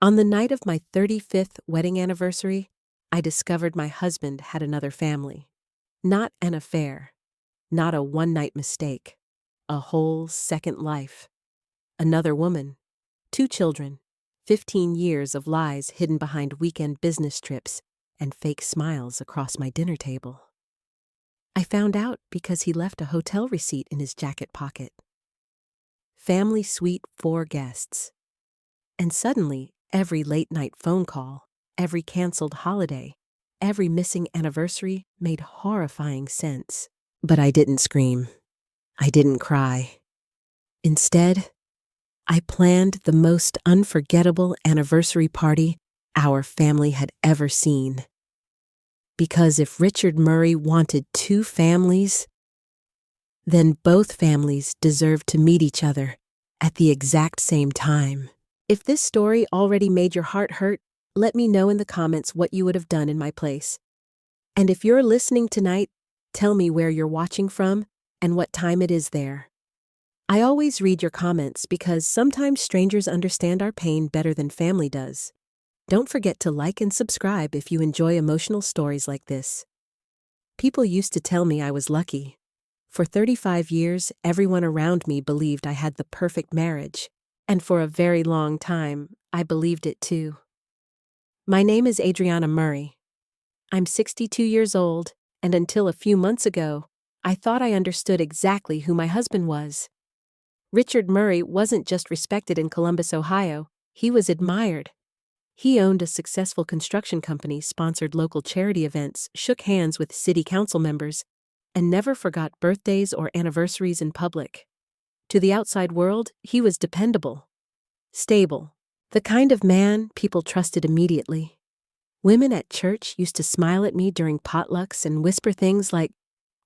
On the night of my 35th wedding anniversary, I discovered my husband had another family. Not an affair, not a one-night mistake, a whole second life. Another woman, 2 children, 15 years of lies hidden behind weekend business trips and fake smiles across my dinner table. I found out because he left a hotel receipt in his jacket pocket. Family suite 4 guests. And suddenly, every late-night phone call, every canceled holiday, every missing anniversary made horrifying sense. But I didn't scream. I didn't cry. Instead, I planned the most unforgettable anniversary party our family had ever seen. Because if Richard Murray wanted 2 families, then both families deserved to meet each other at the exact same time. If this story already made your heart hurt, let me know in the comments what you would have done in my place. And if you're listening tonight, tell me where you're watching from and what time it is there. I always read your comments because sometimes strangers understand our pain better than family does. Don't forget to like and subscribe if you enjoy emotional stories like this. People used to tell me I was lucky. For 35 years, everyone around me believed I had the perfect marriage. And for a very long time, I believed it too. My name is Adriana Murray. I'm 62 years old, and until a few months ago, I thought I understood exactly who my husband was. Richard Murray wasn't just respected in Columbus, Ohio, he was admired. He owned a successful construction company, sponsored local charity events, shook hands with city council members, and never forgot birthdays or anniversaries in public. To the outside world, he was dependable, stable, the kind of man people trusted immediately. Women at church used to smile at me during potlucks and whisper things like,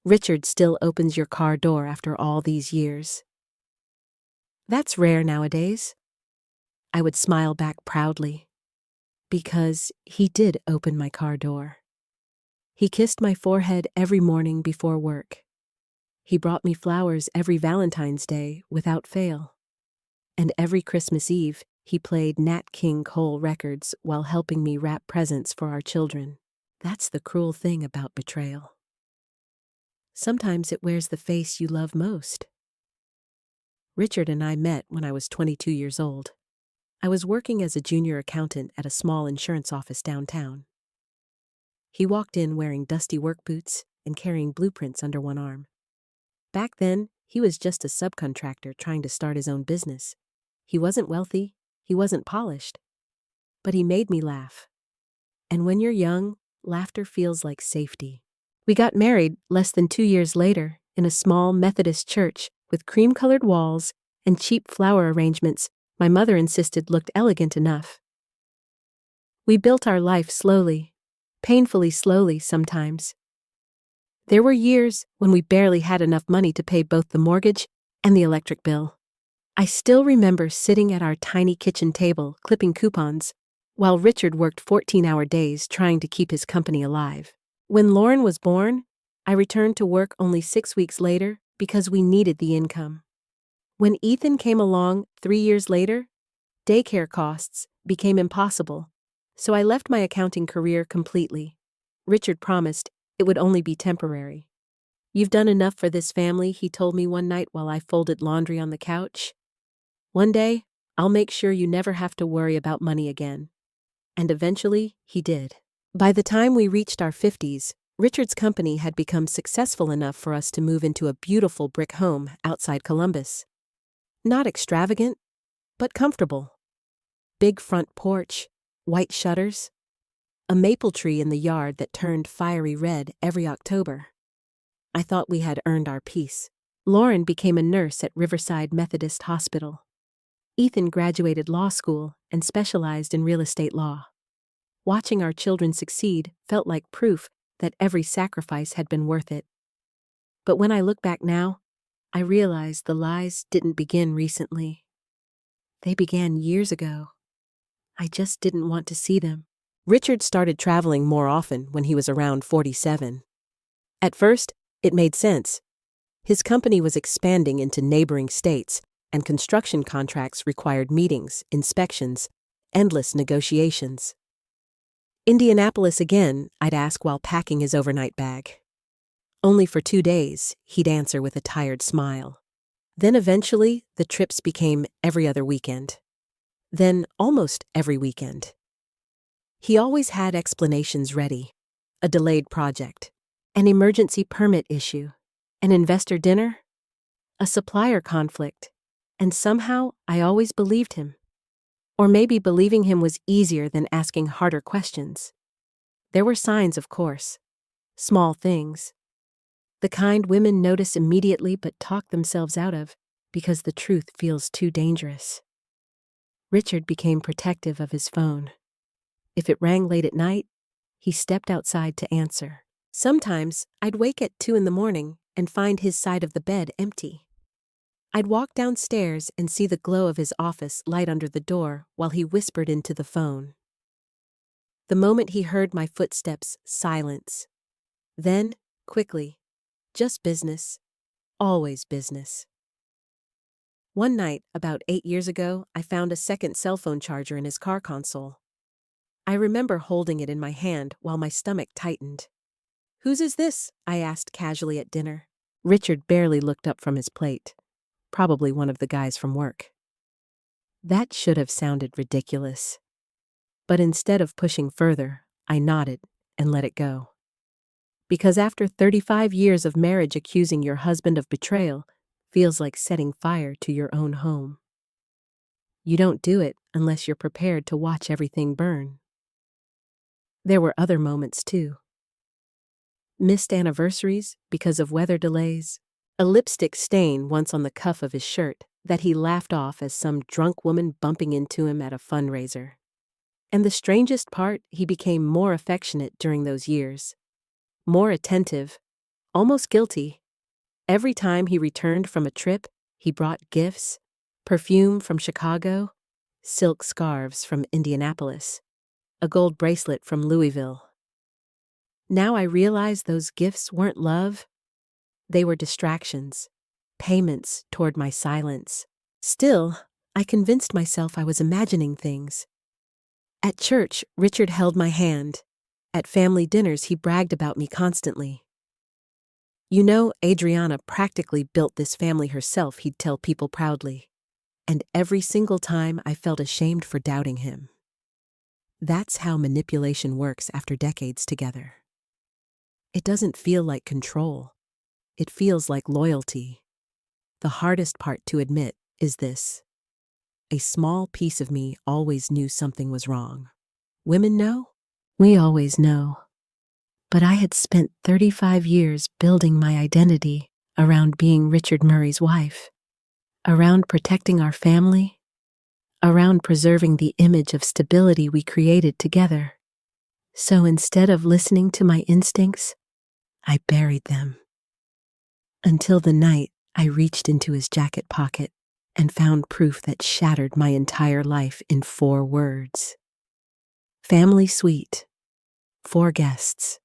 "Richard still opens your car door after all these years." That's rare nowadays. I would smile back proudly, because he did open my car door. He kissed my forehead every morning before work. He brought me flowers every Valentine's Day without fail. And every Christmas Eve, he played Nat King Cole records while helping me wrap presents for our children. That's the cruel thing about betrayal. Sometimes it wears the face you love most. Richard and I met when I was 22 years old. I was working as a junior accountant at a small insurance office downtown. He walked in wearing dusty work boots and carrying blueprints under one arm. Back then, he was just a subcontractor trying to start his own business. He wasn't wealthy, he wasn't polished, but he made me laugh. And when you're young, laughter feels like safety. We got married less than 2 years later in a small Methodist church with cream-colored walls and cheap flower arrangements my mother insisted looked elegant enough. We built our life slowly, painfully slowly sometimes. There were years when we barely had enough money to pay both the mortgage and the electric bill. I still remember sitting at our tiny kitchen table clipping coupons while Richard worked 14-hour days trying to keep his company alive. When Lauren was born, I returned to work only 6 weeks later because we needed the income. When Ethan came along 3 years later, daycare costs became impossible, so I left my accounting career completely. Richard promised it would only be temporary. "You've done enough for this family," he told me one night while I folded laundry on the couch. "One day, I'll make sure you never have to worry about money again." And eventually, he did. By the time we reached our 50s, Richard's company had become successful enough for us to move into a beautiful brick home outside Columbus. Not extravagant, but comfortable. Big front porch, white shutters, a maple tree in the yard that turned fiery red every October. I thought we had earned our peace. Lauren became a nurse at Riverside Methodist Hospital. Ethan graduated law school and specialized in real estate law. Watching our children succeed felt like proof that every sacrifice had been worth it. But when I look back now, I realize the lies didn't begin recently. They began years ago. I just didn't want to see them. Richard started traveling more often when he was around 47. At first, it made sense. His company was expanding into neighboring states, and construction contracts required meetings, inspections, endless negotiations. Indianapolis again, I'd ask while packing his overnight bag. Only for 2 days, he'd answer with a tired smile. Then eventually, the trips became every other weekend. Then almost every weekend. He always had explanations ready. A delayed project, an emergency permit issue, an investor dinner, a supplier conflict, and somehow I always believed him. Or maybe believing him was easier than asking harder questions. There were signs, of course. Small things. The kind women notice immediately but talk themselves out of because the truth feels too dangerous. Richard became protective of his phone. If it rang late at night, he stepped outside to answer. Sometimes I'd wake at 2 a.m. and find his side of the bed empty. I'd walk downstairs and see the glow of his office light under the door while he whispered into the phone. The moment he heard my footsteps, silence. Then, quickly, just business, always business. One night, about 8 years ago, I found a second cell phone charger in his car console. I remember holding it in my hand while my stomach tightened. "Whose is this?" I asked casually at dinner. Richard barely looked up from his plate. Probably one of the guys from work. That should have sounded ridiculous. But instead of pushing further, I nodded and let it go. Because after 35 years of marriage, accusing your husband of betrayal feels like setting fire to your own home. You don't do it unless you're prepared to watch everything burn. There were other moments too. Missed anniversaries because of weather delays, a lipstick stain once on the cuff of his shirt that he laughed off as some drunk woman bumping into him at a fundraiser. And the strangest part, he became more affectionate during those years. More attentive, almost guilty. Every time he returned from a trip, he brought gifts, perfume from Chicago, silk scarves from Indianapolis, a gold bracelet from Louisville. Now I realize those gifts weren't love. They were distractions, payments toward my silence. Still, I convinced myself I was imagining things. At church, Richard held my hand. At family dinners, he bragged about me constantly. "You know, Adriana practically built this family herself," he'd tell people proudly. And every single time I felt ashamed for doubting him. That's how manipulation works after decades together. It doesn't feel like control. It feels like loyalty. The hardest part to admit is this. A small piece of me always knew something was wrong. Women know? We always know. But I had spent 35 years building my identity around being Richard Murray's wife, around protecting our family, around preserving the image of stability we created together. So instead of listening to my instincts, I buried them. Until the night I reached into his jacket pocket and found proof that shattered my entire life in 4 words. Family suite, 4 guests.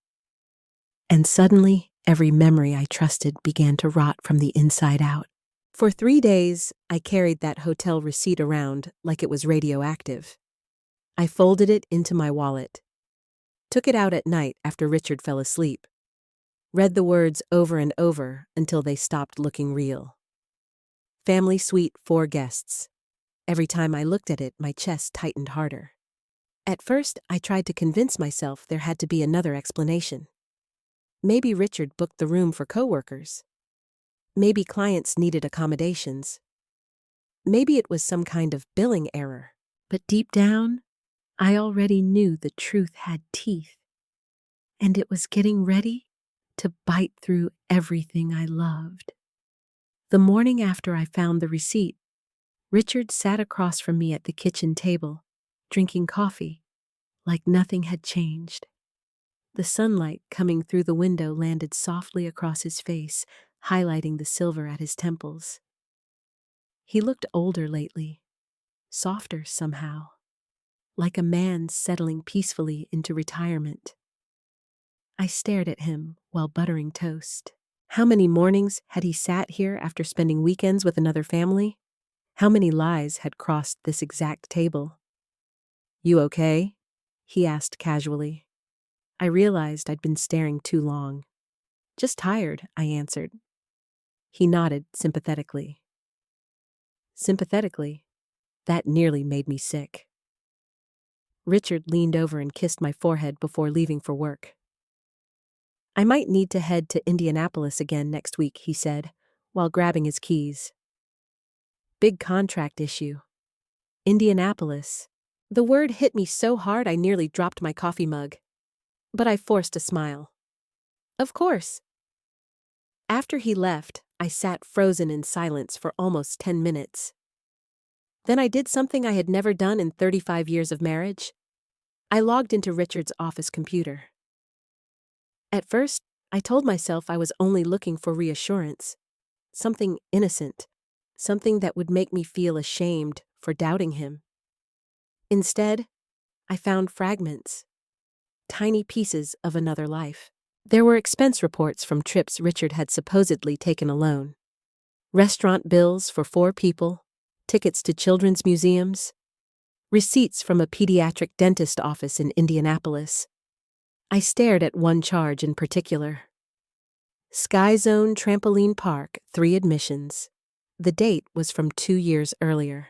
And suddenly, every memory I trusted began to rot from the inside out. For 3 days, I carried that hotel receipt around like it was radioactive. I folded it into my wallet, took it out at night after Richard fell asleep, read the words over and over until they stopped looking real. Family suite, 4 guests. Every time I looked at it, my chest tightened harder. At first, I tried to convince myself there had to be another explanation. Maybe Richard booked the room for coworkers. Maybe clients needed accommodations. Maybe it was some kind of billing error. But deep down, I already knew the truth had teeth. And it was getting ready to bite through everything I loved. The morning after I found the receipt, Richard sat across from me at the kitchen table, drinking coffee, like nothing had changed. The sunlight coming through the window landed softly across his face, highlighting the silver at his temples. He looked older lately, softer somehow, like a man settling peacefully into retirement. I stared at him while buttering toast. How many mornings had he sat here after spending weekends with another family? How many lies had crossed this exact table? "You okay?" he asked casually. I realized I'd been staring too long. "Just tired," I answered. He nodded sympathetically. Sympathetically, that nearly made me sick. Richard leaned over and kissed my forehead before leaving for work. "I might need to head to Indianapolis again next week," he said, while grabbing his keys. Big contract issue. Indianapolis. The word hit me so hard I nearly dropped my coffee mug. But I forced a smile. Of course. After he left, I sat frozen in silence for almost 10 minutes. Then I did something I had never done in 35 years of marriage. I logged into Richard's office computer. At first, I told myself I was only looking for reassurance. Something innocent. Something that would make me feel ashamed for doubting him. Instead, I found fragments. Tiny pieces of another life. There were expense reports from trips Richard had supposedly taken alone. Restaurant bills for 4 people, tickets to children's museums, receipts from a pediatric dentist office in Indianapolis. I stared at one charge in particular. Sky Zone Trampoline Park, 3 admissions. The date was from 2 years earlier.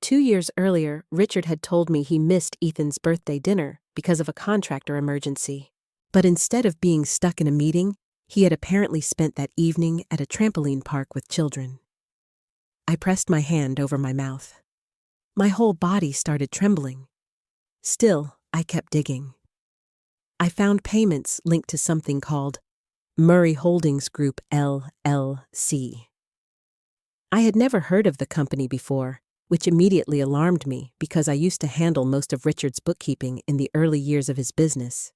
2 years earlier, Richard had told me he missed Ethan's birthday dinner because of a contractor emergency. But instead of being stuck in a meeting, he had apparently spent that evening at a trampoline park with children. I pressed my hand over my mouth. My whole body started trembling. Still, I kept digging. I found payments linked to something called Murray Holdings Group LLC. I had never heard of the company before, which immediately alarmed me because I used to handle most of Richard's bookkeeping in the early years of his business.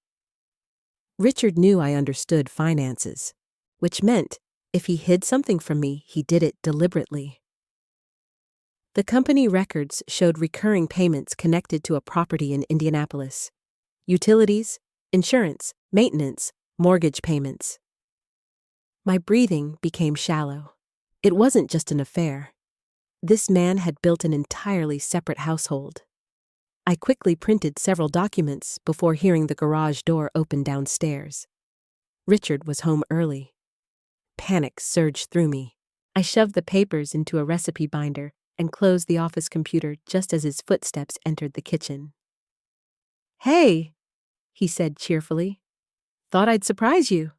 Richard knew I understood finances, which meant if he hid something from me, he did it deliberately. The company records showed recurring payments connected to a property in Indianapolis. Utilities, insurance, maintenance, mortgage payments. My breathing became shallow. It wasn't just an affair. This man had built an entirely separate household. I quickly printed several documents before hearing the garage door open downstairs. Richard was home early. Panic surged through me. I shoved the papers into a recipe binder and closed the office computer just as his footsteps entered the kitchen. "Hey," he said cheerfully. "Thought I'd surprise you."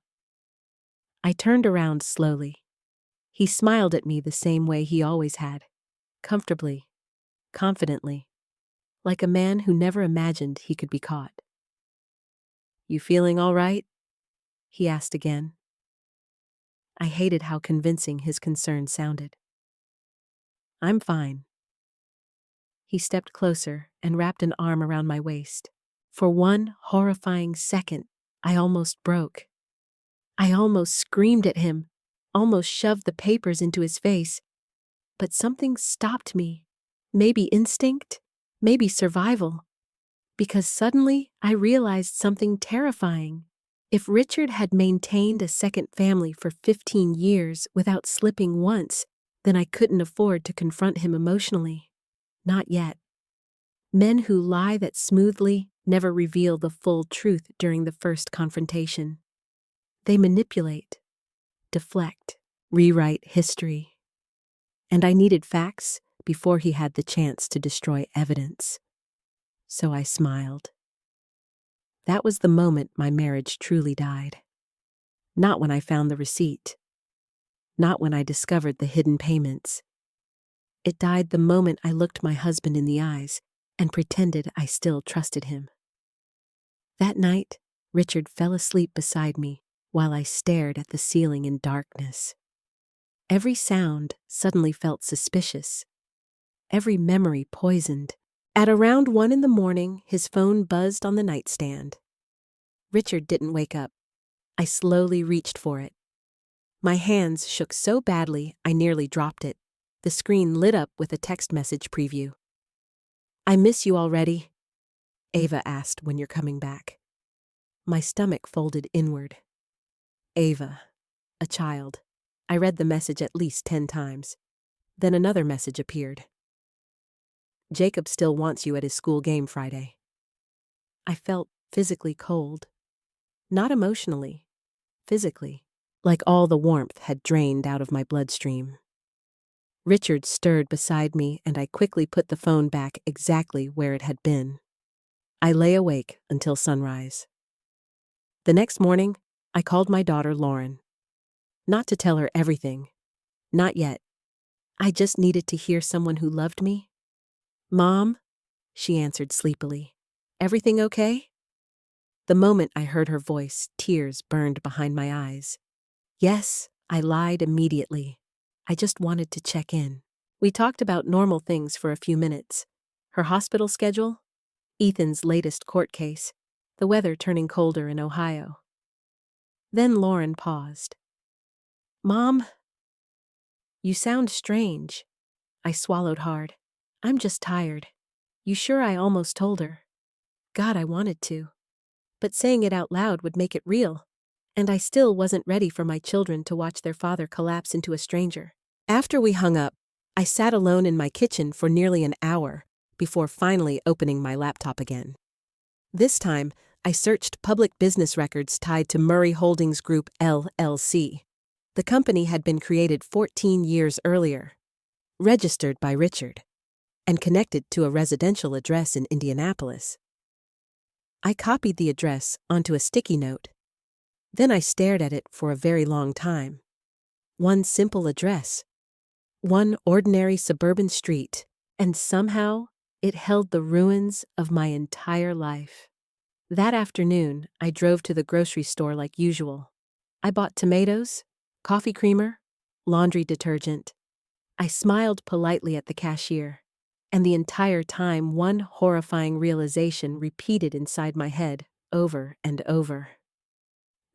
I turned around slowly. He smiled at me the same way he always had, comfortably, confidently, like a man who never imagined he could be caught. "You feeling all right?" he asked again. I hated how convincing his concern sounded. "I'm fine." He stepped closer and wrapped an arm around my waist. For one horrifying second, I almost broke. I almost screamed at him, almost shoved the papers into his face. But something stopped me. Maybe instinct, maybe survival. Because suddenly I realized something terrifying. If Richard had maintained a second family for 15 years without slipping once, then I couldn't afford to confront him emotionally. Not yet. Men who lie that smoothly never reveal the full truth during the first confrontation. They manipulate, deflect, rewrite history. And I needed facts before he had the chance to destroy evidence. So I smiled. That was the moment my marriage truly died. Not when I found the receipt. Not when I discovered the hidden payments. It died the moment I looked my husband in the eyes and pretended I still trusted him. That night, Richard fell asleep beside me while I stared at the ceiling in darkness. Every sound suddenly felt suspicious. Every memory poisoned. At around 1 a.m, his phone buzzed on the nightstand. Richard didn't wake up. I slowly reached for it. My hands shook so badly I nearly dropped it. The screen lit up with a text message preview. "I miss you already," Ava asked when you're coming back. My stomach folded inward. Ava, a child. I read the message at least 10 times. Then another message appeared. Jacob still wants you at his school game Friday. I felt physically cold. Not emotionally, physically, like all the warmth had drained out of my bloodstream. Richard stirred beside me, and I quickly put the phone back exactly where it had been. I lay awake until sunrise. The next morning, I called my daughter Lauren. Not to tell her everything. Not yet. I just needed to hear someone who loved me. "Mom," she answered sleepily. "Everything okay?" The moment I heard her voice, tears burned behind my eyes. "Yes," I lied immediately. "I just wanted to check in." We talked about normal things for a few minutes. Her hospital schedule, Ethan's latest court case, the weather turning colder in Ohio. Then Lauren paused. "Mom, you sound strange." I swallowed hard. "I'm just tired." "You sure?" I almost told her. God, I wanted to. But saying it out loud would make it real. And I still wasn't ready for my children to watch their father collapse into a stranger. After we hung up, I sat alone in my kitchen for nearly an hour before finally opening my laptop again. This time, I searched public business records tied to Murray Holdings Group LLC. The company had been created 14 years earlier, registered by Richard, and connected to a residential address in Indianapolis. I copied the address onto a sticky note. Then I stared at it for a very long time. One simple address. One ordinary suburban street. And somehow, it held the ruins of my entire life. That afternoon, I drove to the grocery store like usual. I bought tomatoes, coffee creamer, laundry detergent. I smiled politely at the cashier. And the entire time, one horrifying realization repeated inside my head, over and over.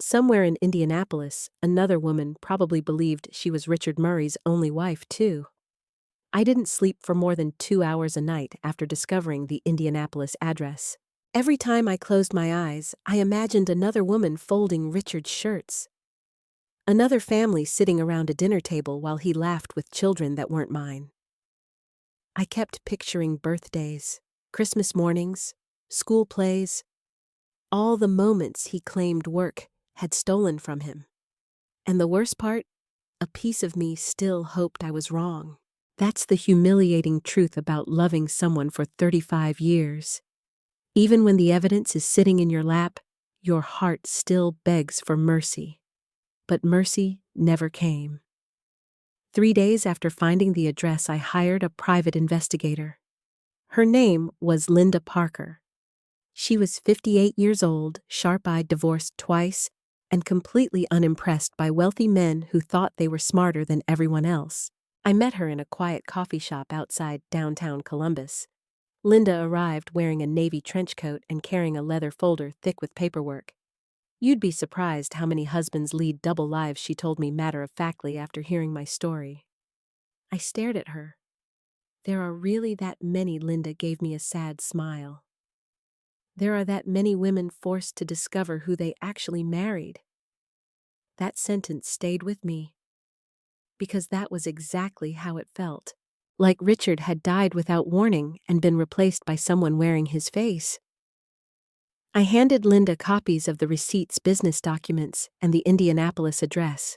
Somewhere in Indianapolis, another woman probably believed she was Richard Murray's only wife, too. I didn't sleep for more than 2 hours a night after discovering the Indianapolis address. Every time I closed my eyes, I imagined another woman folding Richard's shirts. Another family sitting around a dinner table while he laughed with children that weren't mine. I kept picturing birthdays, Christmas mornings, school plays, all the moments he claimed work had stolen from him. And the worst part, a piece of me still hoped I was wrong. That's the humiliating truth about loving someone for 35 years. Even when the evidence is sitting in your lap, your heart still begs for mercy. But mercy never came. 3 days after finding the address, I hired a private investigator. Her name was Linda Parker. She was 58 years old, sharp-eyed, divorced twice, and completely unimpressed by wealthy men who thought they were smarter than everyone else. I met her in a quiet coffee shop outside downtown Columbus. Linda arrived wearing a navy trench coat and carrying a leather folder thick with paperwork. "You'd be surprised how many husbands lead double lives," she told me matter-of-factly after hearing my story. I stared at her. "There are really that many?" Linda gave me a sad smile. "There are that many women forced to discover who they actually married." That sentence stayed with me, because that was exactly how it felt. Like Richard had died without warning and been replaced by someone wearing his face. I handed Linda copies of the receipts, business documents, and the Indianapolis address.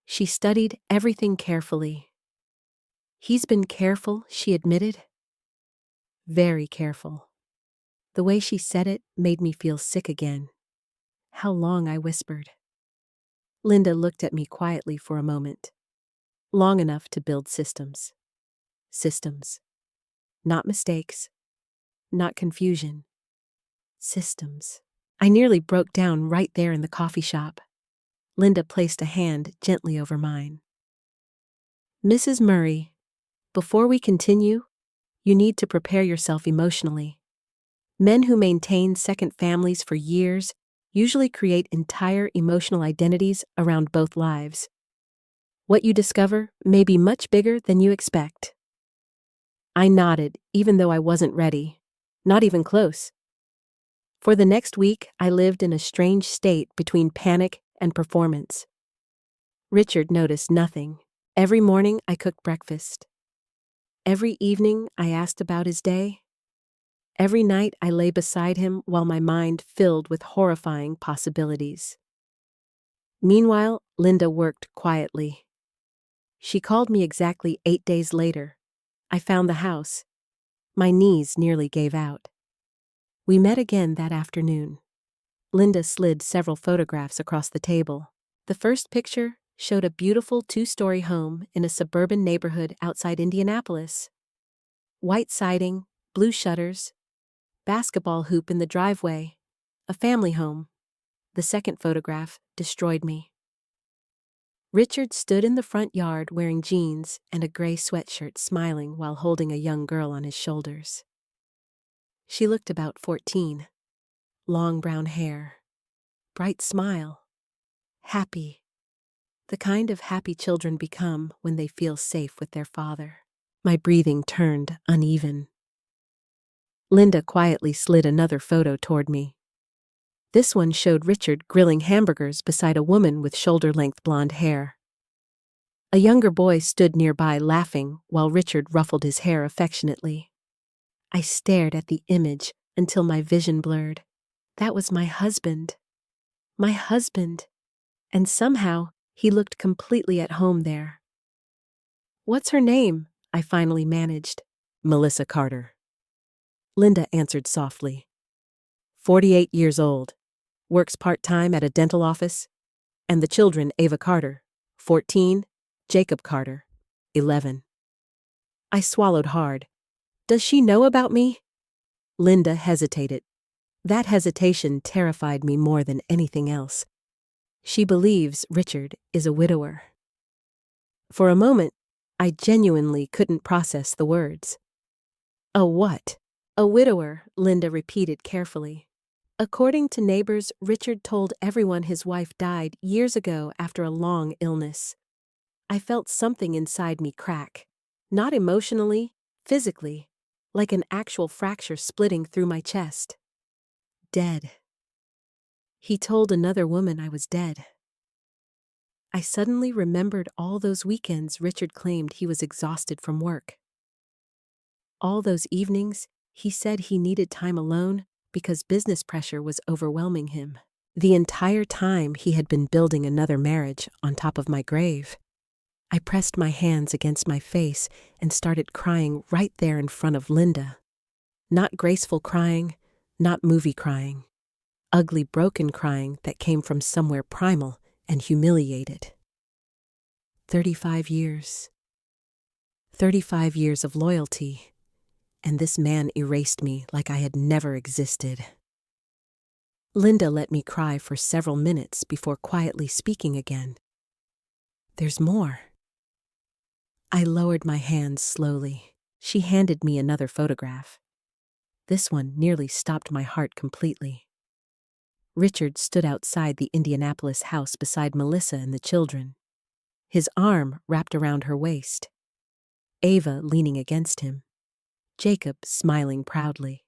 She studied everything carefully. "He's been careful," she admitted. "Very careful." The way she said it made me feel sick again. "How long?" I whispered. Linda looked at me quietly for a moment. "Long enough to build systems." Systems. Not mistakes. Not confusion. Systems. I nearly broke down right there in the coffee shop. Linda placed a hand gently over mine. "Mrs. Murray, before we continue, you need to prepare yourself emotionally. Men who maintain second families for years usually create entire emotional identities around both lives. What you discover may be much bigger than you expect." I nodded, even though I wasn't ready. Not even close. For the next week, I lived in a strange state between panic and performance. Richard noticed nothing. Every morning, I cooked breakfast. Every evening I asked about his day. Every night I lay beside him while my mind filled with horrifying possibilities. Meanwhile, Linda worked quietly. She called me exactly 8 days later. I found the house. My knees nearly gave out. We met again that afternoon. Linda slid several photographs across the table. The first picture showed a beautiful 2-story home in a suburban neighborhood outside Indianapolis. White siding, blue shutters, basketball hoop in the driveway, a family home. The second photograph destroyed me. Richard stood in the front yard wearing jeans and a gray sweatshirt, smiling while holding a young girl on his shoulders. She looked about 14. Long brown hair, bright smile, happy. The kind of happy children become when they feel safe with their father. My breathing turned uneven. Linda quietly slid another photo toward me. This one showed Richard grilling hamburgers beside a woman with shoulder-length blonde hair. A younger boy stood nearby laughing while Richard ruffled his hair affectionately. I stared at the image until my vision blurred. That was my husband. My husband. And somehow, he looked completely at home there. "What's her name?" I finally managed. "Melissa Carter." Linda answered softly. 48 years old. Works part-time at a dental office. And the children, Ava Carter, 14, Jacob Carter, 11. I swallowed hard. Does she know about me? Linda hesitated. That hesitation terrified me more than anything else. She believes Richard is a widower. For a moment, I genuinely couldn't process the words. A what? A widower, Linda repeated carefully. According to neighbors, Richard told everyone his wife died years ago after a long illness. I felt something inside me crack. Not emotionally, physically, like an actual fracture splitting through my chest. Dead. He told another woman I was dead. I suddenly remembered all those weekends Richard claimed he was exhausted from work. All those evenings, he said he needed time alone because business pressure was overwhelming him. The entire time he had been building another marriage on top of my grave. I pressed my hands against my face and started crying right there in front of Linda. Not graceful crying, not movie crying. Ugly, broken crying that came from somewhere primal and humiliated. 35 years. 35 years of loyalty. And this man erased me like I had never existed. Linda let me cry for several minutes before quietly speaking again. There's more. I lowered my hands slowly. She handed me another photograph. This one nearly stopped my heart completely. Richard stood outside the Indianapolis house beside Melissa and the children. His arm wrapped around her waist. Ava leaning against him. Jacob smiling proudly.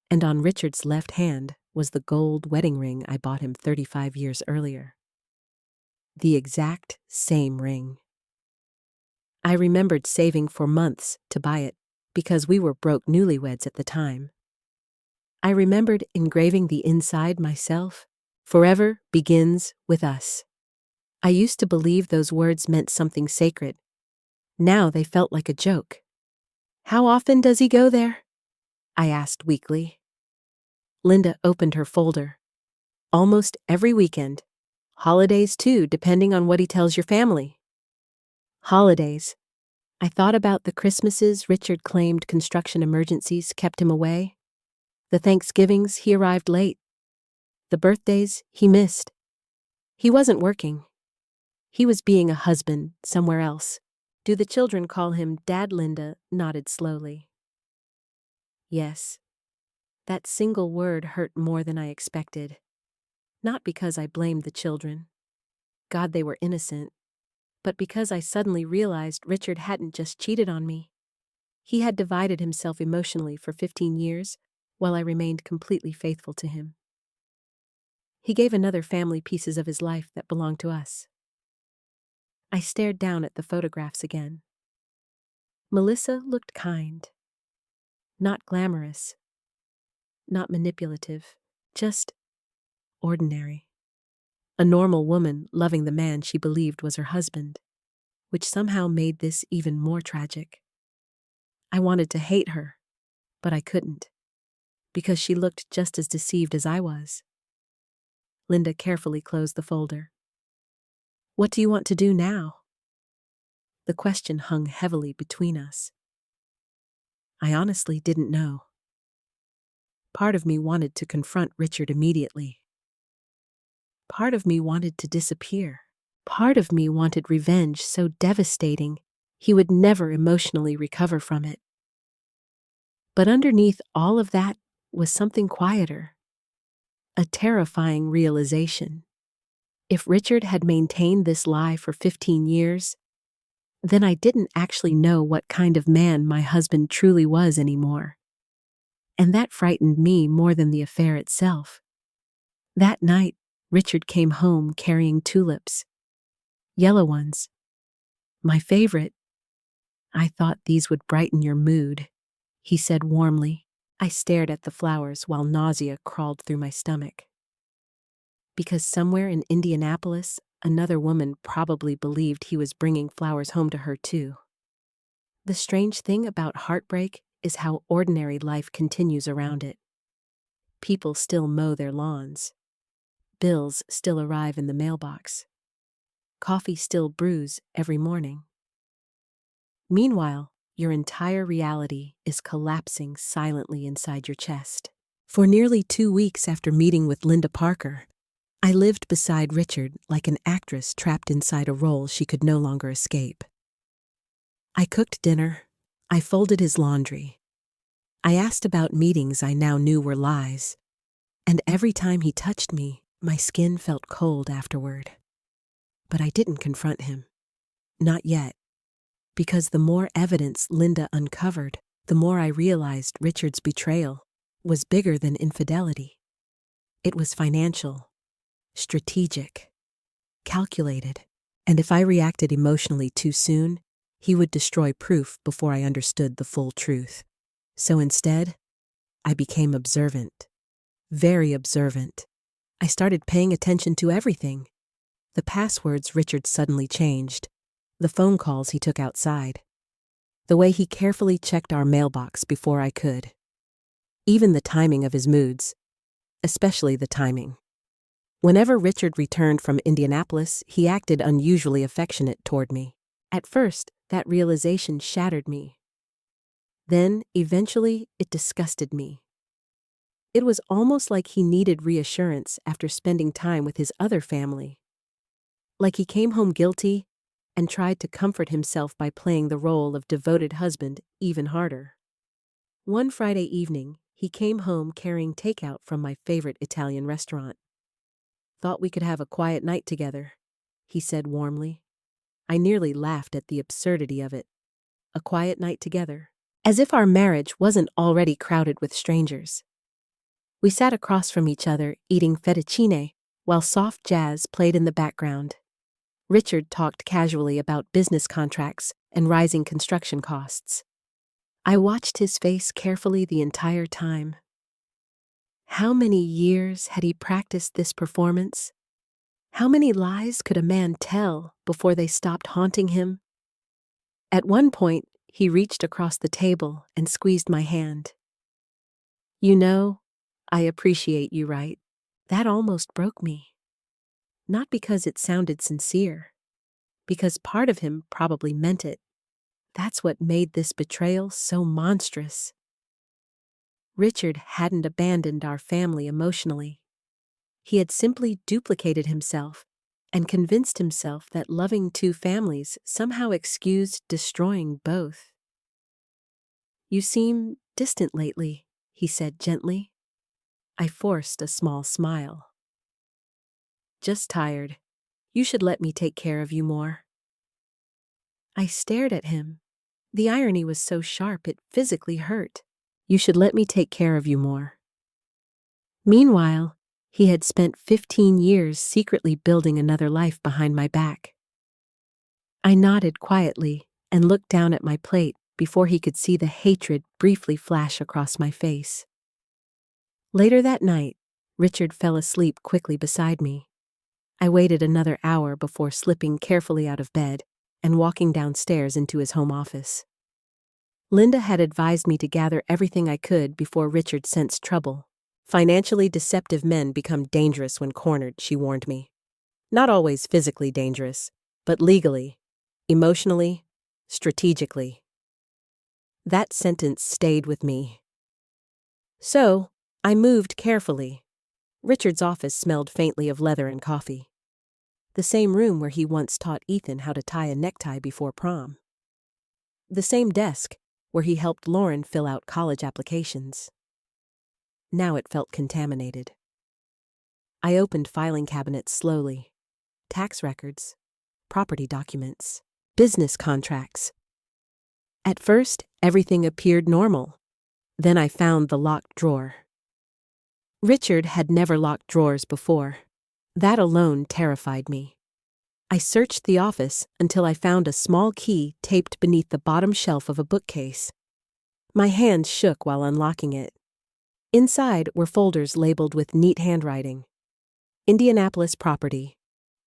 And on Richard's left hand was the gold wedding ring I bought him 35 years earlier. The exact same ring. I remembered saving for months to buy it because we were broke newlyweds at the time. I remembered engraving the inside myself. Forever begins with us. I used to believe those words meant something sacred. Now they felt like a joke. How often does he go there? I asked weakly. Linda opened her folder. Almost every weekend. Holidays too, depending on what he tells your family. Holidays. I thought about the Christmases Richard claimed construction emergencies kept him away. The Thanksgivings he arrived late. The birthdays he missed. He wasn't working. He was being a husband somewhere else. Do the children call him Dad? Linda nodded slowly. Yes. That single word hurt more than I expected. Not because I blamed the children. God, they were innocent. But because I suddenly realized Richard hadn't just cheated on me. He had divided himself emotionally for 15 years while I remained completely faithful to him. He gave another family pieces of his life that belonged to us. I stared down at the photographs again. Melissa looked kind, not glamorous, not manipulative, just ordinary. A normal woman loving the man she believed was her husband, which somehow made this even more tragic. I wanted to hate her, but I couldn't, because she looked just as deceived as I was. Linda carefully closed the folder. "What do you want to do now?" The question hung heavily between us. I honestly didn't know. Part of me wanted to confront Richard immediately. Part of me wanted to disappear. Part of me wanted revenge so devastating he would never emotionally recover from it. But underneath all of that was something quieter, a terrifying realization. If Richard had maintained this lie for 15 years, then I didn't actually know what kind of man my husband truly was anymore. And that frightened me more than the affair itself. That night, Richard came home carrying tulips. Yellow ones. My favorite. "I thought these would brighten your mood," he said warmly. I stared at the flowers while nausea crawled through my stomach. Because somewhere in Indianapolis, another woman probably believed he was bringing flowers home to her too. The strange thing about heartbreak is how ordinary life continues around it. People still mow their lawns. Bills still arrive in the mailbox. Coffee still brews every morning. Meanwhile, your entire reality is collapsing silently inside your chest. For nearly 2 weeks after meeting with Linda Parker, I lived beside Richard like an actress trapped inside a role she could no longer escape. I cooked dinner. I folded his laundry. I asked about meetings I now knew were lies. And every time he touched me, my skin felt cold afterward. But I didn't confront him. Not yet. Because the more evidence Linda uncovered, the more I realized Richard's betrayal was bigger than infidelity. It was financial, strategic, calculated, and if I reacted emotionally too soon, he would destroy proof before I understood the full truth. So instead, I became observant, very observant. I started paying attention to everything. The passwords Richard suddenly changed, the phone calls he took outside, the way he carefully checked our mailbox before I could. Even the timing of his moods, especially the timing. Whenever Richard returned from Indianapolis, he acted unusually affectionate toward me. At first, that realization shattered me. Then, eventually, it disgusted me. It was almost like he needed reassurance after spending time with his other family. Like he came home guilty and tried to comfort himself by playing the role of devoted husband even harder. One Friday evening, he came home carrying takeout from my favorite Italian restaurant. "Thought we could have a quiet night together," he said warmly. I nearly laughed at the absurdity of it. A quiet night together. As if our marriage wasn't already crowded with strangers. We sat across from each other eating fettuccine while soft jazz played in the background. Richard talked casually about business contracts and rising construction costs. I watched his face carefully the entire time. How many years had he practiced this performance? How many lies could a man tell before they stopped haunting him? At one point, he reached across the table and squeezed my hand. "You know, I appreciate you, right?" That almost broke me. Not because it sounded sincere, because part of him probably meant it. That's what made this betrayal so monstrous. Richard hadn't abandoned our family emotionally. He had simply duplicated himself and convinced himself that loving two families somehow excused destroying both. "You seem distant lately," he said gently. I forced a small smile. "Just tired. You should let me take care of you more." I stared at him. The irony was so sharp it physically hurt. "You should let me take care of you more." Meanwhile, he had spent 15 years secretly building another life behind my back. I nodded quietly and looked down at my plate before he could see the hatred briefly flash across my face. Later that night, Richard fell asleep quickly beside me. I waited another hour before slipping carefully out of bed and walking downstairs into his home office. Linda had advised me to gather everything I could before Richard sensed trouble. Financially deceptive men become dangerous when cornered, she warned me. Not always physically dangerous, but legally, emotionally, strategically. That sentence stayed with me. So, I moved carefully. Richard's office smelled faintly of leather and coffee. The same room where he once taught Ethan how to tie a necktie before prom. The same desk where he helped Lauren fill out college applications. Now it felt contaminated. I opened filing cabinets slowly. Tax records, property documents, business contracts. At first, everything appeared normal. Then I found the locked drawer. Richard had never locked drawers before. That alone terrified me. I searched the office until I found a small key taped beneath the bottom shelf of a bookcase. My hands shook while unlocking it. Inside were folders labeled with neat handwriting. Indianapolis property,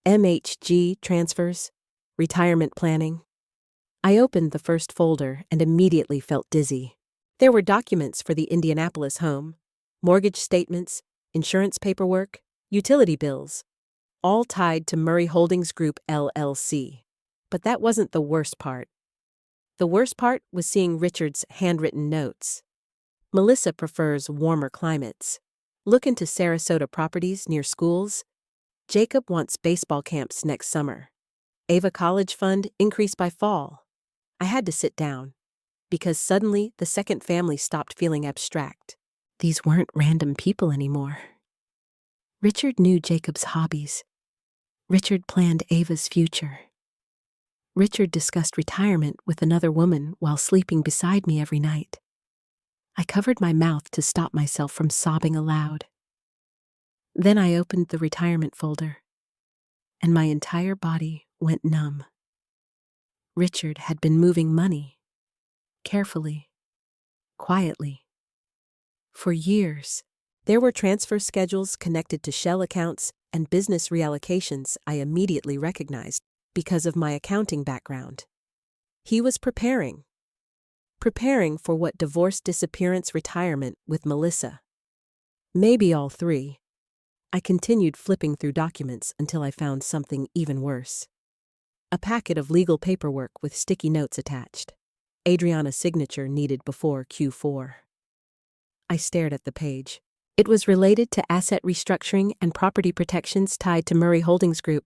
MHG transfers, retirement planning. I opened the first folder and immediately felt dizzy. There were documents for the Indianapolis home, mortgage statements, insurance paperwork, utility bills, all tied to Murray Holdings Group LLC. But that wasn't the worst part. The worst part was seeing Richard's handwritten notes. Melissa prefers warmer climates. Look into Sarasota properties near schools. Jacob wants baseball camps next summer. Ava College Fund increase by fall. I had to sit down, because suddenly the second family stopped feeling abstract. These weren't random people anymore. Richard knew Jacob's hobbies. Richard planned Ava's future. Richard discussed retirement with another woman while sleeping beside me every night. I covered my mouth to stop myself from sobbing aloud. Then I opened the retirement folder, and my entire body went numb. Richard had been moving money, carefully, quietly. For years, there were transfer schedules connected to shell accounts and business reallocations I immediately recognized because of my accounting background. He was preparing for what divorce, disappearance, retirement with Melissa. Maybe all three. I continued flipping through documents until I found something even worse. A packet of legal paperwork with sticky notes attached. Adriana's signature needed before Q4. I stared at the page. It was related to asset restructuring and property protections tied to Murray Holdings Group.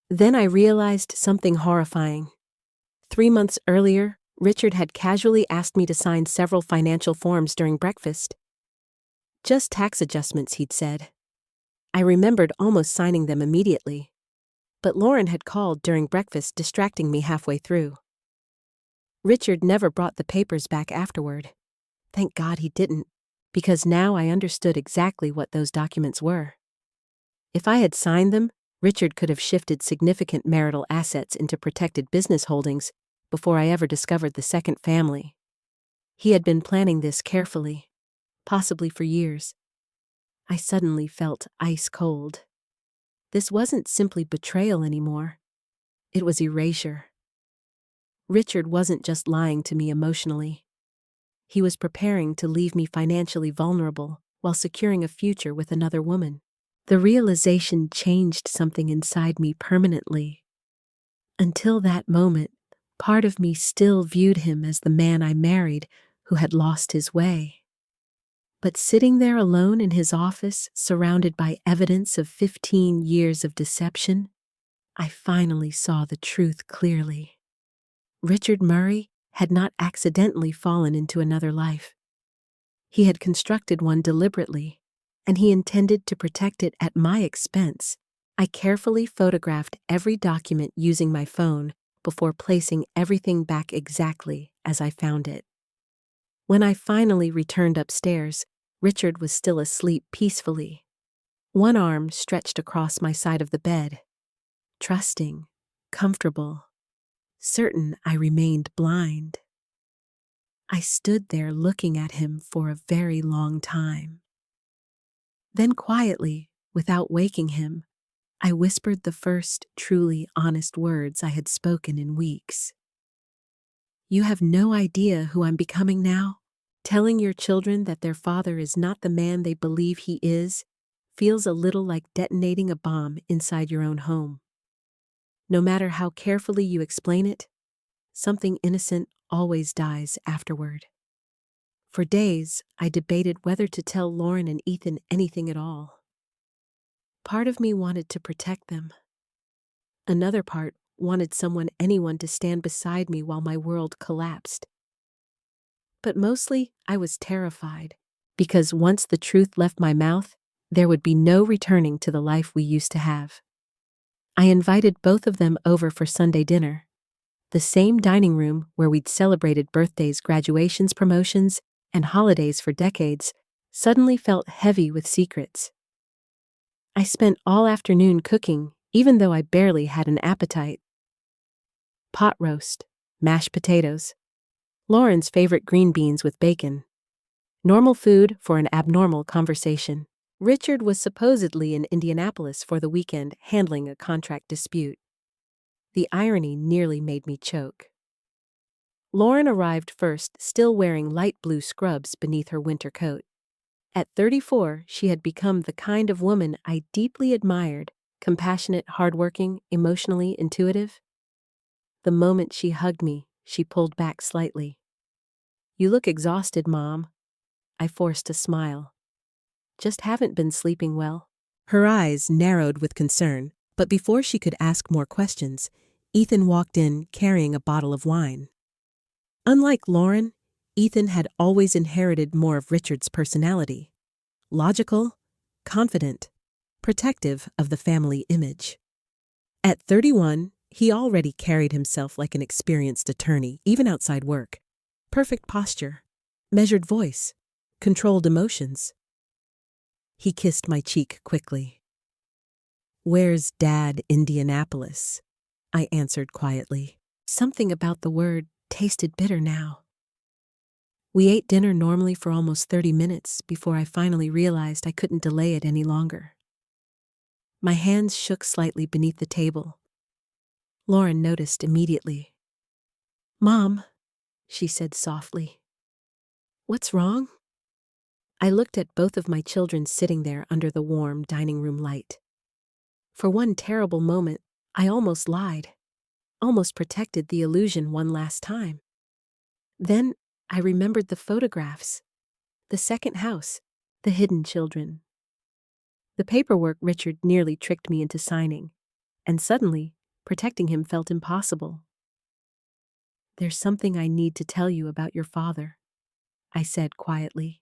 Then I realized something horrifying. 3 months earlier, Richard had casually asked me to sign several financial forms during breakfast. Just tax adjustments, he'd said. I remembered almost signing them immediately. But Lauren had called during breakfast, distracting me halfway through. Richard never brought the papers back afterward. Thank God he didn't, because now I understood exactly what those documents were. If I had signed them, Richard could have shifted significant marital assets into protected business holdings before I ever discovered the second family. He had been planning this carefully, possibly for years. I suddenly felt ice cold. This wasn't simply betrayal anymore. It was erasure. Richard wasn't just lying to me emotionally. He was preparing to leave me financially vulnerable while securing a future with another woman. The realization changed something inside me permanently. Until that moment, part of me still viewed him as the man I married who had lost his way. But sitting there alone in his office, surrounded by evidence of 15 years of deception, I finally saw the truth clearly. Richard Murray had not accidentally fallen into another life. He had constructed one deliberately, and he intended to protect it at my expense. I carefully photographed every document using my phone before placing everything back exactly as I found it. When I finally returned upstairs, Richard was still asleep peacefully. One arm stretched across my side of the bed. Trusting, comfortable, certain I remained blind. I stood there looking at him for a very long time. Then quietly, without waking him, I whispered the first truly honest words I had spoken in weeks. You have no idea who I'm becoming now? Telling your children that their father is not the man they believe he is feels a little like detonating a bomb inside your own home. No matter how carefully you explain it, something innocent always dies afterward. For days, I debated whether to tell Lauren and Ethan anything at all. Part of me wanted to protect them. Another part wanted anyone to stand beside me while my world collapsed. But mostly, I was terrified, because once the truth left my mouth, there would be no returning to the life we used to have. I invited both of them over for Sunday dinner. The same dining room where we'd celebrated birthdays, graduations, promotions, and holidays for decades suddenly felt heavy with secrets. I spent all afternoon cooking, even though I barely had an appetite. Pot roast, mashed potatoes, Lauren's favorite green beans with bacon. Normal food for an abnormal conversation. Richard was supposedly in Indianapolis for the weekend handling a contract dispute. The irony nearly made me choke. Lauren arrived first, still wearing light blue scrubs beneath her winter coat. At 34, she had become the kind of woman I deeply admired, compassionate, hardworking, emotionally intuitive. The moment she hugged me, she pulled back slightly. You look exhausted, Mom. I forced a smile. Just haven't been sleeping well. Her eyes narrowed with concern, but before she could ask more questions, Ethan walked in carrying a bottle of wine. Unlike Lauren, Ethan had always inherited more of Richard's personality. Logical, confident, protective of the family image. At 31, he already carried himself like an experienced attorney, even outside work. Perfect posture, measured voice, controlled emotions. He kissed my cheek quickly. "Where's Dad, Indianapolis?" I answered quietly. Something about the word tasted bitter now. We ate dinner normally for almost 30 minutes before I finally realized I couldn't delay it any longer. My hands shook slightly beneath the table. Lauren noticed immediately. "Mom," she said softly. "What's wrong?" I looked at both of my children sitting there under the warm dining room light. For one terrible moment, I almost lied, almost protected the illusion one last time. Then I remembered the photographs, the second house, the hidden children. The paperwork Richard nearly tricked me into signing, and suddenly, protecting him felt impossible. "There's something I need to tell you about your father," I said quietly.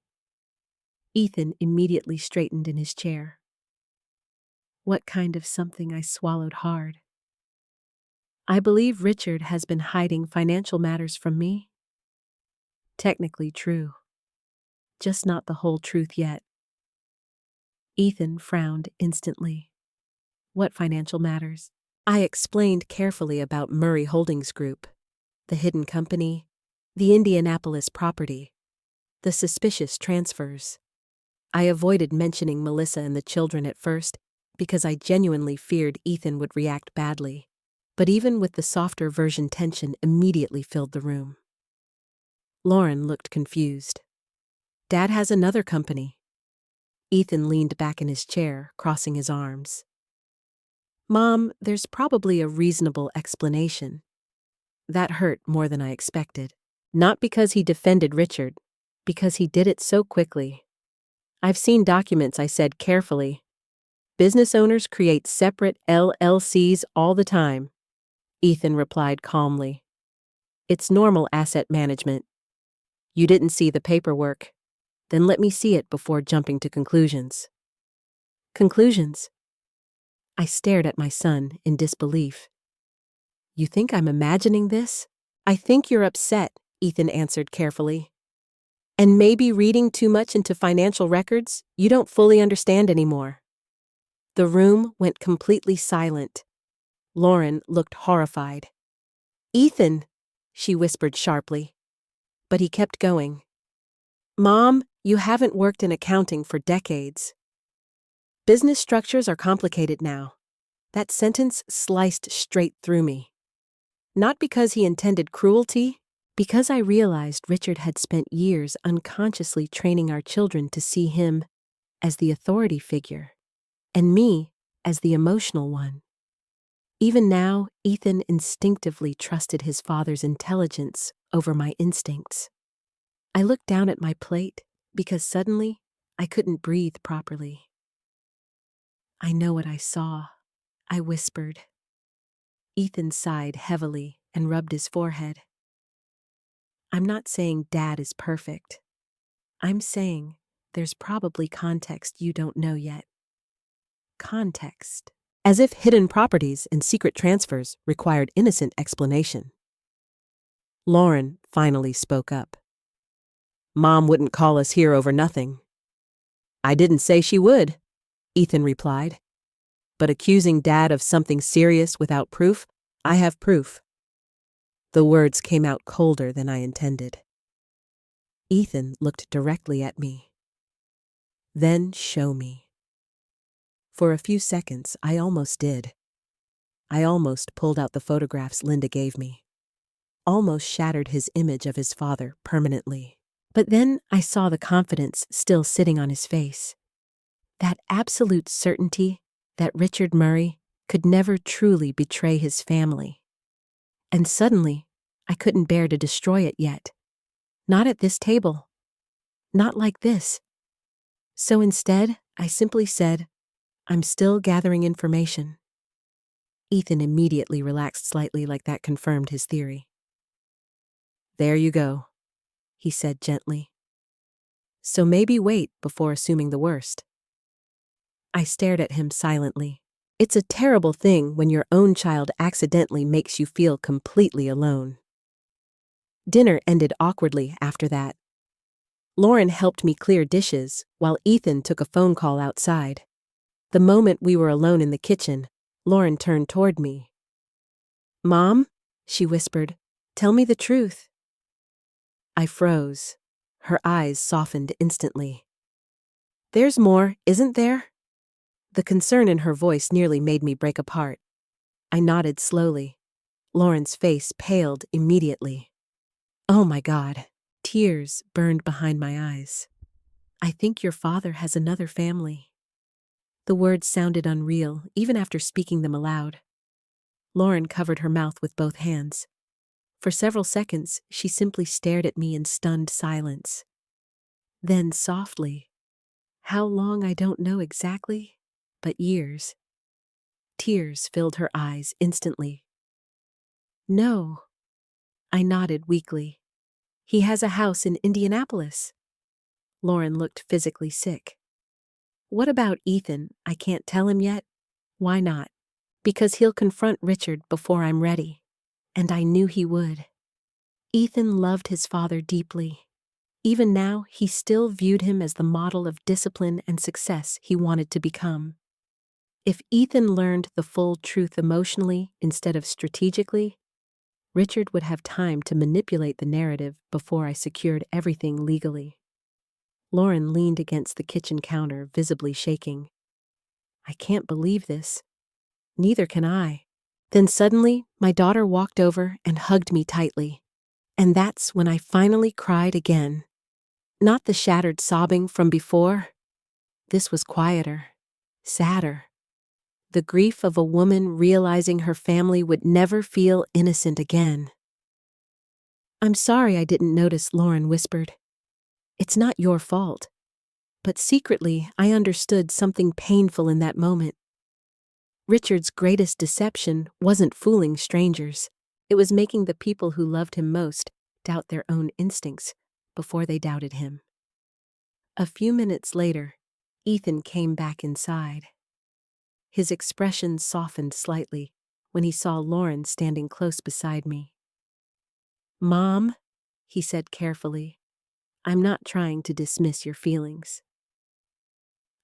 Ethan immediately straightened in his chair. What kind of something? I swallowed hard. "I believe Richard has been hiding financial matters from me." Technically true. Just not the whole truth yet. Ethan frowned instantly. "What financial matters?" I explained carefully about Murray Holdings Group, the hidden company, the Indianapolis property, the suspicious transfers. I avoided mentioning Melissa and the children at first because I genuinely feared Ethan would react badly. But even with the softer version, tension immediately filled the room. Lauren looked confused. "Dad has another company." Ethan leaned back in his chair, crossing his arms. "Mom, there's probably a reasonable explanation." That hurt more than I expected. Not because he defended Richard, because he did it so quickly. "I've seen documents," I said carefully. "Business owners create separate LLCs all the time." Ethan replied calmly. "It's normal asset management." "You didn't see the paperwork. Then let me see it before jumping to conclusions." "Conclusions?" I stared at my son in disbelief. "You think I'm imagining this?" "I think you're upset," Ethan answered carefully. "And maybe reading too much into financial records you don't fully understand anymore." The room went completely silent. Lauren looked horrified. "Ethan," she whispered sharply. but he kept going. Mom, you haven't worked in accounting for decades. Business structures are complicated now. That sentence sliced straight through me. Not because he intended cruelty, because I realized Richard had spent years unconsciously training our children to see him as the authority figure, and me as the emotional one. Even now, Ethan instinctively trusted his father's intelligence over my instincts. I looked down at my plate because suddenly I couldn't breathe properly. I know what I saw, I whispered. Ethan sighed heavily and rubbed his forehead. I'm not saying Dad is perfect. I'm saying there's probably context you don't know yet. Context. As if hidden properties and secret transfers required innocent explanation. Lauren finally spoke up. Mom wouldn't call us here over nothing. I didn't say she would, Ethan replied. But accusing Dad of something serious without proof, I have proof. The words came out colder than I intended. Ethan looked directly at me. Then show me. For a few seconds, I almost did. I almost pulled out the photographs Linda gave me. Almost shattered his image of his father permanently. But then I saw the confidence still sitting on his face. That absolute certainty that Richard Murray could never truly betray his family. And suddenly, I couldn't bear to destroy it yet. Not at this table. Not like this. So instead, I simply said, I'm still gathering information. Ethan immediately relaxed slightly, like that confirmed his theory. There you go, he said gently. So maybe wait before assuming the worst. I stared at him silently. It's a terrible thing when your own child accidentally makes you feel completely alone. Dinner ended awkwardly after that. Lauren helped me clear dishes while Ethan took a phone call outside. The moment we were alone in the kitchen, Lauren turned toward me. Mom, she whispered, tell me the truth. I froze. Her eyes softened instantly. There's more, isn't there? The concern in her voice nearly made me break apart. I nodded slowly. Lauren's face paled immediately. Oh my God. Tears burned behind my eyes. I think your father has another family. The words sounded unreal, even after speaking them aloud. Lauren covered her mouth with both hands. For several seconds, she simply stared at me in stunned silence. Then softly, how long I don't know exactly, but years. Tears filled her eyes instantly. No. I nodded weakly. He has a house in Indianapolis. Lauren looked physically sick. What about Ethan? I can't tell him yet. Why not? Because he'll confront Richard before I'm ready. And I knew he would. Ethan loved his father deeply. Even now, he still viewed him as the model of discipline and success he wanted to become. If Ethan learned the full truth emotionally instead of strategically, Richard would have time to manipulate the narrative before I secured everything legally. Lauren leaned against the kitchen counter, visibly shaking. I can't believe this. Neither can I. Then suddenly, my daughter walked over and hugged me tightly. And that's when I finally cried again. Not the shattered sobbing from before. This was quieter, sadder. The grief of a woman realizing her family would never feel innocent again. I'm sorry I didn't notice, Lauren whispered. It's not your fault. But secretly, I understood something painful in that moment. Richard's greatest deception wasn't fooling strangers. It was making the people who loved him most doubt their own instincts before they doubted him. A few minutes later, Ethan came back inside. His expression softened slightly when he saw Lauren standing close beside me. Mom, he said carefully, I'm not trying to dismiss your feelings.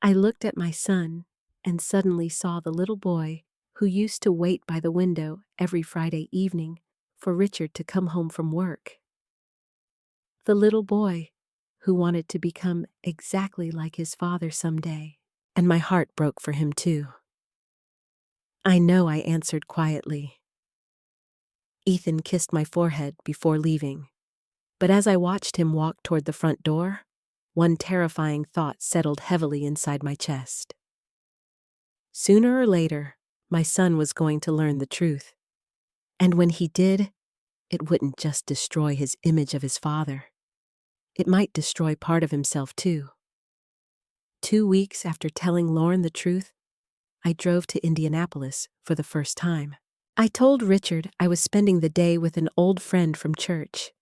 I looked at my son and suddenly saw the little boy who used to wait by the window every Friday evening for Richard to come home from work. The little boy who wanted to become exactly like his father someday. And my heart broke for him too. I know, I answered quietly. Ethan kissed my forehead before leaving. But as I watched him walk toward the front door, one terrifying thought settled heavily inside my chest. Sooner or later, my son was going to learn the truth. And when he did, it wouldn't just destroy his image of his father. It might destroy part of himself too. 2 weeks after telling Lauren the truth, I drove to Indianapolis for the first time. I told Richard I was spending the day with an old friend from church.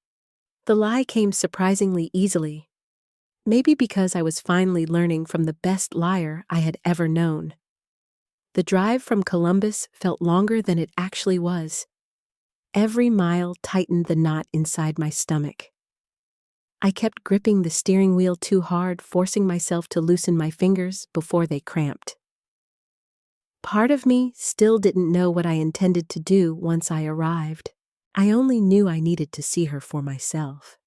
The lie came surprisingly easily, maybe because I was finally learning from the best liar I had ever known. The drive from Columbus felt longer than it actually was. Every mile tightened the knot inside my stomach. I kept gripping the steering wheel too hard, forcing myself to loosen my fingers before they cramped. Part of me still didn't know what I intended to do once I arrived. I only knew I needed to see her for myself.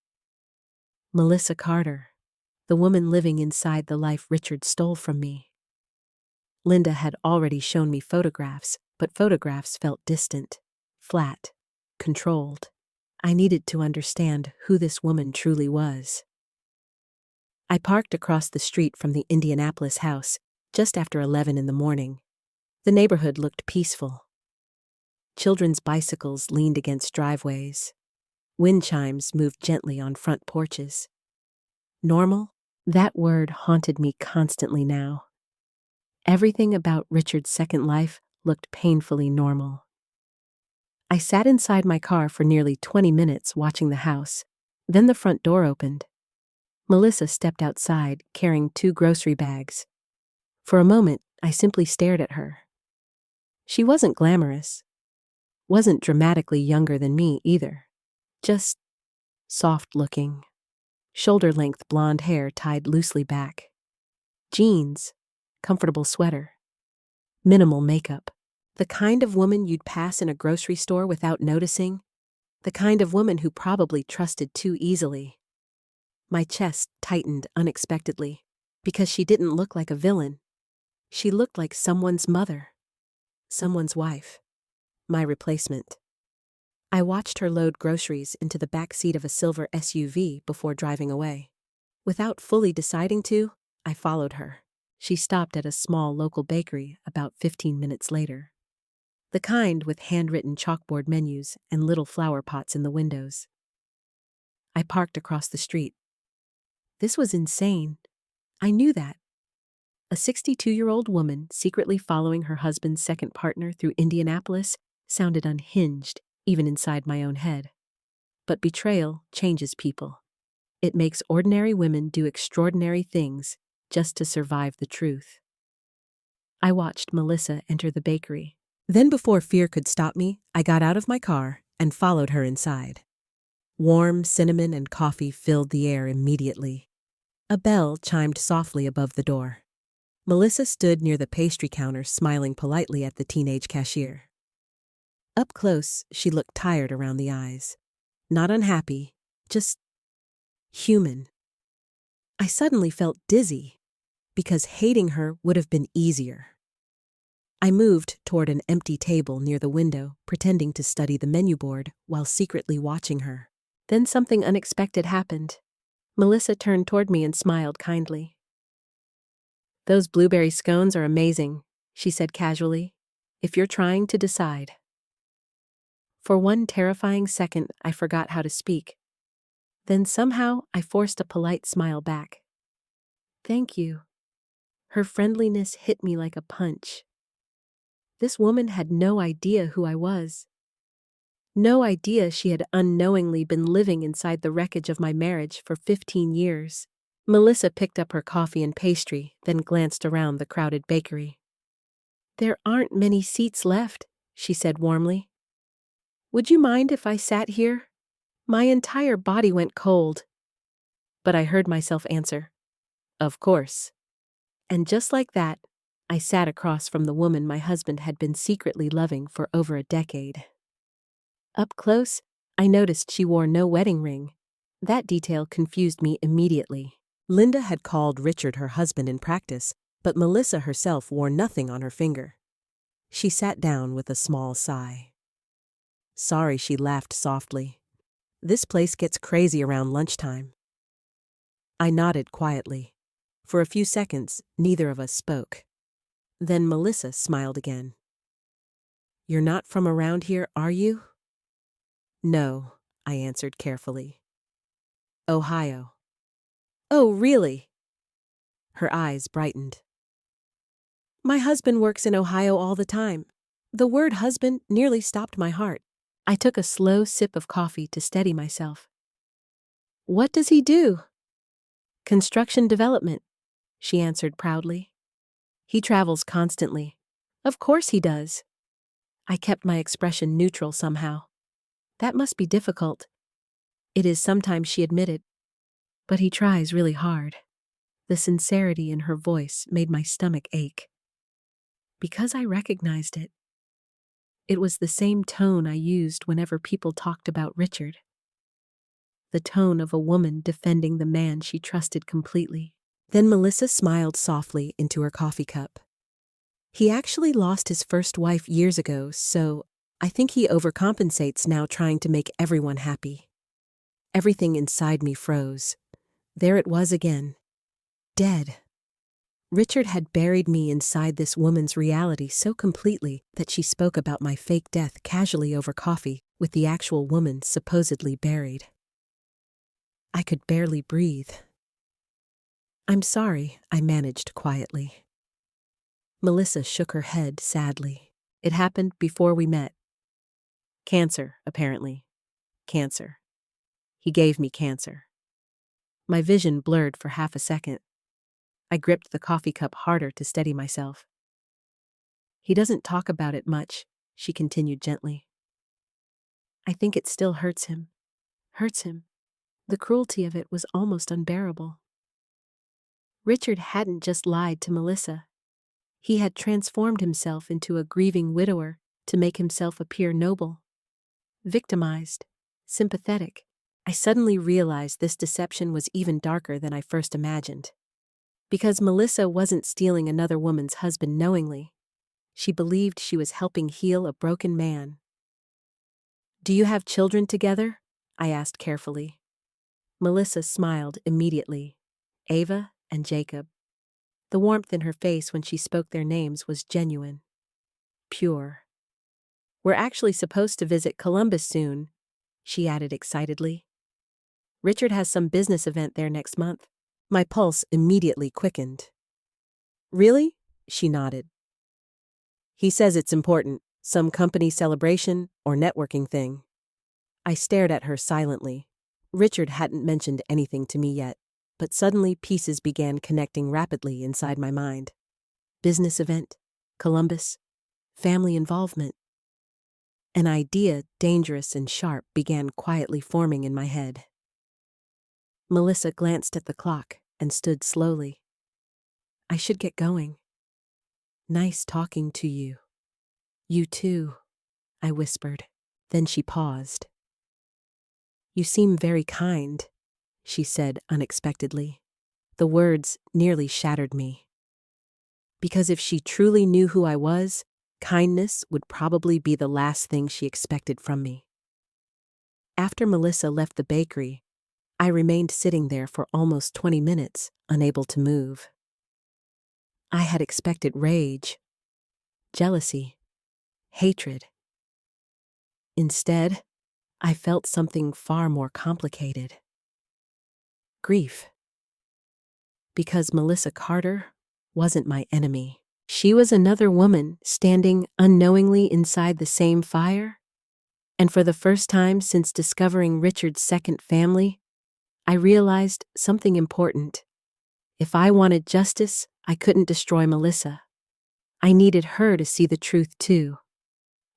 Melissa Carter, the woman living inside the life Richard stole from me. Linda had already shown me photographs, but photographs felt distant, flat, controlled. I needed to understand who this woman truly was. I parked across the street from the Indianapolis house just after 11 in the morning. The neighborhood looked peaceful. Children's bicycles leaned against driveways. Wind chimes moved gently on front porches. Normal? That word haunted me constantly now. Everything about Richard's second life looked painfully normal. I sat inside my car for nearly 20 minutes watching the house. Then the front door opened. Melissa stepped outside, carrying 2 grocery bags. For a moment, I simply stared at her. She wasn't glamorous. Wasn't dramatically younger than me either. Just soft-looking. Shoulder-length blonde hair tied loosely back. Jeans, comfortable sweater. Minimal makeup. The kind of woman you'd pass in a grocery store without noticing. The kind of woman who probably trusted too easily. My chest tightened unexpectedly, because she didn't look like a villain. She looked like someone's mother. Someone's wife. My replacement. I watched her load groceries into the back seat of a silver SUV before driving away. Without fully deciding to, I followed her. She stopped at a small local bakery about 15 minutes later. The kind with handwritten chalkboard menus and little flower pots in the windows. I parked across the street. This was insane. I knew that. A 62-year-old woman secretly following her husband's second partner through Indianapolis sounded unhinged, even inside my own head. But betrayal changes people. It makes ordinary women do extraordinary things just to survive the truth. I watched Melissa enter the bakery. Then before fear could stop me, I got out of my car and followed her inside. Warm cinnamon and coffee filled the air immediately. A bell chimed softly above the door. Melissa stood near the pastry counter, smiling politely at the teenage cashier. Up close, she looked tired around the eyes. Not unhappy, just human. I suddenly felt dizzy, because hating her would have been easier. I moved toward an empty table near the window, pretending to study the menu board while secretly watching her. Then something unexpected happened. Melissa turned toward me and smiled kindly. "Those blueberry scones are amazing," she said casually, "if you're trying to decide." For one terrifying second, I forgot how to speak. Then somehow, I forced a polite smile back. "Thank you." Her friendliness hit me like a punch. This woman had no idea who I was. No idea she had unknowingly been living inside the wreckage of my marriage for 15 years. Melissa picked up her coffee and pastry, then glanced around the crowded bakery. "There aren't many seats left," she said warmly. "Would you mind if I sat here?" My entire body went cold. But I heard myself answer, "Of course." And just like that, I sat across from the woman my husband had been secretly loving for over a decade. Up close, I noticed she wore no wedding ring, That detail confused me immediately. Linda had called Richard her husband in practice, but Melissa herself wore nothing on her finger. She sat down with a small sigh. Sorry, she laughed softly. This place gets crazy around lunchtime. I nodded quietly. For a few seconds, neither of us spoke. Then Melissa smiled again. You're not from around here, are you? No, I answered carefully. Ohio. Oh, really? Her eyes brightened. My husband works in Ohio all the time. The word husband nearly stopped my heart. I took a slow sip of coffee to steady myself. What does he do? Construction development, she answered proudly. He travels constantly. Of course he does. I kept my expression neutral somehow. That must be difficult. It is sometimes, she admitted. But he tries really hard. The sincerity in her voice made my stomach ache. Because I recognized it. It was the same tone I used whenever people talked about Richard. The tone of a woman defending the man she trusted completely. Then Melissa smiled softly into her coffee cup. He actually lost his first wife years ago, so I think he overcompensates now, trying to make everyone happy. Everything inside me froze. There it was again. Dead. Richard had buried me inside this woman's reality so completely that she spoke about my fake death casually over coffee with the actual woman supposedly buried. I could barely breathe. I'm sorry, I managed quietly. Melissa shook her head sadly. It happened before we met. Cancer, apparently. Cancer. He gave me cancer. My vision blurred for half a second. I gripped the coffee cup harder to steady myself. He doesn't talk about it much, she continued gently. I think it still hurts him. Hurts him. The cruelty of it was almost unbearable. Richard hadn't just lied to Melissa. He had transformed himself into a grieving widower to make himself appear noble. Victimized. Sympathetic. I suddenly realized this deception was even darker than I first imagined. Because Melissa wasn't stealing another woman's husband knowingly. She believed she was helping heal a broken man. Do you have children together? I asked carefully. Melissa smiled immediately. Ava and Jacob. The warmth in her face when she spoke their names was genuine. Pure. We're actually supposed to visit Columbus soon, she added excitedly. Richard has some business event there next month. My pulse immediately quickened. Really? She nodded. He says it's important, some company celebration or networking thing. I stared at her silently. Richard hadn't mentioned anything to me yet, but suddenly pieces began connecting rapidly inside my mind. Business event, Columbus, family involvement. An idea, dangerous and sharp, began quietly forming in my head. Melissa glanced at the clock and stood slowly. I should get going. Nice talking to you. You too, I whispered. Then she paused. You seem very kind, she said unexpectedly. The words nearly shattered me. Because if she truly knew who I was, kindness would probably be the last thing she expected from me. After Melissa left the bakery, I remained sitting there for almost 20 minutes, unable to move. I had expected rage, jealousy, hatred. Instead, I felt something far more complicated. Grief. Because Melissa Carter wasn't my enemy. She was another woman standing unknowingly inside the same fire. And for the first time since discovering Richard's second family, I realized something important. If I wanted justice, I couldn't destroy Melissa. I needed her to see the truth too.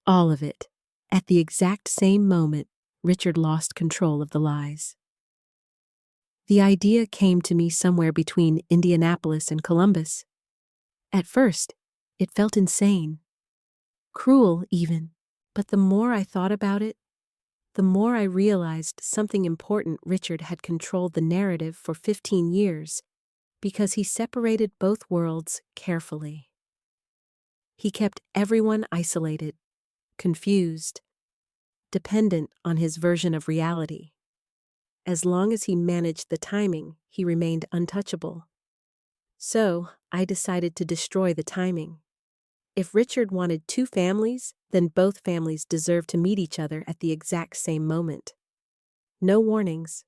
All of it. At the exact same moment, Richard lost control of the lies. The idea came to me somewhere between Indianapolis and Columbus. At first, it felt insane. Cruel, even. But the more I thought about it, the more I realized something important. Richard had controlled the narrative for 15 years because he separated both worlds carefully. He kept everyone isolated, confused, dependent on his version of reality. As long as he managed the timing, he remained untouchable. So, I decided to destroy the timing. If Richard wanted two families, then both families deserved to meet each other at the exact same moment. No warnings,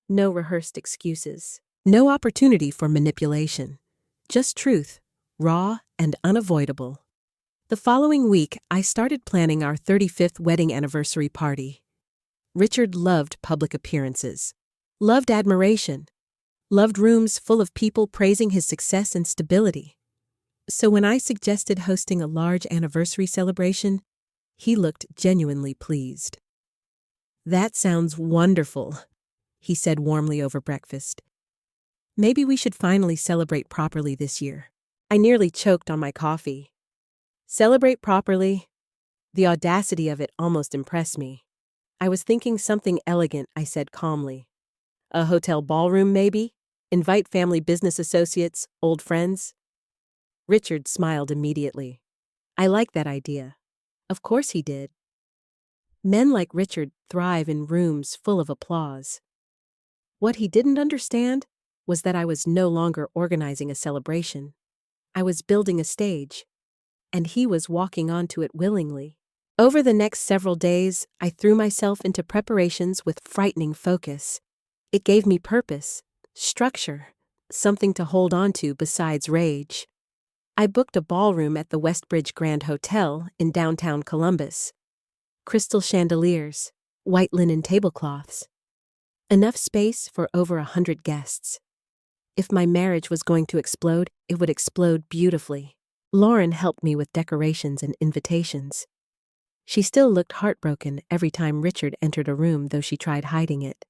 no rehearsed excuses, no opportunity for manipulation. Just truth, raw and unavoidable. The following week, I started planning our 35th wedding anniversary party. Richard loved public appearances, loved admiration, loved rooms full of people praising his success and stability. So when I suggested hosting a large anniversary celebration, he looked genuinely pleased. "That sounds wonderful," he said warmly over breakfast. "Maybe we should finally celebrate properly this year." I nearly choked on my coffee. Celebrate properly? The audacity of it almost impressed me. I was thinking something elegant, I said calmly. A hotel ballroom, maybe? Invite family business associates, old friends? Richard smiled immediately. I like that idea. Of course he did. Men like Richard thrive in rooms full of applause. What he didn't understand was that I was no longer organizing a celebration. I was building a stage, and he was walking onto it willingly. Over the next several days, I threw myself into preparations with frightening focus. It gave me purpose, structure, something to hold on to besides rage. I booked a ballroom at the Westbridge Grand Hotel in downtown Columbus. Crystal chandeliers, white linen tablecloths. Enough space for over 100 guests. If my marriage was going to explode, it would explode beautifully. Lauren helped me with decorations and invitations. She still looked heartbroken every time Richard entered a room, though she tried hiding it.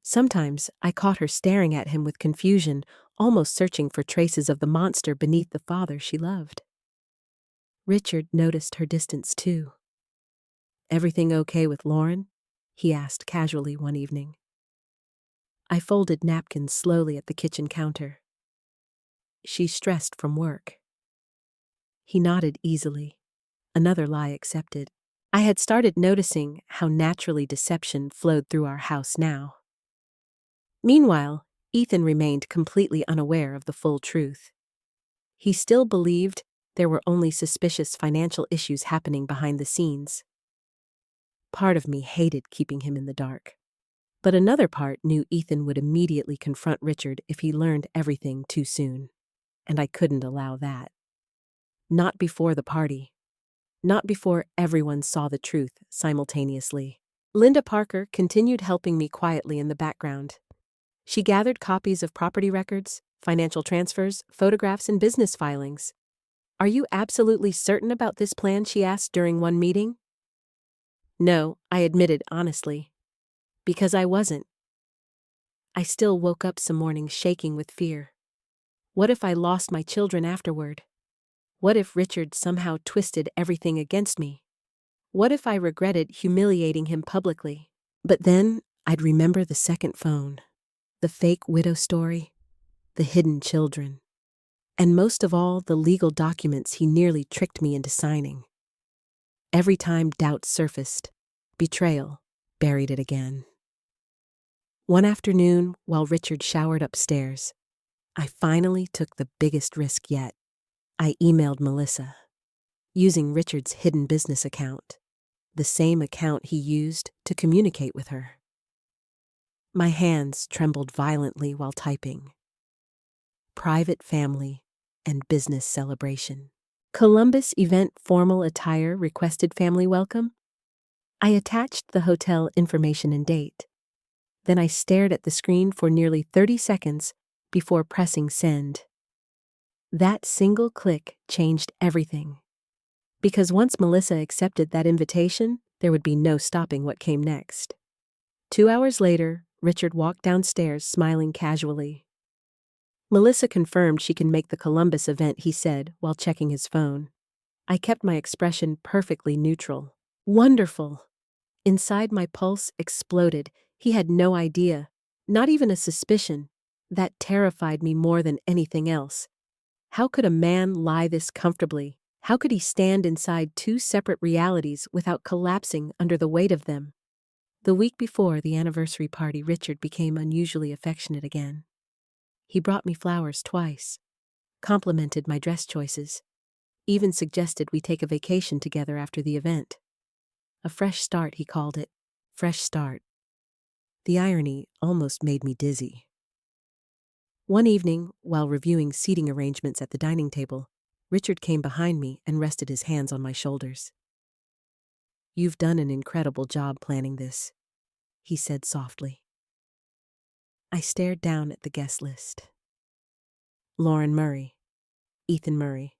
Sometimes I caught her staring at him with confusion, almost searching for traces of the monster beneath the father she loved. Richard noticed her distance too. "Everything okay with Lauren?" he asked casually one evening. I folded napkins slowly at the kitchen counter. "She's stressed from work." He nodded easily. Another lie accepted. I had started noticing how naturally deception flowed through our house now. Meanwhile, Ethan remained completely unaware of the full truth. He still believed there were only suspicious financial issues happening behind the scenes. Part of me hated keeping him in the dark. But another part knew Ethan would immediately confront Richard if he learned everything too soon. And I couldn't allow that. Not before the party. Not before everyone saw the truth simultaneously. Linda Parker continued helping me quietly in the background. She gathered copies of property records, financial transfers, photographs, and business filings. "Are you absolutely certain about this plan?" she asked during one meeting. "No," I admitted honestly. Because I wasn't. I still woke up some mornings shaking with fear. What if I lost my children afterward? What if Richard somehow twisted everything against me? What if I regretted humiliating him publicly? But then I'd remember the second phone, the fake widow story, the hidden children, and most of all, the legal documents he nearly tricked me into signing. Every time doubt surfaced, betrayal buried it again. One afternoon, while Richard showered upstairs, I finally took the biggest risk yet. I emailed Melissa, using Richard's hidden business account, the same account he used to communicate with her. My hands trembled violently while typing. Private family and business celebration. Columbus event formal attire requested family welcome. I attached the hotel information and date. Then I stared at the screen for nearly 30 seconds before pressing send. That single click changed everything. Because once Melissa accepted that invitation, there would be no stopping what came next. 2 hours later, Richard walked downstairs smiling casually. "Melissa confirmed she can make the Columbus event," he said while checking his phone. I kept my expression perfectly neutral. "Wonderful. Inside, my pulse exploded. He had no idea, not even a suspicion. That terrified me more than anything else. How could a man lie this comfortably? How could he stand inside two separate realities without collapsing under the weight of them? The week before the anniversary party, Richard became unusually affectionate again. He brought me flowers twice, complimented my dress choices, even suggested we take a vacation together after the event. A fresh start, he called it. Fresh start. The irony almost made me dizzy. One evening, while reviewing seating arrangements at the dining table, Richard came behind me and rested his hands on my shoulders. "You've done an incredible job planning this," he said softly. I stared down at the guest list. Lauren Murray, Ethan Murray,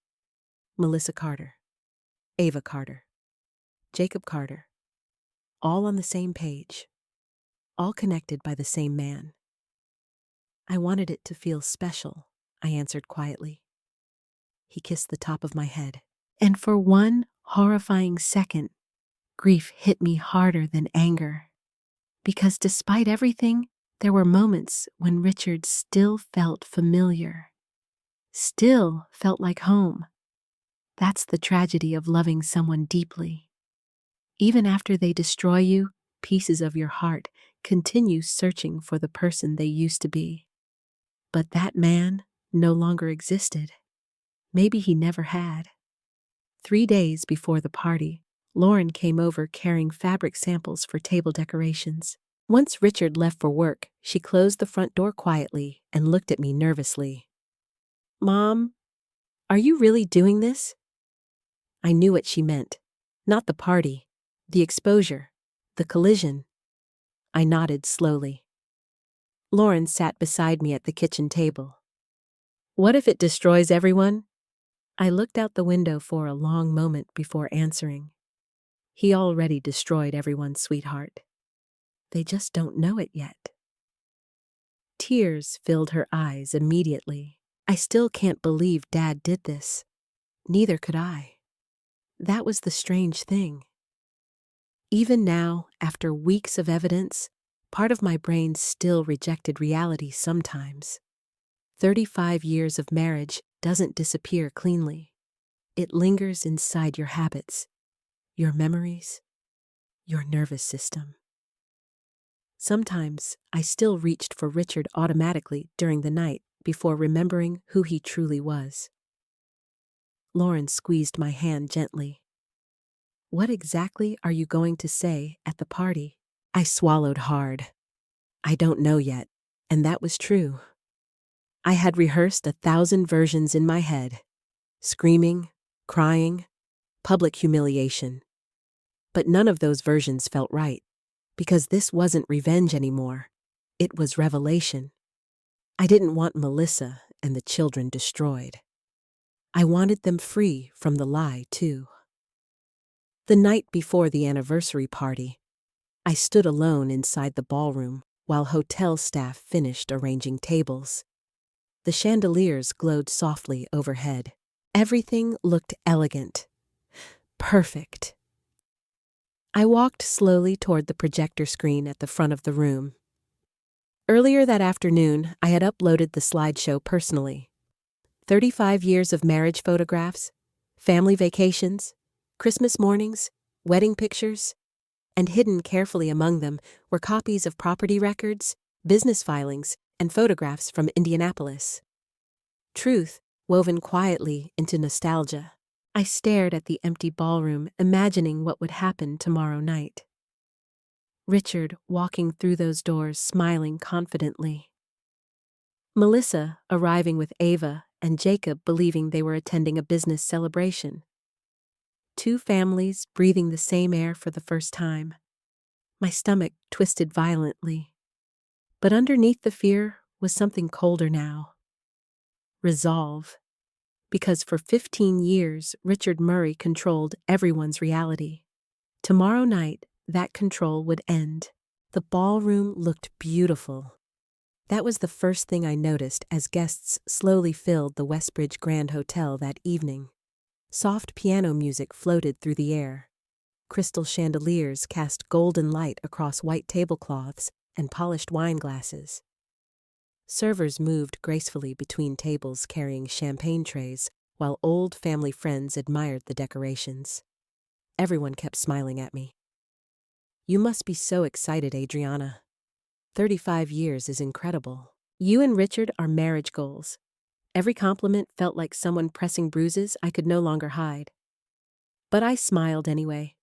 Melissa Carter, Ava Carter, Jacob Carter, all on the same page, all connected by the same man. I wanted it to feel special, I answered quietly. He kissed the top of my head, and for one horrifying second, grief hit me harder than anger. Because despite everything, there were moments when Richard still felt familiar, still felt like home. That's the tragedy of loving someone deeply. Even after they destroy you, pieces of your heart continue searching for the person they used to be. But that man no longer existed. Maybe he never had. 3 days before the party, Lauren came over carrying fabric samples for table decorations. Once Richard left for work, she closed the front door quietly and looked at me nervously. "Mom, are you really doing this?" I knew what she meant. Not the party, the exposure, the collision. I nodded slowly. Lauren sat beside me at the kitchen table. "What if it destroys everyone?" I looked out the window for a long moment before answering. He already destroyed everyone's sweetheart. They just don't know it yet. Tears filled her eyes immediately. I still can't believe Dad did this. Neither could I. That was the strange thing. Even now, after weeks of evidence, part of my brain still rejected reality sometimes. 35 years of marriage doesn't disappear cleanly. It lingers inside your habits, your memories, your nervous system. Sometimes I still reached for Richard automatically during the night before remembering who he truly was. Lauren squeezed my hand gently. "What exactly are you going to say at the party?" I swallowed hard. I don't know yet, and that was true. I had rehearsed 1,000 versions in my head. Screaming, crying, public humiliation. But none of those versions felt right, because this wasn't revenge anymore. It was revelation. I didn't want Melissa and the children destroyed. I wanted them free from the lie, too. The night before the anniversary party, I stood alone inside the ballroom while hotel staff finished arranging tables. The chandeliers glowed softly overhead. Everything looked elegant. Perfect. I walked slowly toward the projector screen at the front of the room. Earlier that afternoon, I had uploaded the slideshow personally. 35 years of marriage photographs, family vacations, Christmas mornings, wedding pictures, and hidden carefully among them were copies of property records, business filings, and photographs from Indianapolis. Truth woven quietly into nostalgia. I stared at the empty ballroom, imagining what would happen tomorrow night. Richard walking through those doors, smiling confidently. Melissa arriving with Ava and Jacob believing they were attending a business celebration. 2 families breathing the same air for the first time. My stomach twisted violently. But underneath the fear was something colder now. Resolve. Because for 15 years, Richard Murray controlled everyone's reality. Tomorrow night, that control would end. The ballroom looked beautiful. That was the first thing I noticed as guests slowly filled the Westbridge Grand Hotel that evening. Soft piano music floated through the air. Crystal chandeliers cast golden light across white tablecloths and polished wine glasses. Servers moved gracefully between tables carrying champagne trays, while old family friends admired the decorations. Everyone kept smiling at me. "You must be so excited, Adriana. 35 years is incredible. You and Richard are marriage goals." Every compliment felt like someone pressing bruises I could no longer hide. But I smiled anyway,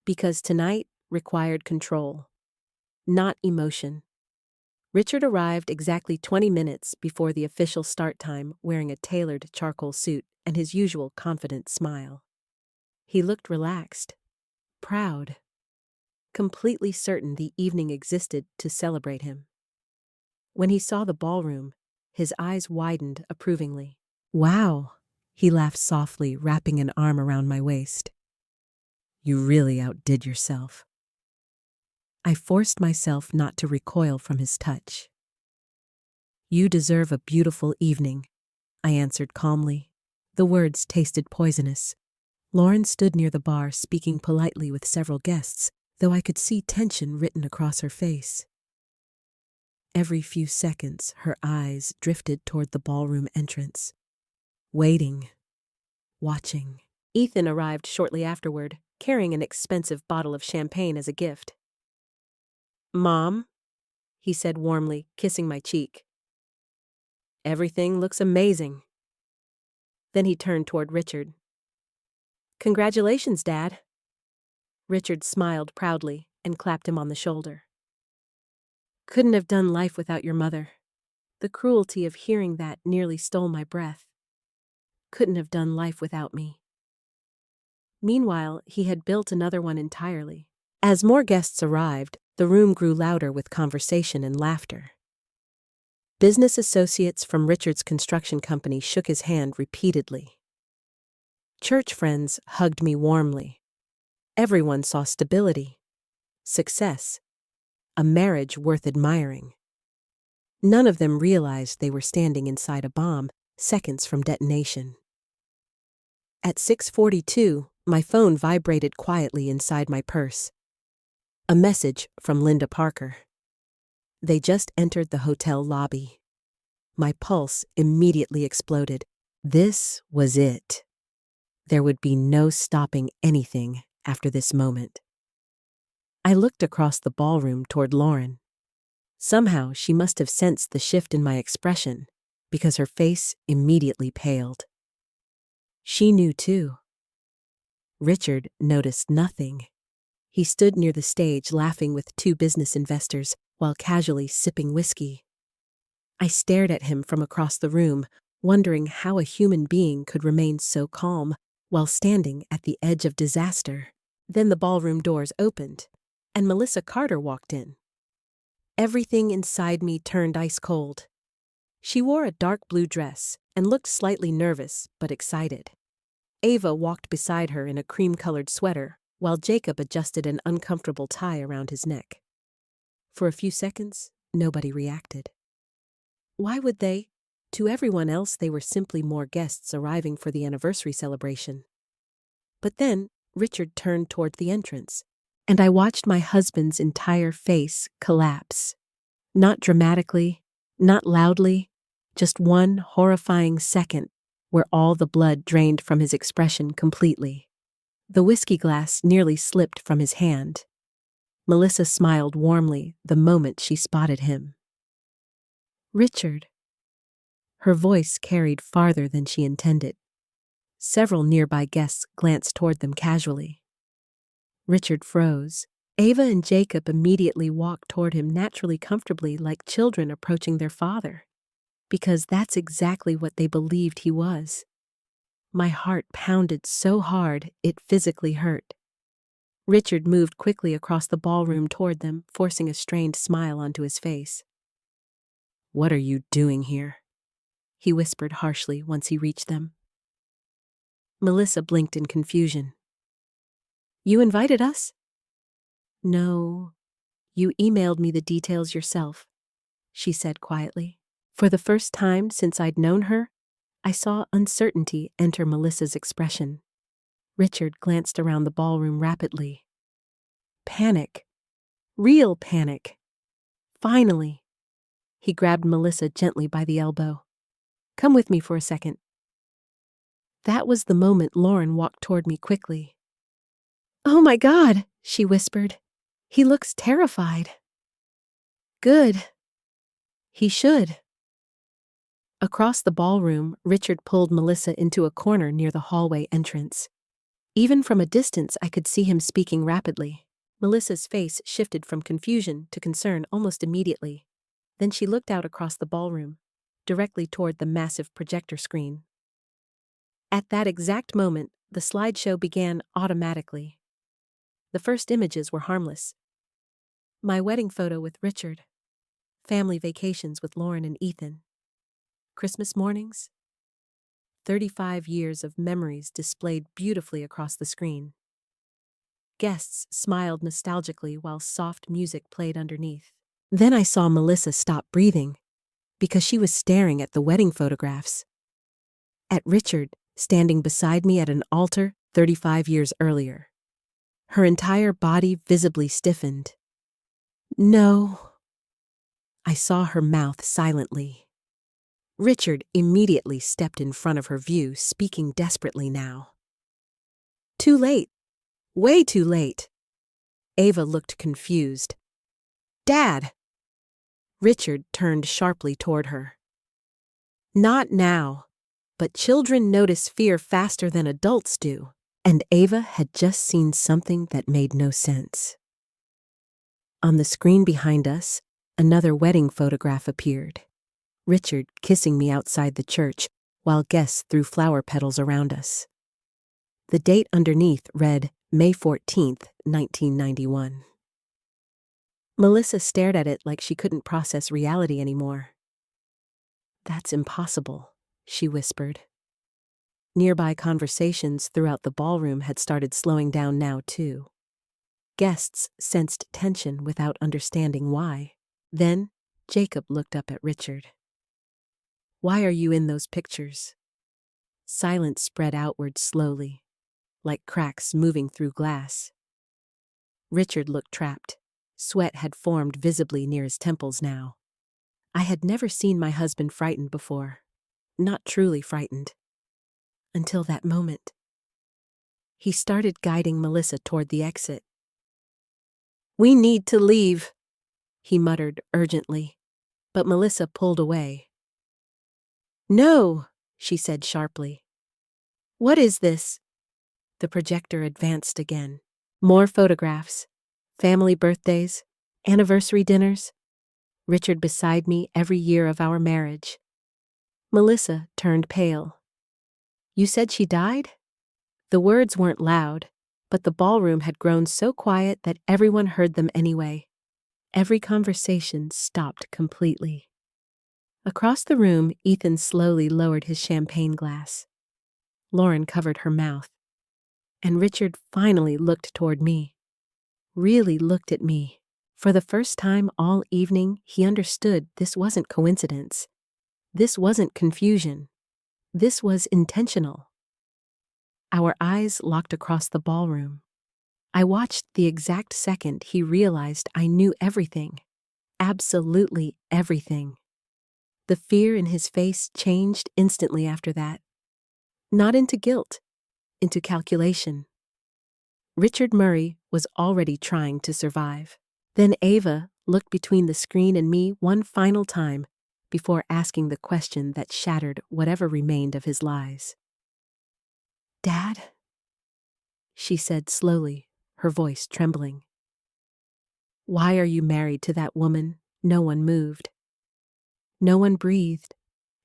because tonight required control, not emotion. Richard arrived exactly 20 minutes before the official start time, wearing a tailored charcoal suit and his usual confident smile. He looked relaxed, proud, completely certain the evening existed to celebrate him. When he saw the ballroom, his eyes widened approvingly. "Wow," he laughed softly, wrapping an arm around my waist. "You really outdid yourself." I forced myself not to recoil from his touch. "You deserve a beautiful evening," I answered calmly. The words tasted poisonous. Lauren stood near the bar, speaking politely with several guests, though I could see tension written across her face. Every few seconds, her eyes drifted toward the ballroom entrance, waiting, watching. Ethan arrived shortly afterward, carrying an expensive bottle of champagne as a gift. "Mom," he said warmly, kissing my cheek. "Everything looks amazing." Then he turned toward Richard. "Congratulations, Dad." Richard smiled proudly and clapped him on the shoulder. "Couldn't have done life without your mother." The cruelty of hearing that nearly stole my breath. Couldn't have done life without me. Meanwhile, he had built another one entirely. As more guests arrived, the room grew louder with conversation and laughter. Business associates from Richard's construction company shook his hand repeatedly. Church friends hugged me warmly. Everyone saw stability, success, a marriage worth admiring. None of them realized they were standing inside a bomb, seconds from detonation. At 6:42, my phone vibrated quietly inside my purse. A message from Linda Parker. They just entered the hotel lobby. My pulse immediately exploded. This was it. There would be no stopping anything after this moment. I looked across the ballroom toward Lauren. Somehow she must have sensed the shift in my expression, because her face immediately paled. She knew too. Richard noticed nothing. He stood near the stage laughing with two business investors while casually sipping whiskey. I stared at him from across the room, wondering how a human being could remain so calm while standing at the edge of disaster. Then the ballroom doors opened, and Melissa Carter walked in. Everything inside me turned ice cold. She wore a dark blue dress and looked slightly nervous but excited. Ava walked beside her in a cream-colored sweater, while Jacob adjusted an uncomfortable tie around his neck. For a few seconds, nobody reacted. Why would they? To everyone else, they were simply more guests arriving for the anniversary celebration. But then, Richard turned toward the entrance, and I watched my husband's entire face collapse. Not dramatically, not loudly, just one horrifying second where all the blood drained from his expression completely. The whiskey glass nearly slipped from his hand. Melissa smiled warmly the moment she spotted him. "Richard." Her voice carried farther than she intended. Several nearby guests glanced toward them casually. Richard froze. Ava and Jacob immediately walked toward him naturally comfortably like children approaching their father, because that's exactly what they believed he was. My heart pounded so hard it physically hurt. Richard moved quickly across the ballroom toward them, forcing a strained smile onto his face. "What are you doing here?" he whispered harshly once he reached them. Melissa blinked in confusion. "You invited us?" "No, you emailed me the details yourself," she said quietly. For the first time since I'd known her, I saw uncertainty enter Melissa's expression. Richard glanced around the ballroom rapidly. Panic. Real panic. Finally. He grabbed Melissa gently by the elbow. Come with me for a second. That was the moment Lauren walked toward me quickly. Oh my God, she whispered. He looks terrified. Good. He should. Across the ballroom, Richard pulled Melissa into a corner near the hallway entrance. Even from a distance, I could see him speaking rapidly. Melissa's face shifted from confusion to concern almost immediately. Then she looked out across the ballroom, directly toward the massive projector screen. At that exact moment, the slideshow began automatically. The first images were harmless. My wedding photo with Richard. Family vacations with Lauren and Ethan. Christmas mornings. 35 years of memories displayed beautifully across the screen. Guests smiled nostalgically while soft music played underneath. Then I saw Melissa stop breathing because she was staring at the wedding photographs. At Richard, standing beside me at an altar 35 years earlier. Her entire body visibly stiffened. No. I saw her mouth silently. Richard immediately stepped in front of her view, speaking desperately now. Too late. Way too late. Ava looked confused. Dad! Richard turned sharply toward her. Not now, but children notice fear faster than adults do, and Ava had just seen something that made no sense. On the screen behind us, another wedding photograph appeared. Richard kissing me outside the church while guests threw flower petals around us. The date underneath read May 14th, 1991. Melissa stared at it like she couldn't process reality anymore. That's impossible, she whispered. Nearby conversations throughout the ballroom had started slowing down now, too. Guests sensed tension without understanding why. Then, Jacob looked up at Richard. Why are you in those pictures? Silence spread outward slowly, like cracks moving through glass. Richard looked trapped. Sweat had formed visibly near his temples now. I had never seen my husband frightened before. Not truly frightened. Until that moment. He started guiding Melissa toward the exit. We need to leave, he muttered urgently, but Melissa pulled away. No, she said sharply. What is this? The projector advanced again. More photographs. Family birthdays, anniversary dinners, Richard beside me every year of our marriage. Melissa turned pale. You said she died? The words weren't loud, but the ballroom had grown so quiet that everyone heard them anyway. Every conversation stopped completely. Across the room, Ethan slowly lowered his champagne glass. Lauren covered her mouth, and Richard finally looked toward me. Really looked at me. For the first time all evening, he understood this wasn't coincidence. This wasn't confusion. This was intentional. Our eyes locked across the ballroom. I watched the exact second he realized I knew everything. Absolutely everything. The fear in his face changed instantly after that. Not into guilt, into calculation. Richard Murray was already trying to survive. Then Ava looked between the screen and me one final time before asking the question that shattered whatever remained of his lies. Dad? She said slowly, her voice trembling. Why are you married to that woman? No one moved. No one breathed.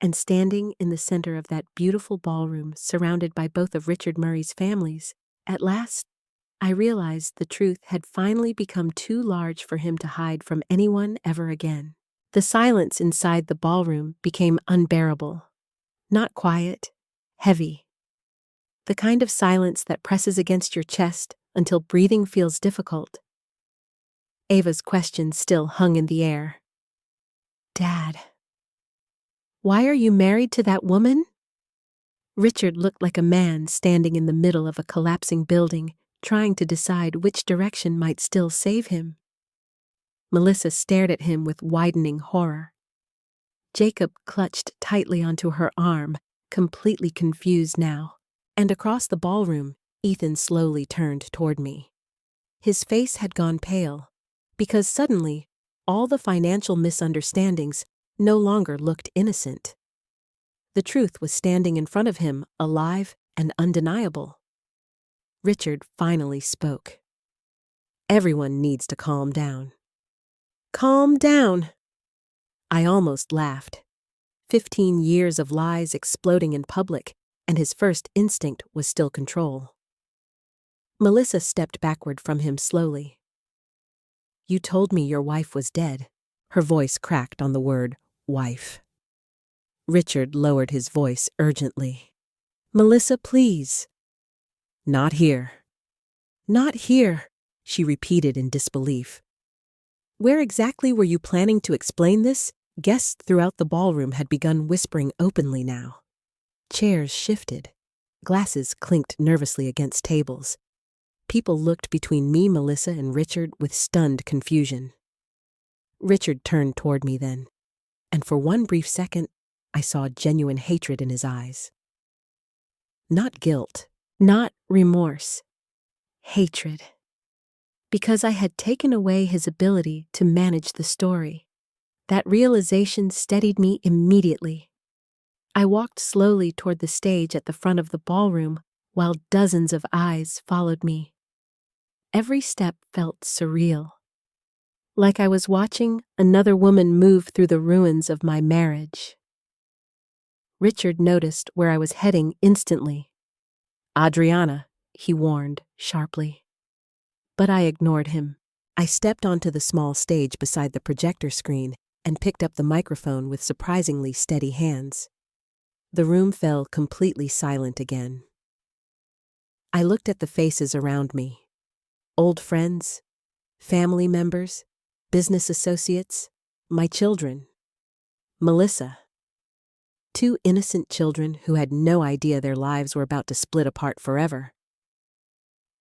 And standing in the center of that beautiful ballroom surrounded by both of Richard Murray's families, at last, I realized the truth had finally become too large for him to hide from anyone ever again. The silence inside the ballroom became unbearable. Not quiet, heavy. The kind of silence that presses against your chest until breathing feels difficult. Ava's question still hung in the air. Dad, why are you married to that woman? Richard looked like a man standing in the middle of a collapsing building, trying to decide which direction might still save him. Melissa stared at him with widening horror. Jacob clutched tightly onto her arm, completely confused now. And across the ballroom, Ethan slowly turned toward me. His face had gone pale, because suddenly, all the financial misunderstandings no longer looked innocent. The truth was standing in front of him, alive and undeniable. Richard finally spoke. Everyone needs to calm down. Calm down! I almost laughed. 15 years of lies exploding in public, and his first instinct was still control. Melissa stepped backward from him slowly. You told me your wife was dead. Her voice cracked on the word, wife. Richard lowered his voice urgently. Melissa, please. Not here. Not here, she repeated in disbelief. Where exactly were you planning to explain this? Guests throughout the ballroom had begun whispering openly now. Chairs shifted. Glasses clinked nervously against tables. People looked between me, Melissa, and Richard with stunned confusion. Richard turned toward me then, and for one brief second, I saw genuine hatred in his eyes. Not guilt, not remorse, hatred. Because I had taken away his ability to manage the story. That realization steadied me immediately. I walked slowly toward the stage at the front of the ballroom while dozens of eyes followed me. Every step felt surreal, like I was watching another woman move through the ruins of my marriage. Richard noticed where I was heading instantly. Adriana, he warned sharply. But I ignored him. I stepped onto the small stage beside the projector screen and picked up the microphone with surprisingly steady hands. The room fell completely silent again. I looked at the faces around me. Old friends, family members, business associates, my children. Melissa. 2 innocent children who had no idea their lives were about to split apart forever.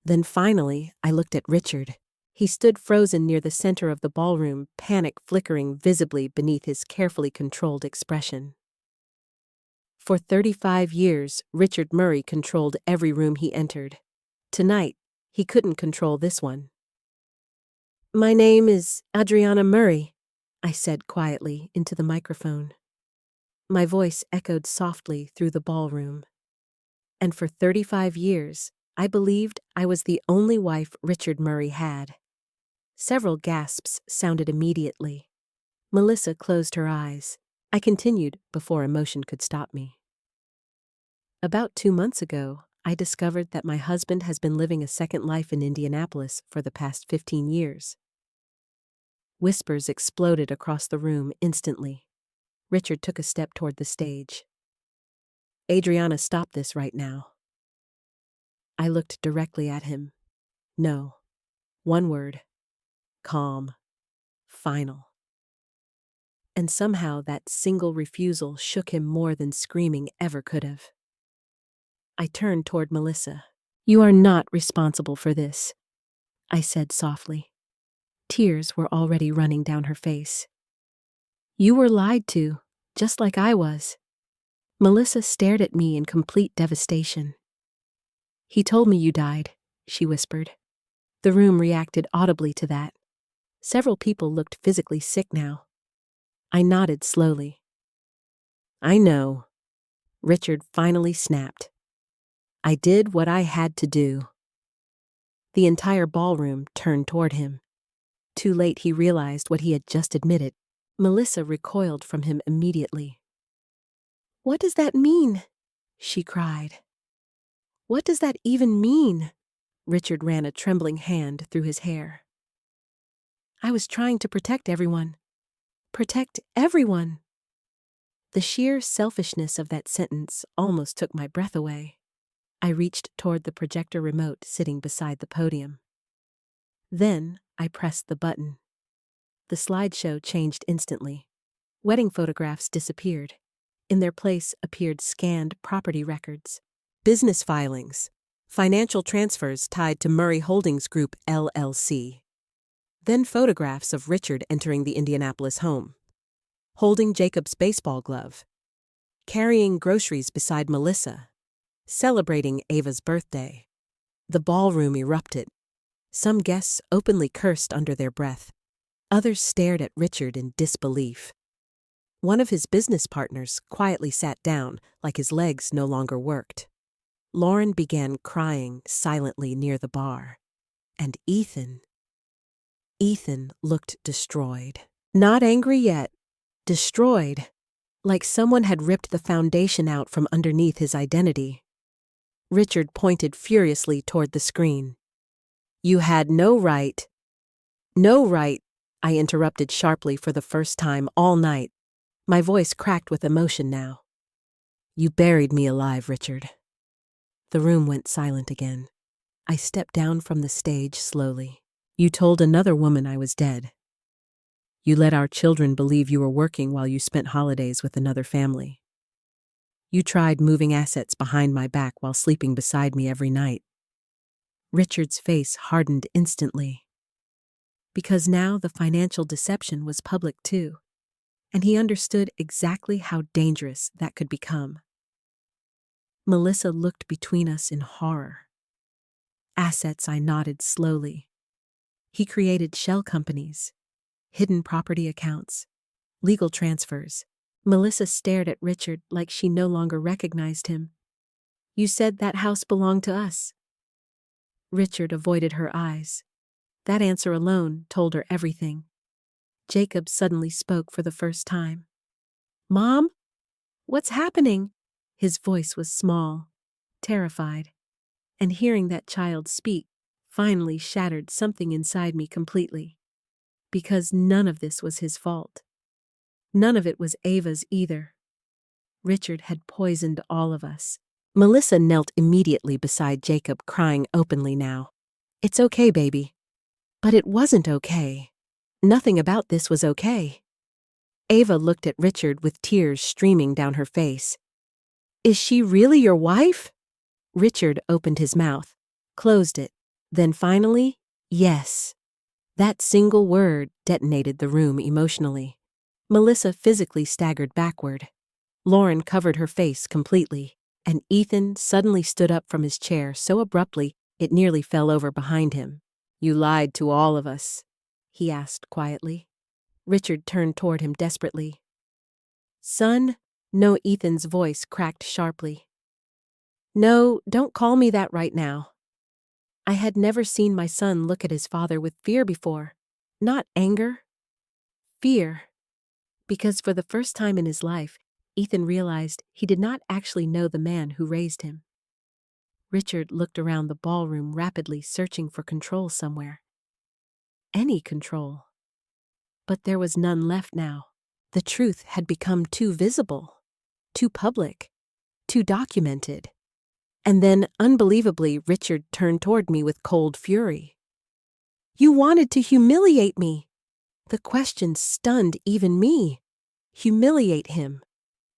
Then finally, I looked at Richard. He stood frozen near the center of the ballroom, panic flickering visibly beneath his carefully controlled expression. For 35 years, Richard Murray controlled every room he entered. Tonight, he couldn't control this one. My name is Adriana Murray, I said quietly into the microphone. My voice echoed softly through the ballroom. And for 35 years, I believed I was the only wife Richard Murray had. Several gasps sounded immediately. Melissa closed her eyes. I continued before emotion could stop me. About 2 months ago, I discovered that my husband has been living a second life in Indianapolis for the past 15 years. Whispers exploded across the room instantly. Richard took a step toward the stage. Adriana, stop this right now. I looked directly at him. No. One word. Calm. Final. And somehow that single refusal shook him more than screaming ever could have. I turned toward Melissa. You are not responsible for this, I said softly. Tears were already running down her face. You were lied to, just like I was. Melissa stared at me in complete devastation. He told me you died, she whispered. The room reacted audibly to that. Several people looked physically sick now. I nodded slowly. I know. Richard finally snapped. I did what I had to do. The entire ballroom turned toward him. Too late he realized what he had just admitted. Melissa recoiled from him immediately. What does that mean? She cried. What does that even mean? Richard ran a trembling hand through his hair. I was trying to protect everyone. Protect everyone. The sheer selfishness of that sentence almost took my breath away. I reached toward the projector remote sitting beside the podium. Then I pressed the button. The slideshow changed instantly. Wedding photographs disappeared. In their place appeared scanned property records, business filings, financial transfers tied to Murray Holdings Group LLC. Then photographs of Richard entering the Indianapolis home, holding Jacob's baseball glove, carrying groceries beside Melissa, celebrating Ava's birthday. The ballroom erupted. Some guests openly cursed under their breath. Others stared at Richard in disbelief. One of his business partners quietly sat down, like his legs no longer worked. Lauren began crying silently near the bar. And Ethan looked destroyed. Not angry yet, destroyed, like someone had ripped the foundation out from underneath his identity. Richard pointed furiously toward the screen. "You had no right." "No right," I interrupted sharply for the first time all night. My voice cracked with emotion now. "You buried me alive, Richard." The room went silent again. I stepped down from the stage slowly. "You told another woman I was dead. You let our children believe you were working while you spent holidays with another family. You tried moving assets behind my back while sleeping beside me every night." Richard's face hardened instantly. Because now the financial deception was public too, and he understood exactly how dangerous that could become. Melissa looked between us in horror. "Assets," I nodded slowly. "He created shell companies, hidden property accounts, legal transfers." Melissa stared at Richard like she no longer recognized him. "You said that house belonged to us." Richard avoided her eyes. That answer alone told her everything. Jacob suddenly spoke for the first time. "Mom? What's happening?" His voice was small, terrified, and hearing that child speak finally shattered something inside me completely. Because none of this was his fault. None of it was Ava's either. Richard had poisoned all of us. Melissa knelt immediately beside Jacob, crying openly now. "It's okay, baby." But it wasn't okay. Nothing about this was okay. Ava looked at Richard with tears streaming down her face. "Is she really your wife?" Richard opened his mouth, closed it, then finally, "Yes." That single word detonated the room emotionally. Melissa physically staggered backward. Lauren covered her face completely, and Ethan suddenly stood up from his chair so abruptly it nearly fell over behind him. "You lied to all of us," he asked quietly. Richard turned toward him desperately. "Son?" No, Ethan's voice cracked sharply. "No, don't call me that right now." I had never seen my son look at his father with fear before. Not anger. Fear. Because for the first time in his life, Ethan realized he did not actually know the man who raised him. Richard looked around the ballroom rapidly, searching for control somewhere. Any control. But there was none left now. The truth had become too visible, too public, too documented. And then, unbelievably, Richard turned toward me with cold fury. "You wanted to humiliate me." The question stunned even me. Humiliate him,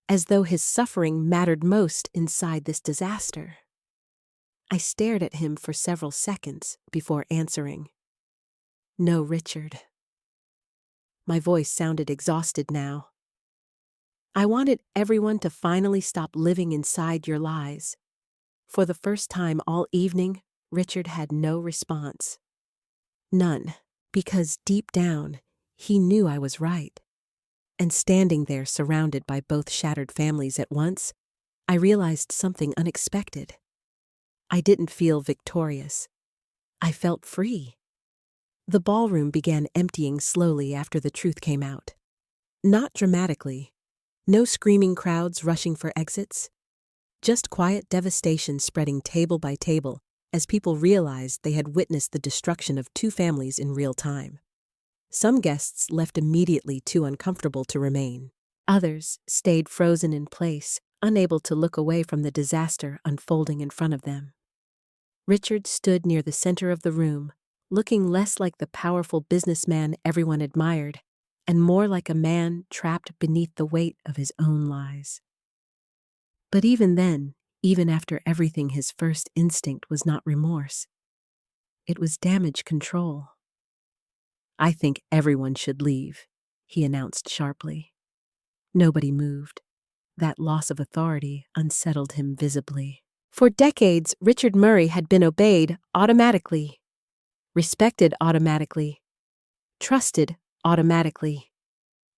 as though his suffering mattered most inside this disaster. I stared at him for several seconds before answering. "No, Richard." My voice sounded exhausted now. "I wanted everyone to finally stop living inside your lies." For the first time all evening, Richard had no response. None, because deep down, he knew I was right. And standing there surrounded by both shattered families at once, I realized something unexpected. I didn't feel victorious. I felt free. The ballroom began emptying slowly after the truth came out. Not dramatically. No screaming crowds rushing for exits. Just quiet devastation spreading table by table as people realized they had witnessed the destruction of two families in real time. Some guests left immediately, too uncomfortable to remain. Others stayed frozen in place, unable to look away from the disaster unfolding in front of them. Richard stood near the center of the room, looking less like the powerful businessman everyone admired, and more like a man trapped beneath the weight of his own lies. But even then, even after everything. His first instinct was not remorse. It was damage control. "I think everyone should leave," he announced sharply. Nobody moved. That loss of authority unsettled him visibly. For decades, Richard Murray had been obeyed automatically, respected automatically, trusted automatically.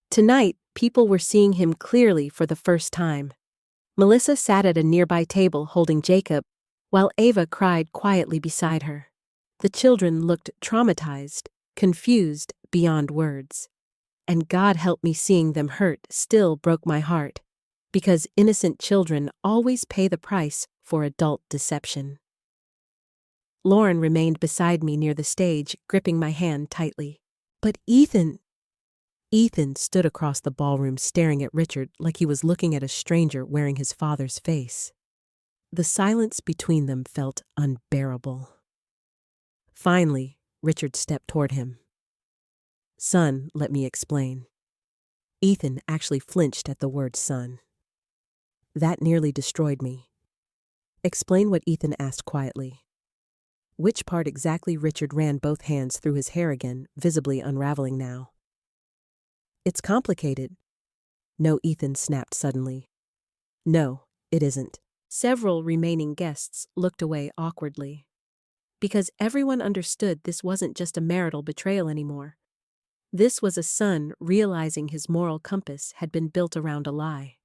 Tonight, people were seeing him clearly for the first time. Melissa sat at a nearby table holding Jacob, while Ava cried quietly beside her. The children looked traumatized, confused beyond words. And God help me, seeing them hurt still broke my heart, because innocent children always pay the price for adult deception. Lauren remained beside me near the stage, gripping my hand tightly. "But Ethan..." Ethan stood across the ballroom staring at Richard like he was looking at a stranger wearing his father's face. The silence between them felt unbearable. Finally, Richard stepped toward him. "Son, let me explain." Ethan actually flinched at the word son. That nearly destroyed me. "Explain what?" Ethan asked quietly. "Which part exactly?" Richard ran both hands through his hair again, visibly unraveling now. "It's complicated." "No," Ethan snapped suddenly. "No, it isn't." Several remaining guests looked away awkwardly. Because everyone understood this wasn't just a marital betrayal anymore. This was a son realizing his moral compass had been built around a lie.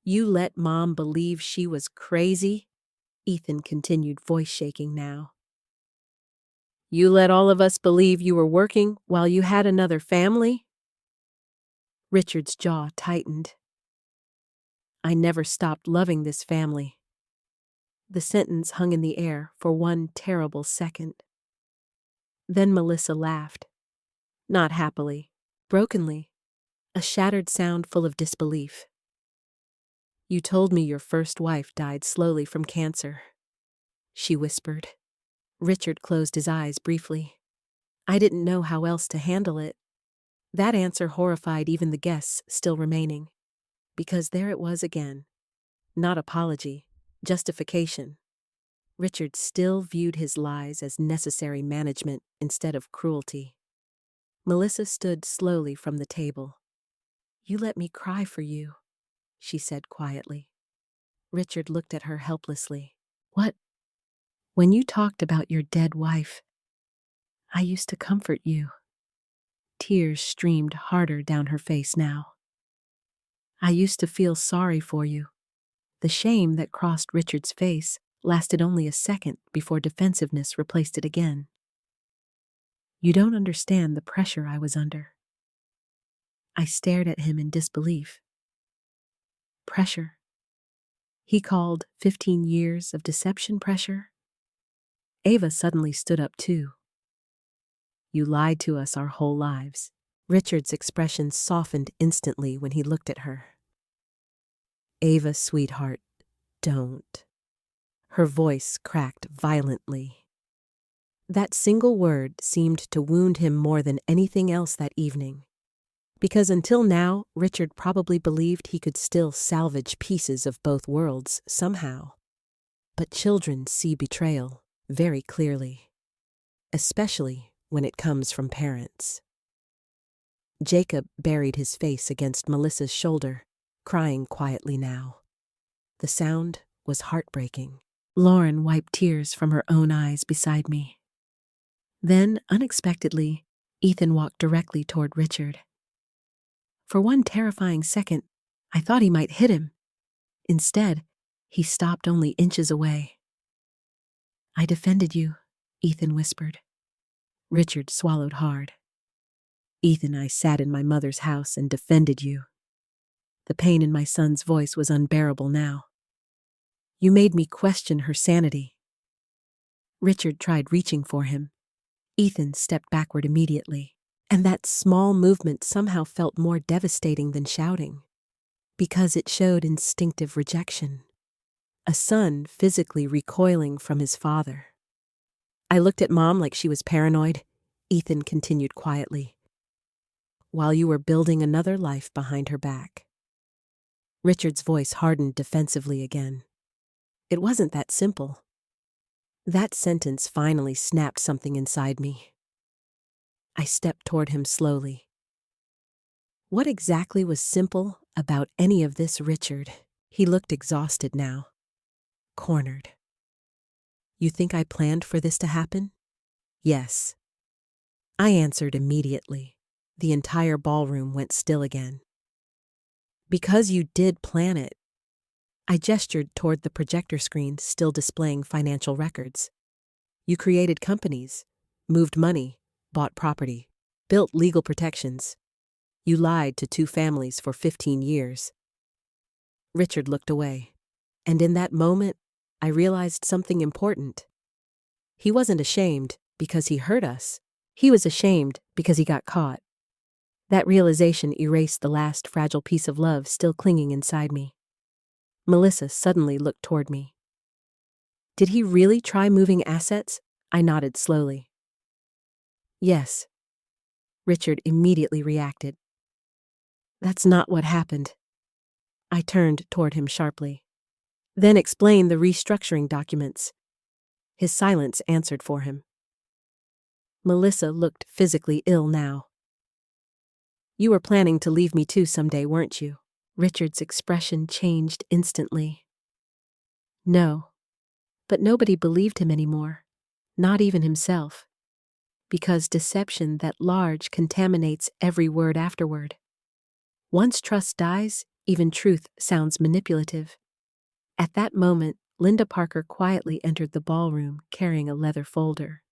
"You let Mom believe she was crazy?" Ethan continued, voice shaking now. "You let all of us believe you were working while you had another family?" Richard's jaw tightened. "I never stopped loving this family." The sentence hung in the air for one terrible second. Then Melissa laughed. Not happily, brokenly, a shattered sound full of disbelief. "You told me your first wife died slowly from cancer," she whispered. Richard closed his eyes briefly. I didn't know how else to handle it. That answer horrified even the guests still remaining. Because there it was again. Not apology, justification. Richard still viewed his lies as necessary management instead of cruelty. Melissa stood slowly from the table. "You let me cry for you," she said quietly. Richard looked at her helplessly. "What?" "When you talked about your dead wife, I used to comfort you." Tears streamed harder down her face now. "I used to feel sorry for you." The shame that crossed Richard's face lasted only a second before defensiveness replaced it again. "You don't understand the pressure I was under." I stared at him in disbelief. Pressure? He called 15 years of deception pressure? Ava suddenly stood up too. "You lied to us our whole lives." Richard's expression softened instantly when he looked at her. "Ava, sweetheart, don't." Her voice cracked violently. That single word seemed to wound him more than anything else that evening. Because until now, Richard probably believed he could still salvage pieces of both worlds somehow. But children see betrayal very clearly, especially when it comes from parents. Jacob buried his face against Melissa's shoulder, crying quietly now. The sound was heartbreaking. Lauren wiped tears from her own eyes beside me. Then, unexpectedly, Ethan walked directly toward Richard. For one terrifying second, I thought he might hit him. Instead, he stopped only inches away. "I defended you," Ethan whispered. Richard swallowed hard. "Ethan, I sat in my mother's house and defended you." The pain in my son's voice was unbearable now. "You made me question her sanity." Richard tried reaching for him. Ethan stepped backward immediately, and that small movement somehow felt more devastating than shouting, because it showed instinctive rejection. A son physically recoiling from his father. "I looked at Mom like she was paranoid," Ethan continued quietly, "while you were building another life behind her back." Richard's voice hardened defensively again. It wasn't that simple. That sentence finally snapped something inside me. I stepped toward him slowly. What exactly was simple about any of this, Richard? He looked exhausted now. Cornered. You think I planned for this to happen? Yes. I answered immediately. The entire ballroom went still again. Because you did plan it. I gestured toward the projector screen still displaying financial records. You created companies, moved money, bought property, built legal protections. You lied to 2 families for 15 years. Richard looked away, and in that moment, I realized something important. He wasn't ashamed because he hurt us. He was ashamed because he got caught. That realization erased the last fragile piece of love still clinging inside me. Melissa suddenly looked toward me. Did he really try moving assets? I nodded slowly. Yes. Richard immediately reacted. That's not what happened. I turned toward him sharply. Then explain the restructuring documents. His silence answered for him. Melissa looked physically ill now. You were planning to leave me too someday, weren't you? Richard's expression changed instantly. No. But nobody believed him anymore, not even himself. Because deception that large contaminates every word afterward. Once trust dies, even truth sounds manipulative. At that moment, Linda Parker quietly entered the ballroom carrying a leather folder.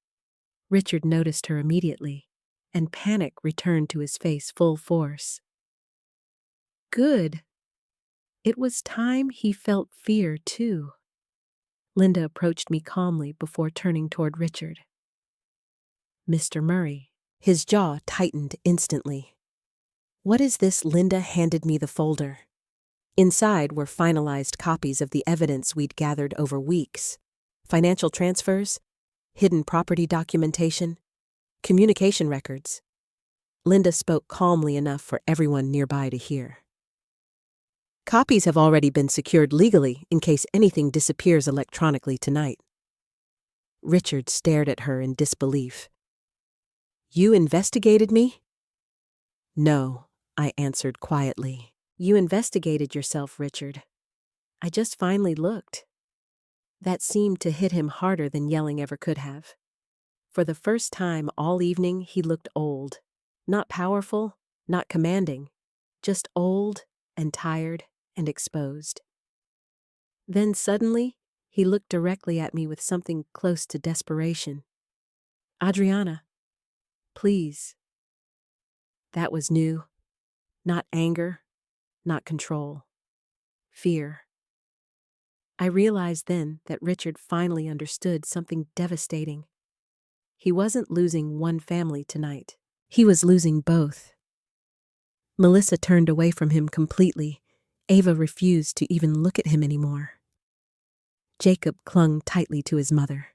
Richard noticed her immediately, and panic returned to his face full force. Good. It was time he felt fear, too. Linda approached me calmly before turning toward Richard. Mr. Murray. His jaw tightened instantly. What is this? Linda handed me the folder. Inside were finalized copies of the evidence we'd gathered over weeks. Financial transfers, hidden property documentation, communication records. Linda spoke calmly enough for everyone nearby to hear. Copies have already been secured legally in case anything disappears electronically tonight. Richard stared at her in disbelief. You investigated me? No, I answered quietly. You investigated yourself, Richard. I just finally looked. That seemed to hit him harder than yelling ever could have. For the first time all evening, he looked old. Not powerful, not commanding, just old and tired and exposed. Then suddenly, he looked directly at me with something close to desperation. Adriana, please. That was new. Not anger, not control. Fear. I realized then that Richard finally understood something devastating. He wasn't losing one family tonight. He was losing both. Melissa turned away from him completely. Ava refused to even look at him anymore. Jacob clung tightly to his mother,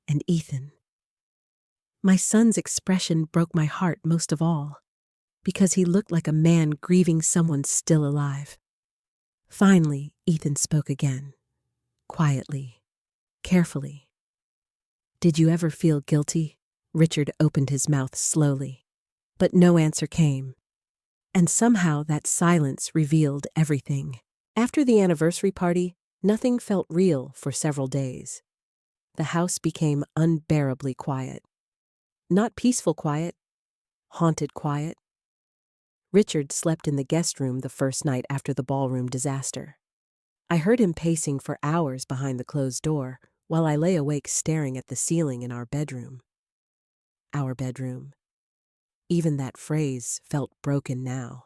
and Ethan. My son's expression broke my heart most of all, because he looked like a man grieving someone still alive. Finally, Ethan spoke again, quietly, carefully. Did you ever feel guilty? Richard opened his mouth slowly, but no answer came. And somehow that silence revealed everything. After the anniversary party, nothing felt real for several days. The house became unbearably quiet. Not peaceful quiet, haunted quiet. Richard slept in the guest room the first night after the ballroom disaster. I heard him pacing for hours behind the closed door while I lay awake staring at the ceiling in our bedroom. Our bedroom. Even that phrase felt broken now.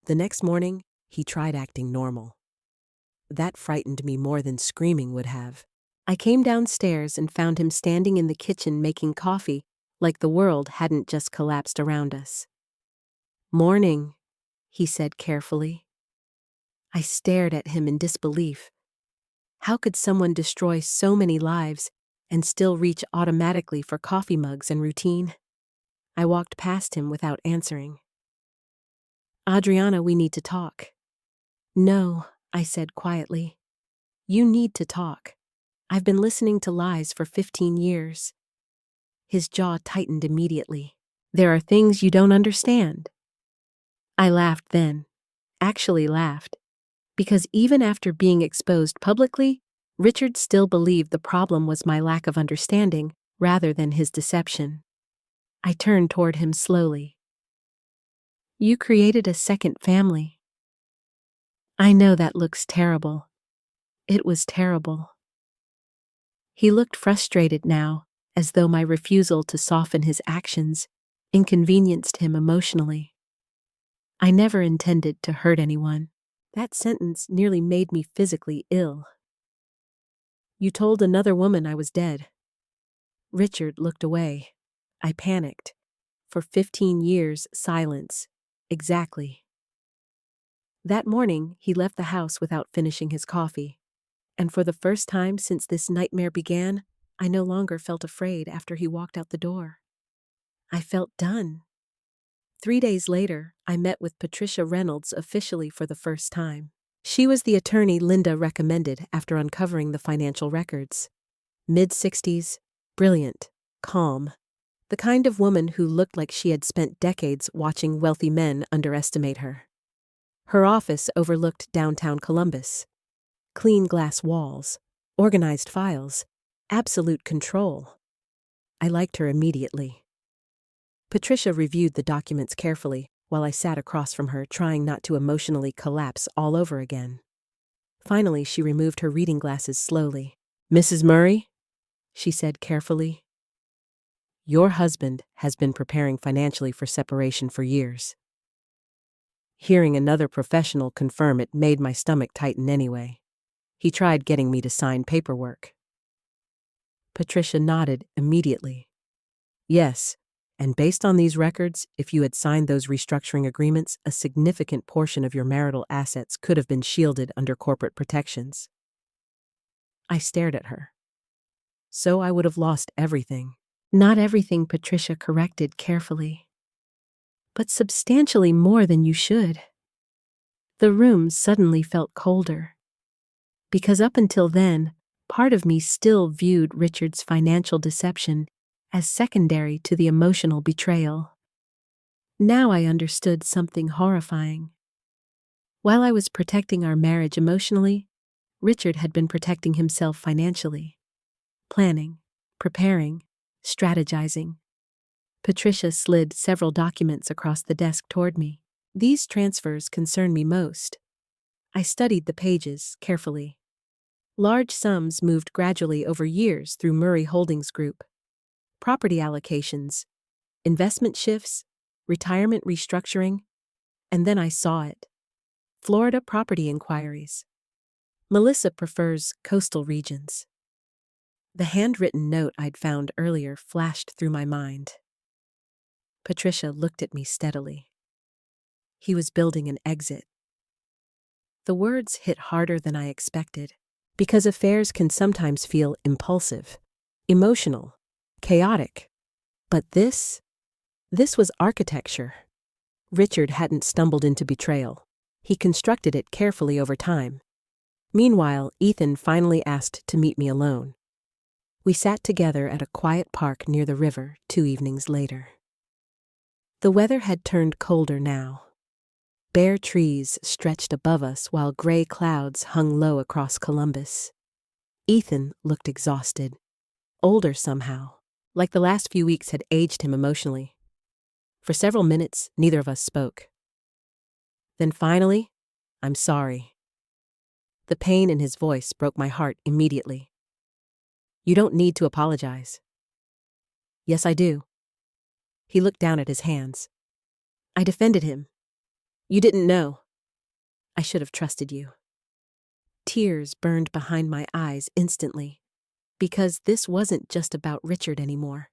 The next morning, he tried acting normal. That frightened me more than screaming would have. I came downstairs and found him standing in the kitchen making coffee, like the world hadn't just collapsed around us. Morning, he said carefully. I stared at him in disbelief. How could someone destroy so many lives and still reach automatically for coffee mugs and routine? I walked past him without answering. Adriana, we need to talk. No, I said quietly. You need to talk. I've been listening to lies for 15 years. His jaw tightened immediately. There are things you don't understand. I laughed then. Actually laughed. Because even after being exposed publicly, Richard still believed the problem was my lack of understanding rather than his deception. I turned toward him slowly. You created a second family. I know that looks terrible. It was terrible. He looked frustrated now, as though my refusal to soften his actions inconvenienced him emotionally. I never intended to hurt anyone. That sentence nearly made me physically ill. You told another woman I was dead. Richard looked away. I panicked. For 15 years, silence. Exactly. That morning, he left the house without finishing his coffee. And for the first time since this nightmare began, I no longer felt afraid after he walked out the door. I felt done. 3 days later, I met with Patricia Reynolds officially for the first time. She was the attorney Linda recommended after uncovering the financial records. Mid-60s, brilliant, calm. The kind of woman who looked like she had spent decades watching wealthy men underestimate her. Her office overlooked downtown Columbus. Clean glass walls, organized files, absolute control. I liked her immediately. Patricia reviewed the documents carefully while I sat across from her, trying not to emotionally collapse all over again. Finally, she removed her reading glasses slowly. Mrs. Murray, she said carefully, your husband has been preparing financially for separation for years. Hearing another professional confirm it made my stomach tighten anyway. He tried getting me to sign paperwork. Patricia nodded immediately. Yes, and based on these records, if you had signed those restructuring agreements, a significant portion of your marital assets could have been shielded under corporate protections. I stared at her. So I would have lost everything. Not everything, Patricia corrected carefully. But substantially more than you should. The room suddenly felt colder. Because up until then, part of me still viewed Richard's financial deception as secondary to the emotional betrayal. Now I understood something horrifying. While I was protecting our marriage emotionally, Richard had been protecting himself financially. Planning, preparing, strategizing. Patricia slid several documents across the desk toward me. These transfers concern me most. I studied the pages carefully. Large sums moved gradually over years through Murray Holdings Group. Property allocations, investment shifts, retirement restructuring, and then I saw it. Florida property inquiries. Melissa prefers coastal regions. The handwritten note I'd found earlier flashed through my mind. Patricia looked at me steadily. He was building an exit. The words hit harder than I expected, because affairs can sometimes feel impulsive, emotional, chaotic. But this was architecture. Richard hadn't stumbled into betrayal. He constructed it carefully over time. Meanwhile, Ethan finally asked to meet me alone. We sat together at a quiet park near the river 2 evenings later. The weather had turned colder now. Bare trees stretched above us while gray clouds hung low across Columbus. Ethan looked exhausted, older somehow, like the last few weeks had aged him emotionally. For several minutes, neither of us spoke. Then finally, I'm sorry. The pain in his voice broke my heart immediately. You don't need to apologize. Yes, I do. He looked down at his hands. I defended him. You didn't know. I should have trusted you. Tears burned behind my eyes instantly, because this wasn't just about Richard anymore.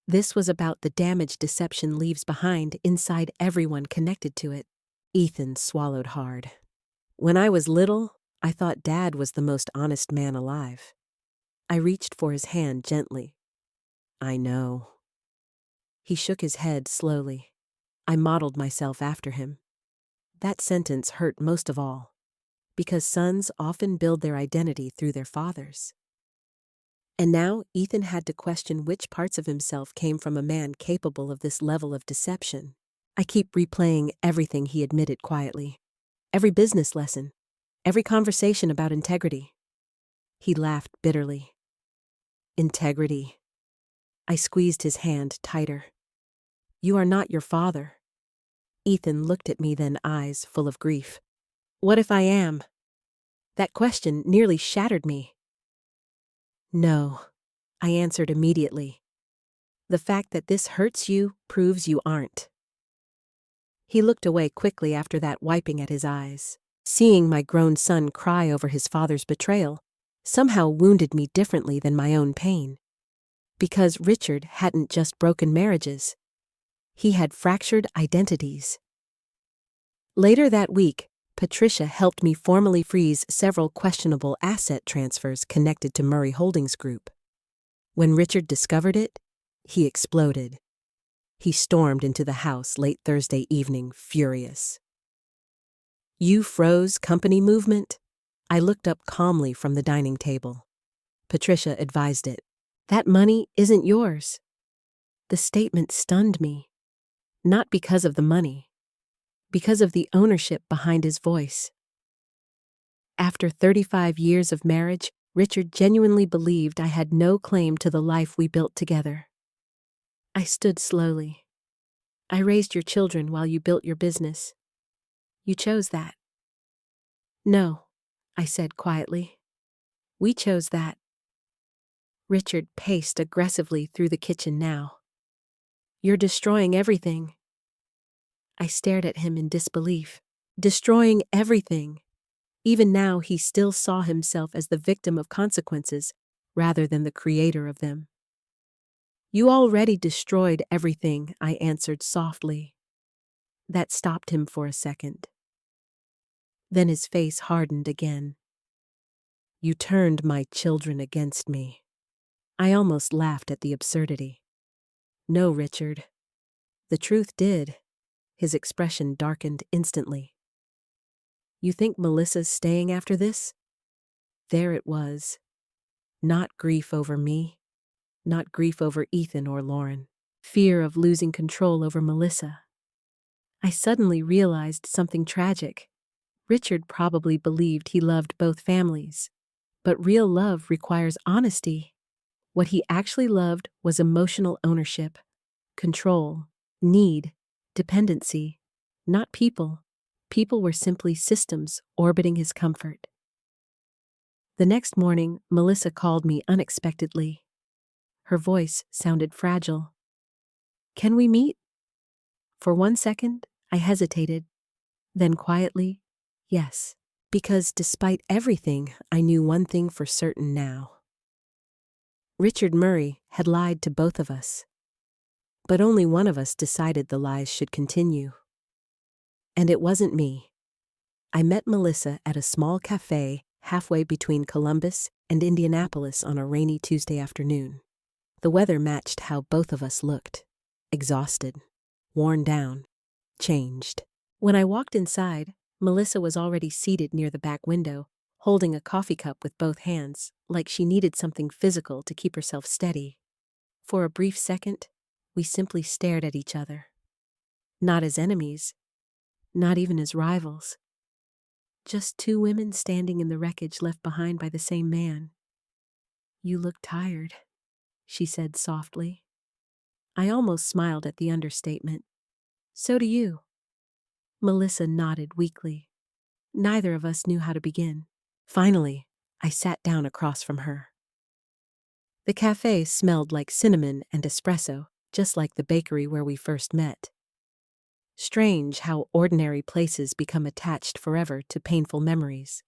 This was about the damage deception leaves behind inside everyone connected to it. Ethan swallowed hard. When I was little, I thought Dad was the most honest man alive. I reached for his hand gently. I know. He shook his head slowly. I modeled myself after him. That sentence hurt most of all. because sons often build their identity through their fathers. And now Ethan had to question which parts of himself came from a man capable of this level of deception. I keep replaying everything he admitted quietly. Every business lesson. Every conversation about integrity. He laughed bitterly. Integrity. I squeezed his hand tighter. You are not your father. Ethan looked at me, then eyes full of grief. What if I am? That question nearly shattered me. No, I answered immediately. The fact that this hurts you proves you aren't. He looked away quickly after that, wiping at his eyes. Seeing my grown son cry over his father's betrayal somehow wounded me differently than my own pain. Because Richard hadn't just broken marriages. He had fractured identities. Later that week, Patricia helped me formally freeze several questionable asset transfers connected to Murray Holdings Group. When Richard discovered it, he exploded. He stormed into the house late Thursday evening, furious. You froze company movement? I looked up calmly from the dining table. Patricia advised it. That money isn't yours. The statement stunned me. Not because of the money. Because of the ownership behind his voice. After 35 years of marriage, Richard genuinely believed I had no claim to the life we built together. I stood slowly. I raised your children while you built your business. You chose that. No, I said quietly. We chose that. Richard paced aggressively through the kitchen now. You're destroying everything. I stared at him in disbelief. Destroying everything. Even now, he still saw himself as the victim of consequences rather than the creator of them. You already destroyed everything, I answered softly. That stopped him for a second. Then his face hardened again. You turned my children against me. I almost laughed at the absurdity. No, Richard. The truth did. His expression darkened instantly. You think Melissa's staying after this? There it was. Not grief over me. Not grief over Ethan or Lauren. Fear of losing control over Melissa. I suddenly realized something tragic. Richard probably believed he loved both families. But real love requires honesty. What he actually loved was emotional ownership, control, need, dependency, not people. People were simply systems orbiting his comfort. The next morning, Melissa called me unexpectedly. Her voice sounded fragile. Can we meet? For 1 second, I hesitated. Then quietly, yes. Because despite everything, I knew one thing for certain now. Richard Murray had lied to both of us. But only one of us decided the lies should continue. And it wasn't me. I met Melissa at a small cafe halfway between Columbus and Indianapolis on a rainy Tuesday afternoon. The weather matched how both of us looked. Exhausted, worn down, changed. When I walked inside, Melissa was already seated near the back window, holding a coffee cup with both hands, like she needed something physical to keep herself steady. For a brief second, we simply stared at each other. Not as enemies, not even as rivals. Just two women standing in the wreckage left behind by the same man. You look tired, she said softly. I almost smiled at the understatement. So do you. Melissa nodded weakly. Neither of us knew how to begin. Finally, I sat down across from her. The cafe smelled like cinnamon and espresso, just like the bakery where we first met. Strange how ordinary places become attached forever to painful memories.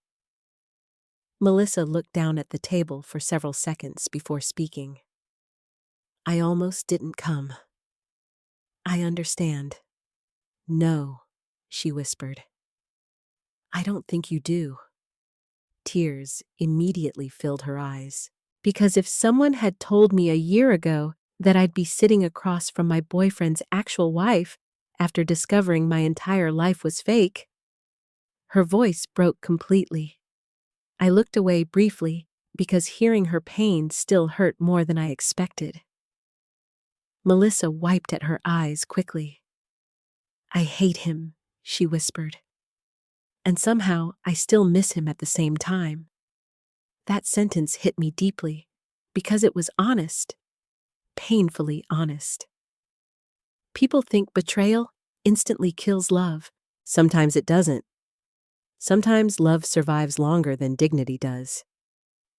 Melissa looked down at the table for several seconds before speaking. I almost didn't come. I understand. No, she whispered. I don't think you do. Tears immediately filled her eyes. Because if someone had told me a year ago that I'd be sitting across from my boyfriend's actual wife after discovering my entire life was fake, Her voice broke completely. I looked away briefly because hearing her pain still hurt more than I expected. Melissa wiped at her eyes quickly. "I hate him," she whispered. "And somehow I still miss him at the same time." That sentence hit me deeply because it was honest, painfully honest. People think betrayal instantly kills love. Sometimes it doesn't. Sometimes love survives longer than dignity does.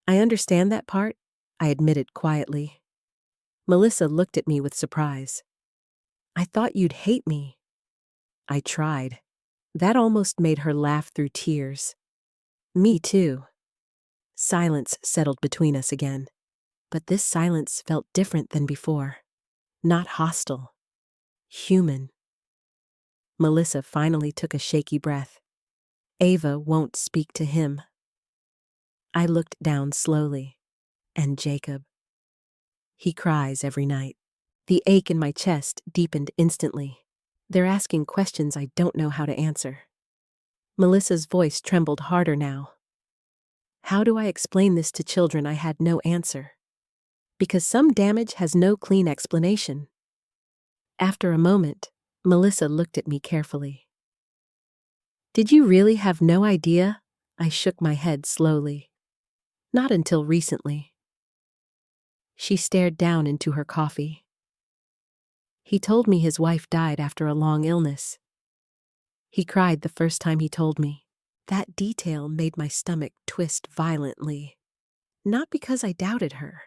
"I understand that part," I admitted quietly. Melissa looked at me with surprise. "I thought you'd hate me." I tried. That almost made her laugh through tears. "Me too." Silence settled between us again. But this silence felt different than before. Not hostile. Human. Melissa finally took a shaky breath. "Ava won't speak to him." I looked down slowly. "And Jacob?" "He cries every night." The ache in my chest deepened instantly. They're asking questions I don't know how to answer. Melissa's voice trembled harder now. How do I explain this to children? I had no answer. Because some damage has no clean explanation. After a moment, Melissa looked at me carefully. "Did you really have no idea?" I shook my head slowly. "Not until recently." She stared down into her coffee. "He told me his wife died after a long illness. He cried the first time he told me." That detail made my stomach twist violently. Not because I doubted her,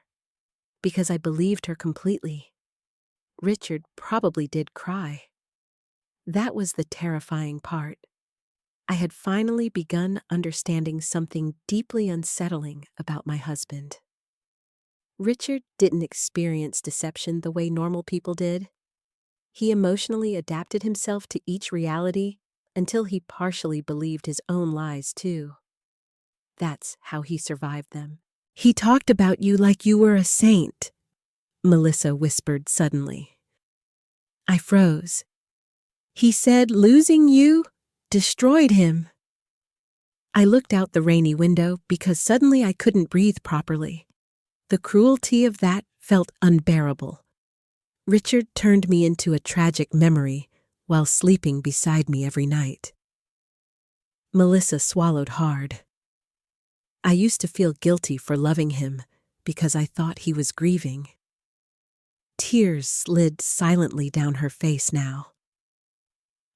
because I believed her completely. Richard probably did cry. That was the terrifying part. I had finally begun understanding something deeply unsettling about my husband. Richard didn't experience deception the way normal people did. He emotionally adapted himself to each reality until he partially believed his own lies too. That's how he survived them. "He talked about you like you were a saint," Melissa whispered suddenly. I froze. "He said losing you destroyed him." I looked out the rainy window because suddenly I couldn't breathe properly. The cruelty of that felt unbearable. Richard turned me into a tragic memory while sleeping beside me every night. Melissa swallowed hard. I used to feel guilty for loving him because I thought he was grieving. Tears slid silently down her face now.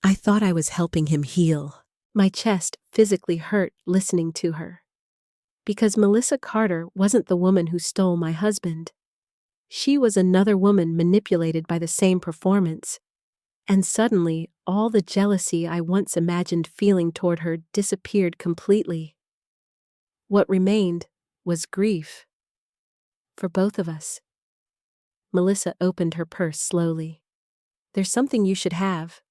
I thought I was helping him heal. My chest physically hurt listening to her. Because Melissa Carter wasn't the woman who stole my husband. She was another woman manipulated by the same performance. And suddenly, all the jealousy I once imagined feeling toward her disappeared completely. What remained was grief. For both of us. Melissa opened her purse slowly. "There's something you should have."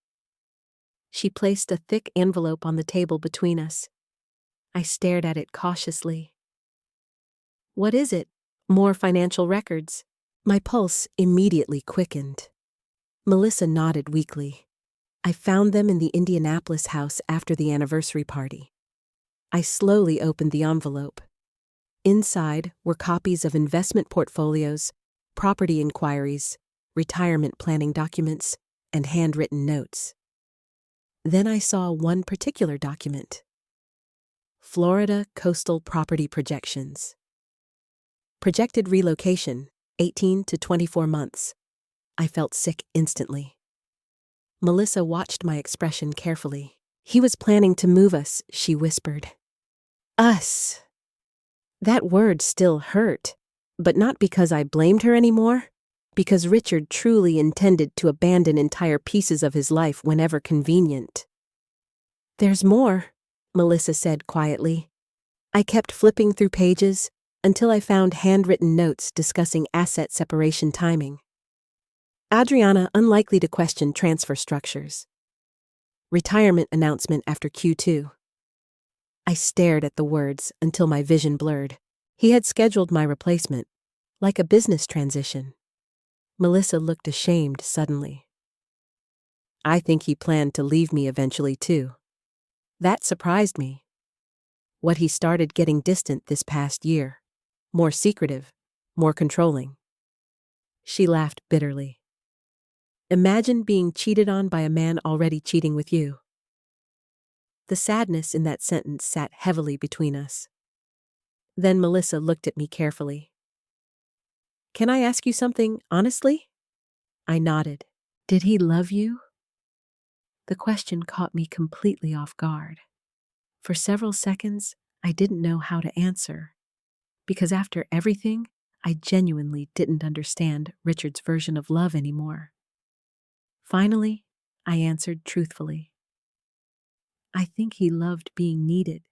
She placed a thick envelope on the table between us. I stared at it cautiously. "What is it?" "More financial records." My pulse immediately quickened. Melissa nodded weakly. "I found them in the Indianapolis house after the anniversary party." I slowly opened the envelope. Inside were copies of investment portfolios, property inquiries, retirement planning documents, and handwritten notes. Then I saw one particular document. Florida Coastal Property Projections. Projected relocation, 18 to 24 months. I felt sick instantly. Melissa watched my expression carefully. "He was planning to move us," she whispered. "Us." That word still hurt, but not because I blamed her anymore, because Richard truly intended to abandon entire pieces of his life whenever convenient. "There's more," Melissa said quietly. I kept flipping through pages until I found handwritten notes discussing asset separation timing. Adriana unlikely to question transfer structures. Retirement announcement after Q2. I stared at the words until my vision blurred. He had scheduled my replacement, like a business transition. Melissa looked ashamed suddenly. "I think he planned to leave me eventually too." That surprised me. What he started getting distant this past year. More secretive, more controlling. She laughed bitterly. Imagine being cheated on by a man already cheating with you. The sadness in that sentence sat heavily between us. Then Melissa looked at me carefully. Can I ask you something honestly? I nodded. Did he love you? The question caught me completely off guard. For several seconds, I didn't know how to answer, because after everything, I genuinely didn't understand Richard's version of love anymore. Finally, I answered truthfully. I think he loved being needed.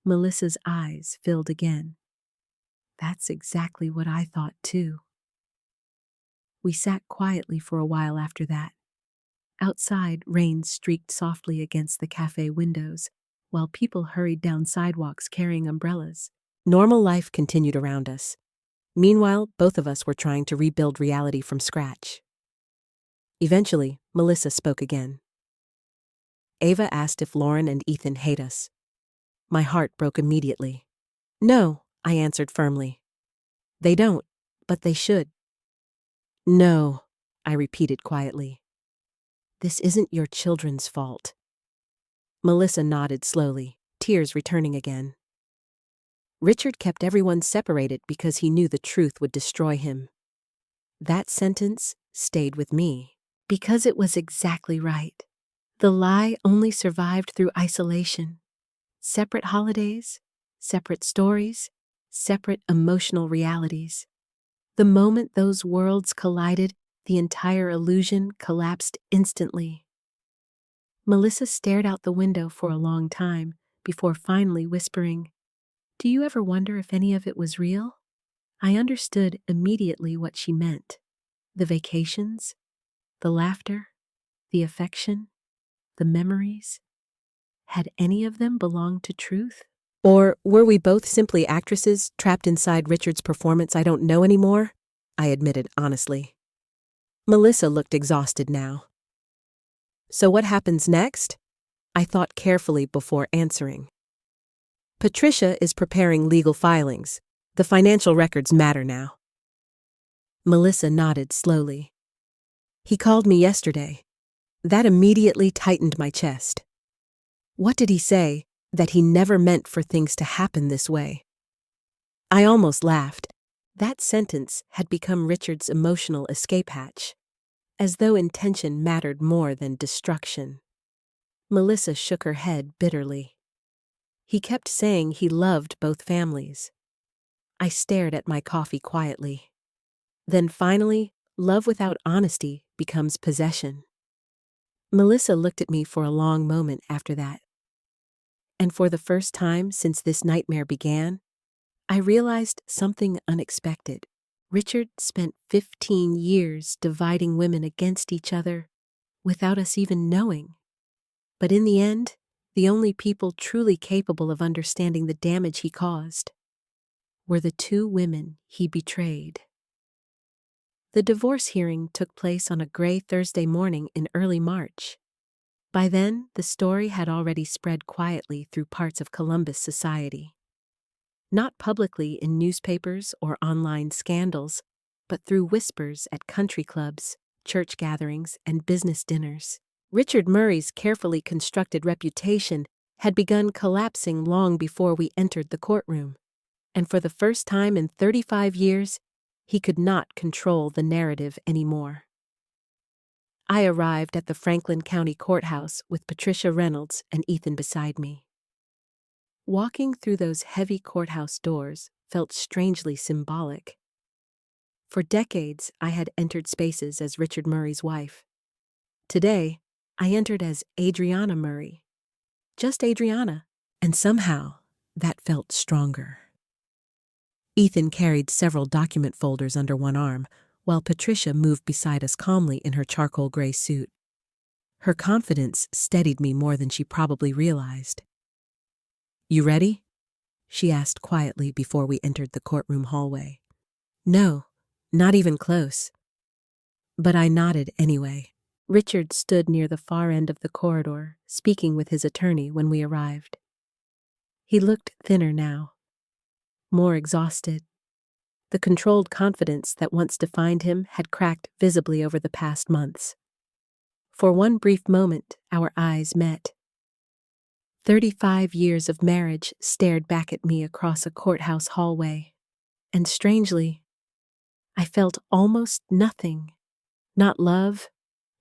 Melissa's eyes filled again. That's exactly what I thought too. We sat quietly for a while after that. Outside, rain streaked softly against the cafe windows, while people hurried down sidewalks carrying umbrellas. Normal life continued around us. Meanwhile, both of us were trying to rebuild reality from scratch. Eventually, Melissa spoke again. Ava asked if Lauren and Ethan hate us. My heart broke immediately. No, I answered firmly. They don't, but they should. No, I repeated quietly. This isn't your children's fault. Melissa nodded slowly, tears returning again. Richard kept everyone separated because he knew the truth would destroy him. That sentence stayed with me, because it was exactly right. The lie only survived through isolation. Separate holidays, separate stories, separate emotional realities. The moment those worlds collided, the entire illusion collapsed instantly. Melissa stared out the window for a long time before finally whispering, "Do you ever wonder if any of it was real?" I understood immediately what she meant. The vacations, the laughter, the affection, the memories. Had any of them belonged to truth? Or were we both simply actresses trapped inside Richard's performance I don't know anymore? I admitted honestly. Melissa looked exhausted now. So what happens next? I thought carefully before answering. Patricia is preparing legal filings. The financial records matter now. Melissa nodded slowly. He called me yesterday. That immediately tightened my chest. What did he say? That he never meant for things to happen this way. I almost laughed. That sentence had become Richard's emotional escape hatch, as though intention mattered more than destruction. Melissa shook her head bitterly. He kept saying he loved both families. I stared at my coffee quietly. Then finally, love without honesty becomes possession. Melissa looked at me for a long moment after that. And for the first time since this nightmare began, I realized something unexpected. Richard spent 15 years dividing women against each other without us even knowing. But in the end, the only people truly capable of understanding the damage he caused were the two women he betrayed. The divorce hearing took place on a gray Thursday morning in early March. By then, the story had already spread quietly through parts of Columbus society. Not publicly in newspapers or online scandals, but through whispers at country clubs, church gatherings, and business dinners. Richard Murray's carefully constructed reputation had begun collapsing long before we entered the courtroom. And for the first time in 35 years, he could not control the narrative anymore. I arrived at the Franklin County Courthouse with Patricia Reynolds and Ethan beside me. Walking through those heavy courthouse doors felt strangely symbolic. For decades, I had entered spaces as Richard Murray's wife. Today, I entered as Adriana Murray. Just Adriana, and somehow, that felt stronger. Ethan carried several document folders under one arm, while Patricia moved beside us calmly in her charcoal gray suit. Her confidence steadied me more than she probably realized. "You ready?" she asked quietly before we entered the courtroom hallway. No, not even close. But I nodded anyway. Richard stood near the far end of the corridor, speaking with his attorney when we arrived. He looked thinner now, more exhausted. The controlled confidence that once defined him had cracked visibly over the past months. For one brief moment, our eyes met. 35 years of marriage stared back at me across a courthouse hallway, and strangely, I felt almost nothing. Not love,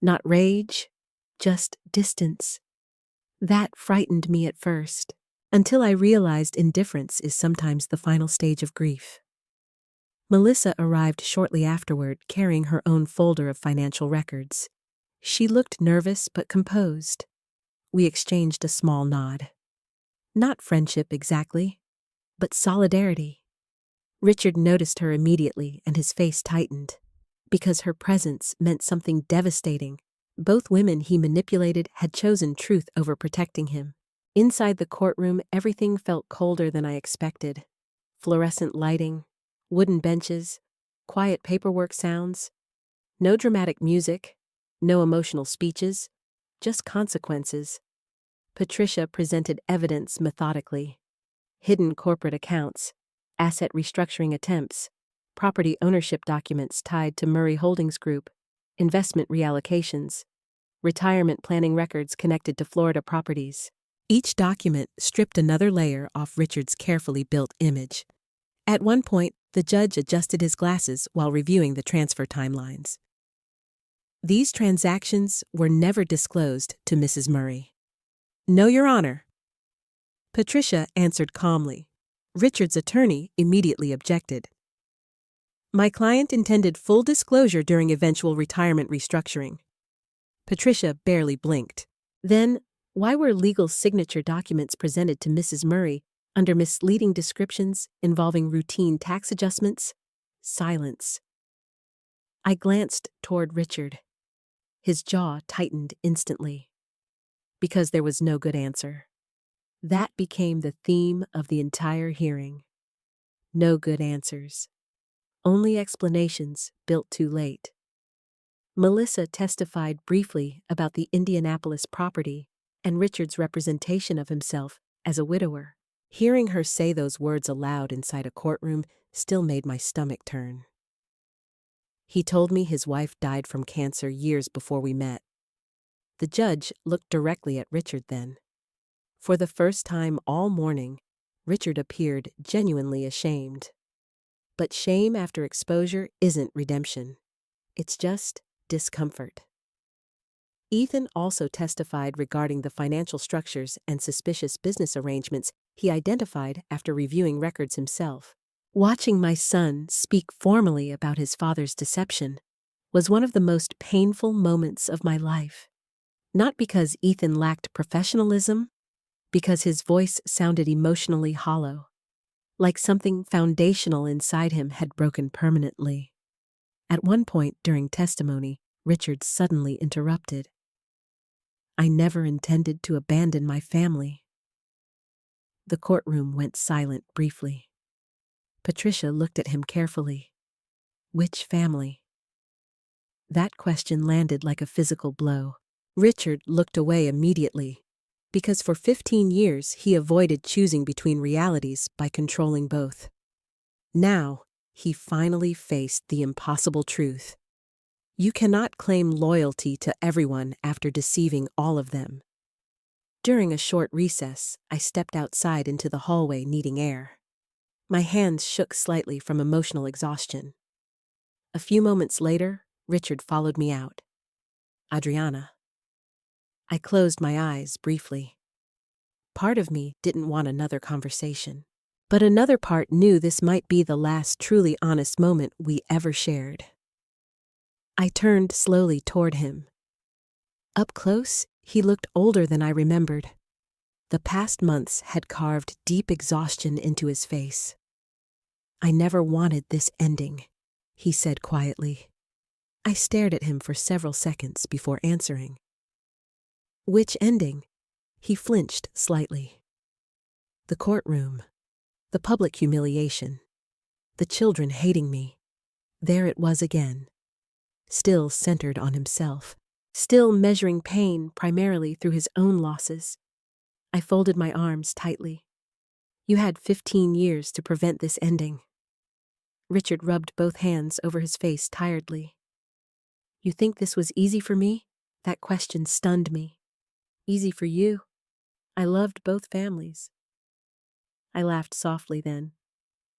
not rage, just distance. That frightened me at first, until I realized indifference is sometimes the final stage of grief. Melissa arrived shortly afterward, carrying her own folder of financial records. She looked nervous but composed. We exchanged a small nod. Not friendship exactly, but solidarity. Richard noticed her immediately and his face tightened, because her presence meant something devastating. Both women he manipulated had chosen truth over protecting him. Inside the courtroom, everything felt colder than I expected. Fluorescent lighting, wooden benches, quiet paperwork sounds. No dramatic music, no emotional speeches, just consequences. Patricia presented evidence methodically. Hidden corporate accounts, asset restructuring attempts, property ownership documents tied to Murray Holdings Group, investment reallocations, retirement planning records connected to Florida properties. Each document stripped another layer off Richard's carefully built image. At one point, the judge adjusted his glasses while reviewing the transfer timelines. These transactions were never disclosed to Mrs. Murray. "No, Your Honor." Patricia answered calmly. Richard's attorney immediately objected. "My client intended full disclosure during eventual retirement restructuring." Patricia barely blinked. Then, why were legal signature documents presented to Mrs. Murray under misleading descriptions involving routine tax adjustments? Silence. I glanced toward Richard. His jaw tightened instantly. Because there was no good answer. That became the theme of the entire hearing. No good answers. Only explanations built too late. Melissa testified briefly about the Indianapolis property and Richard's representation of himself as a widower. Hearing her say those words aloud inside a courtroom still made my stomach turn. He told me his wife died from cancer years before we met. The judge looked directly at Richard then. For the first time all morning, Richard appeared genuinely ashamed. But shame after exposure isn't redemption. It's just discomfort. Ethan also testified regarding the financial structures and suspicious business arrangements he identified after reviewing records himself. Watching my son speak formally about his father's deception was one of the most painful moments of my life. Not because Ethan lacked professionalism, because his voice sounded emotionally hollow, like something foundational inside him had broken permanently. At one point during testimony, Richard suddenly interrupted. "I never intended to abandon my family." The courtroom went silent briefly. Patricia looked at him carefully. Which family? That question landed like a physical blow. Richard looked away immediately, because for 15 years he avoided choosing between realities by controlling both. Now, he finally faced the impossible truth. You cannot claim loyalty to everyone after deceiving all of them. During a short recess, I stepped outside into the hallway needing air. My hands shook slightly from emotional exhaustion. A few moments later, Richard followed me out. "Adriana." I closed my eyes briefly. Part of me didn't want another conversation, but another part knew this might be the last truly honest moment we ever shared. I turned slowly toward him. Up close, he looked older than I remembered. The past months had carved deep exhaustion into his face. "I never wanted this ending," he said quietly. I stared at him for several seconds before answering. "Which ending?" He flinched slightly. "The courtroom, the public humiliation, the children hating me. There it was again, still centered on himself. still measuring pain primarily through his own losses. I folded my arms tightly. You had 15 years to prevent this ending. Richard rubbed both hands over his face tiredly. You think this was easy for me? That question stunned me. Easy for you? I loved both families. I laughed softly then,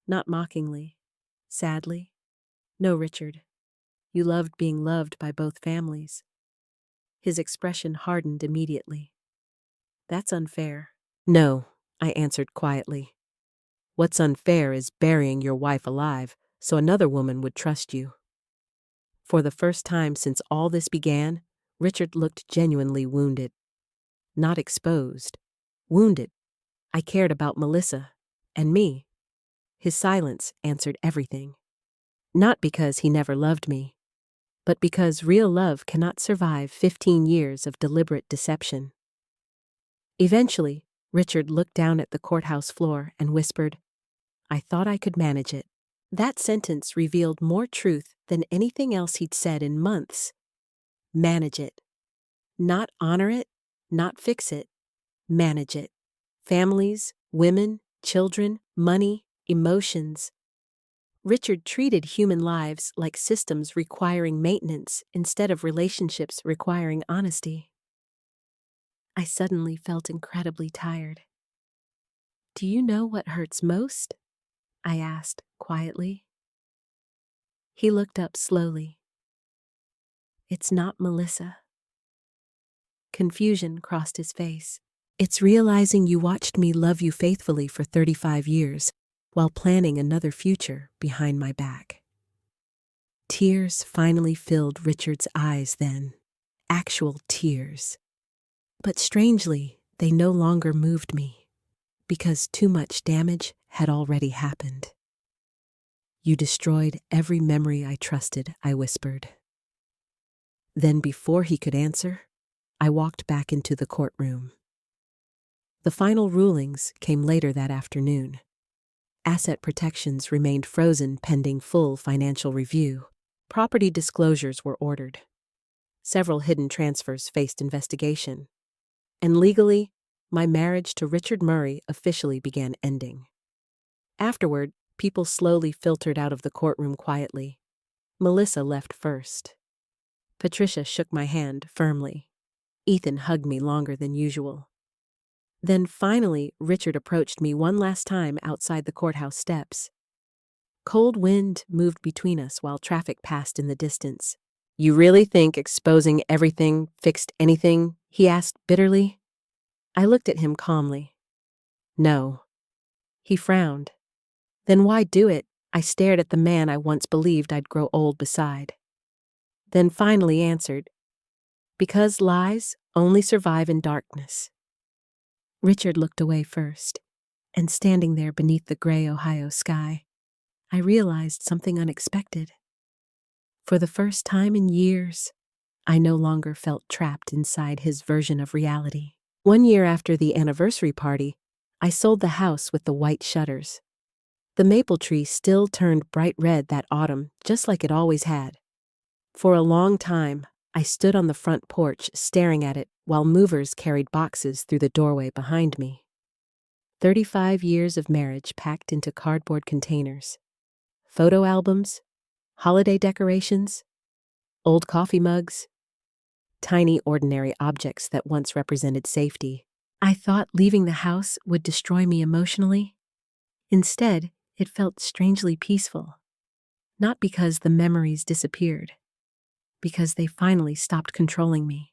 not mockingly, sadly. No, Richard. You loved being loved by both families. His expression hardened immediately. That's unfair. No, I answered quietly. What's unfair is burying your wife alive so another woman would trust you. For the first time since all this began, Richard looked genuinely wounded. Not exposed. Wounded. I cared about Melissa. And me. His silence answered everything. Not because he never loved me, but because real love cannot survive 15 years of deliberate deception. Eventually, Richard looked down at the courthouse floor and whispered, I thought I could manage it. That sentence revealed more truth than anything else he'd said in months. Manage it. Not honor it, not fix it. Manage it. Families, women, children, money, emotions. Richard treated human lives like systems requiring maintenance instead of relationships requiring honesty. I suddenly felt incredibly tired. Do you know what hurts most? I asked quietly. He looked up slowly. It's not Melissa. Confusion crossed his face. It's realizing you watched me love you faithfully for 35 years while planning another future behind my back. Tears finally filled Richard's eyes then. Actual tears. But strangely, they no longer moved me, because too much damage had already happened. You destroyed every memory I trusted, I whispered. Then before he could answer, I walked back into the courtroom. The final rulings came later that afternoon. Asset protections remained frozen pending full financial review. Property disclosures were ordered. Several hidden transfers faced investigation. And legally, my marriage to Richard Murray officially began ending. Afterward, people slowly filtered out of the courtroom quietly. Melissa left first. Patricia shook my hand firmly. Ethan hugged me longer than usual. Then finally, Richard approached me one last time outside the courthouse steps. Cold wind moved between us while traffic passed in the distance. You really think exposing everything fixed anything? He asked bitterly. I looked at him calmly. No. He frowned. Then why do it? I stared at the man I once believed I'd grow old beside. Then finally answered, because lies only survive in darkness. Richard looked away first, and standing there beneath the gray Ohio sky, I realized something unexpected. For the first time in years, I no longer felt trapped inside his version of reality. 1 year after the anniversary party, I sold the house with the white shutters. The maple tree still turned bright red that autumn, just like it always had. For a long time, I stood on the front porch staring at it while movers carried boxes through the doorway behind me. 35 years of marriage packed into cardboard containers. Photo albums, holiday decorations, old coffee mugs, tiny ordinary objects that once represented safety. I thought leaving the house would destroy me emotionally. Instead, it felt strangely peaceful. Not because the memories disappeared, because they finally stopped controlling me.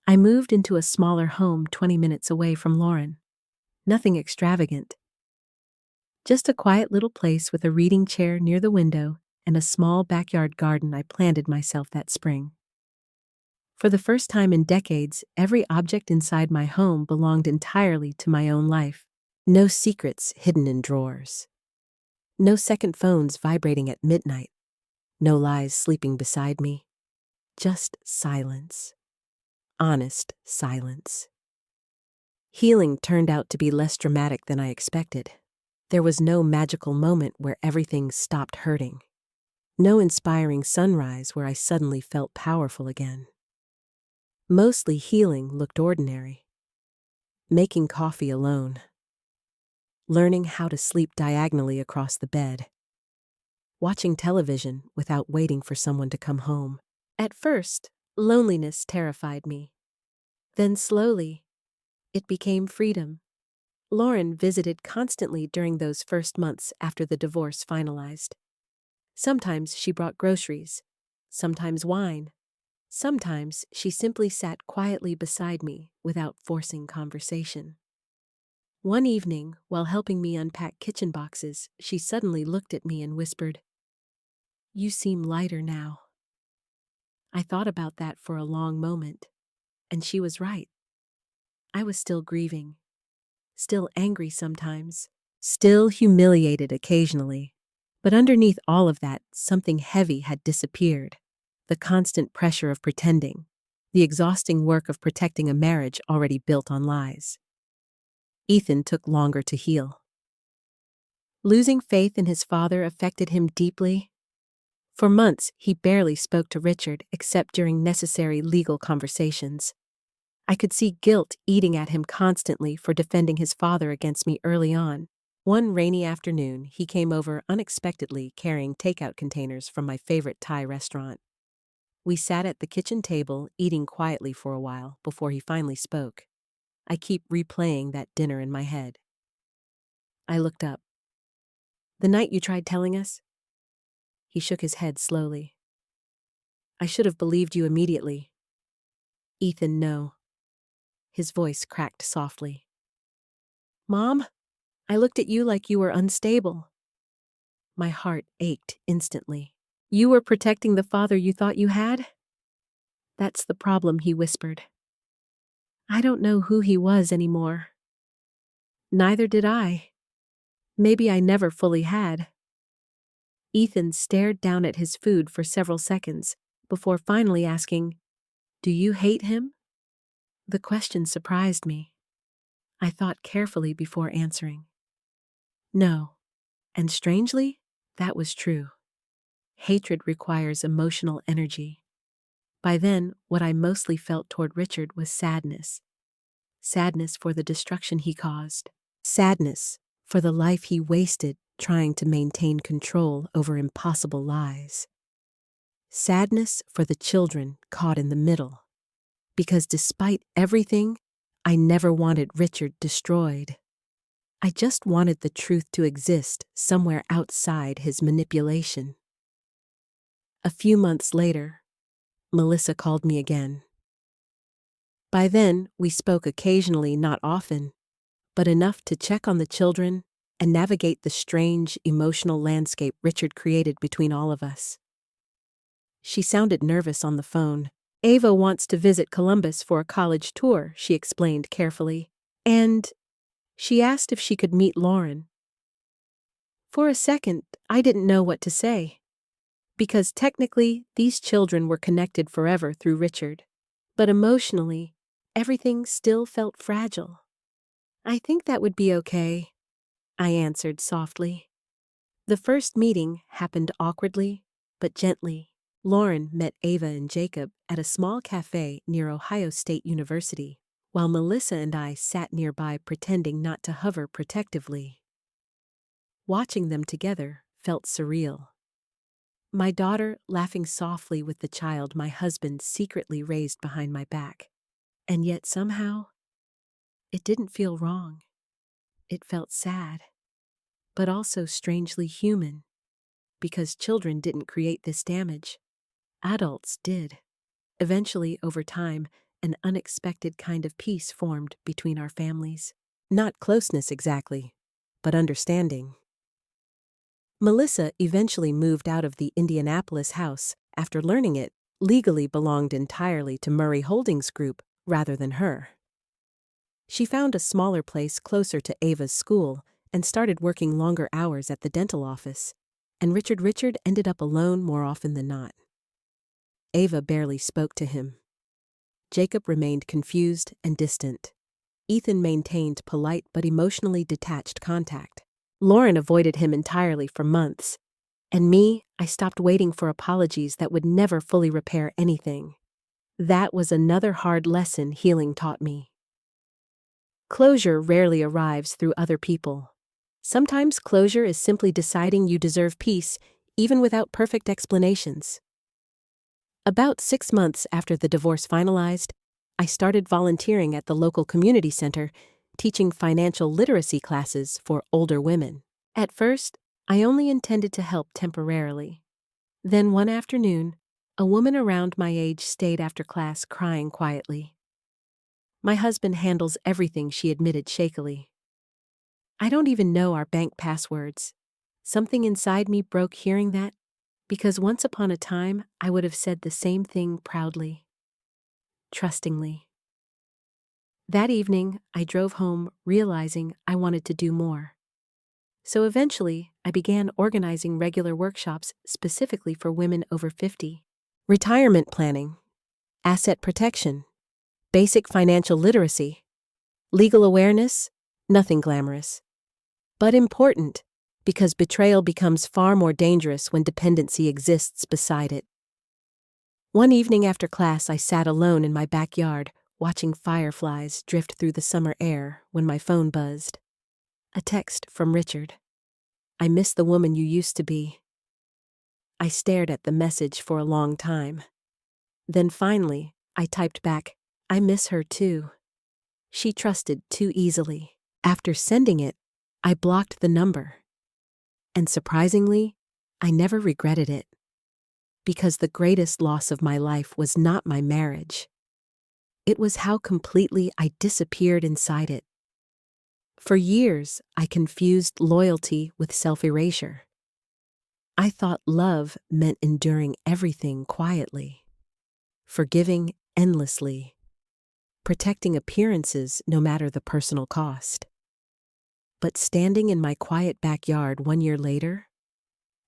I moved into a smaller home 20 minutes away from Lauren. Nothing extravagant. Just a quiet little place with a reading chair near the window and a small backyard garden I planted myself that spring. For the first time in decades, every object inside my home belonged entirely to my own life. No secrets hidden in drawers. No second phones vibrating at midnight. No lies sleeping beside me. Just silence. Honest silence. Healing turned out to be less dramatic than I expected. There was no magical moment where everything stopped hurting. No inspiring sunrise where I suddenly felt powerful again. Mostly healing looked ordinary. Making coffee alone. Learning how to sleep diagonally across the bed. Watching television without waiting for someone to come home. At first, loneliness terrified me. Then slowly, it became freedom. Lauren visited constantly during those first months after the divorce finalized. Sometimes she brought groceries, sometimes wine. Sometimes she simply sat quietly beside me without forcing conversation. One evening, while helping me unpack kitchen boxes, she suddenly looked at me and whispered, "You seem lighter now." I thought about that for a long moment, and she was right. I was still grieving, still angry sometimes, still humiliated occasionally. But underneath all of that, something heavy had disappeared. The constant pressure of pretending, the exhausting work of protecting a marriage already built on lies. Ethan took longer to heal. Losing faith in his father affected him deeply. For months, he barely spoke to Richard except during necessary legal conversations. I could see guilt eating at him constantly for defending his father against me early on. One rainy afternoon, he came over unexpectedly carrying takeout containers from my favorite Thai restaurant. We sat at the kitchen table, eating quietly for a while before he finally spoke. I keep replaying that dinner in my head. I looked up. "The night you tried telling us?" He shook his head slowly. "I should have believed you immediately." "Ethan, no." His voice cracked softly. "Mom, I looked at you like you were unstable." My heart ached instantly. "You were protecting the father you thought you had?" "That's the problem," he whispered. "I don't know who he was anymore." "Neither did I. Maybe I never fully had." Ethan stared down at his food for several seconds before finally asking, "Do you hate him?" The question surprised me. I thought carefully before answering. No. And strangely, that was true. Hatred requires emotional energy. By then, what I mostly felt toward Richard was sadness. Sadness for the destruction he caused. Sadness for the life he wasted trying to maintain control over impossible lies. Sadness for the children caught in the middle. Because despite everything, I never wanted Richard destroyed. I just wanted the truth to exist somewhere outside his manipulation. A few months later, Melissa called me again. By then, we spoke occasionally, not often, but enough to check on the children and navigate the strange, emotional landscape Richard created between all of us. She sounded nervous on the phone. "Ava wants to visit Columbus for a college tour," she explained carefully. "And she asked if she could meet Lauren." For a second, I didn't know what to say. Because technically, these children were connected forever through Richard. But emotionally, everything still felt fragile. "I think that would be okay," I answered softly. The first meeting happened awkwardly, but gently. Lauren met Ava and Jacob at a small cafe near Ohio State University, while Melissa and I sat nearby pretending not to hover protectively. Watching them together felt surreal. My daughter laughing softly with the child my husband secretly raised behind my back. And yet somehow, it didn't feel wrong. It felt sad, but also strangely human, because children didn't create this damage. Adults did. Eventually, over time, an unexpected kind of peace formed between our families. Not closeness exactly, but understanding. Melissa eventually moved out of the Indianapolis house after learning it legally belonged entirely to Murray Holdings Group rather than her. She found a smaller place closer to Ava's school and started working longer hours at the dental office, and Richard ended up alone more often than not. Ava barely spoke to him. Jacob remained confused and distant. Ethan maintained polite but emotionally detached contact. Lauren avoided him entirely for months. And me, I stopped waiting for apologies that would never fully repair anything. That was another hard lesson healing taught me. Closure rarely arrives through other people. Sometimes closure is simply deciding you deserve peace, even without perfect explanations. About 6 months after the divorce finalized, I started volunteering at the local community center, teaching financial literacy classes for older women. At first, I only intended to help temporarily. Then one afternoon, a woman around my age stayed after class crying quietly. "My husband handles everything," she admitted shakily. "I don't even know our bank passwords." Something inside me broke hearing that, because once upon a time I would have said the same thing proudly, trustingly. That evening, I drove home realizing I wanted to do more. So eventually, I began organizing regular workshops specifically for women over 50. Retirement planning, asset protection, basic financial literacy, legal awareness, nothing glamorous. But important, because betrayal becomes far more dangerous when dependency exists beside it. One evening after class, I sat alone in my backyard, watching fireflies drift through the summer air when my phone buzzed. A text from Richard. "I miss the woman you used to be." I stared at the message for a long time. Then finally, I typed back, "I miss her too." She trusted too easily. After sending it, I blocked the number. And surprisingly, I never regretted it. Because the greatest loss of my life was not my marriage. It was how completely I disappeared inside it. For years, I confused loyalty with self-erasure. I thought love meant enduring everything quietly, forgiving endlessly, protecting appearances no matter the personal cost. But standing in my quiet backyard 1 year later,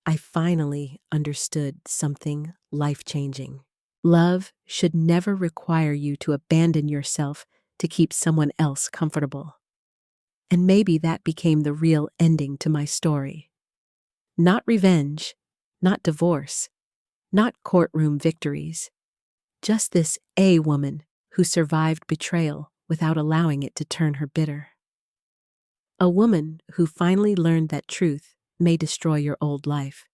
I finally understood something life-changing. Love should never require you to abandon yourself to keep someone else comfortable. And maybe that became the real ending to my story. Not revenge, not divorce, not courtroom victories. Just this A woman who survived betrayal without allowing it to turn her bitter. A woman who finally learned that truth may destroy your old life,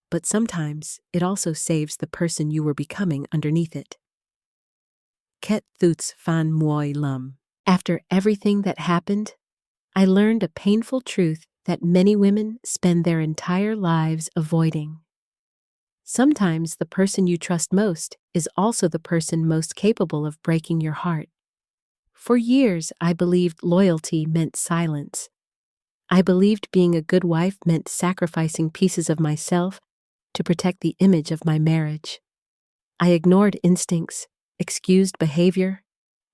but sometimes it also saves the person you were becoming underneath it. Ket thuts fan moi lum. After everything that happened, I learned a painful truth that many women spend their entire lives avoiding. Sometimes the person you trust most is also the person most capable of breaking your heart. For years, I believed loyalty meant silence. I believed being a good wife meant sacrificing pieces of myself to protect the image of my marriage. I ignored instincts, excused behavior,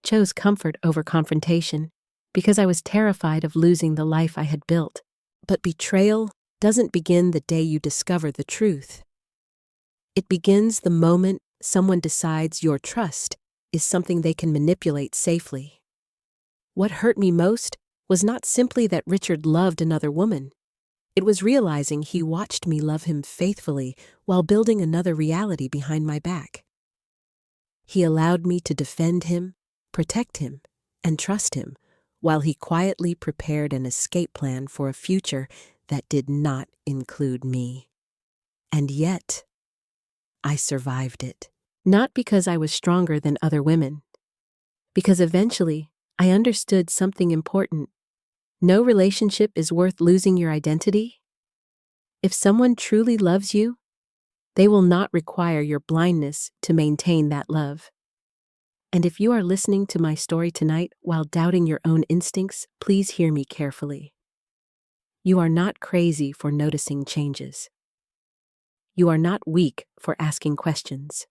chose comfort over confrontation, because I was terrified of losing the life I had built. But betrayal doesn't begin the day you discover the truth. It begins the moment someone decides your trust is something they can manipulate safely. What hurt me most was not simply that Richard loved another woman. It was realizing he watched me love him faithfully while building another reality behind my back. He allowed me to defend him, protect him, and trust him, while he quietly prepared an escape plan for a future that did not include me. And yet, I survived it. Not because I was stronger than other women, because eventually I understood something important. No relationship is worth losing your identity. If someone truly loves you, they will not require your blindness to maintain that love. And if you are listening to my story tonight while doubting your own instincts, please hear me carefully. You are not crazy for noticing changes. You are not weak for asking questions.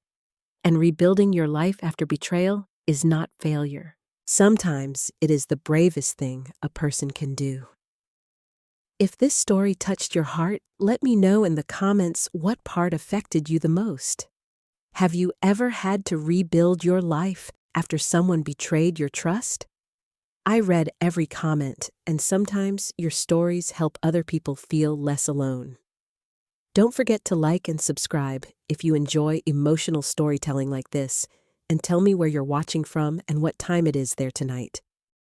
And rebuilding your life after betrayal is not failure. Sometimes it is the bravest thing a person can do. If this story touched your heart, let me know in the comments what part affected you the most. Have you ever had to rebuild your life after someone betrayed your trust? I read every comment, and sometimes your stories help other people feel less alone. Don't forget to like and subscribe if you enjoy emotional storytelling like this, and tell me where you're watching from and what time it is there tonight.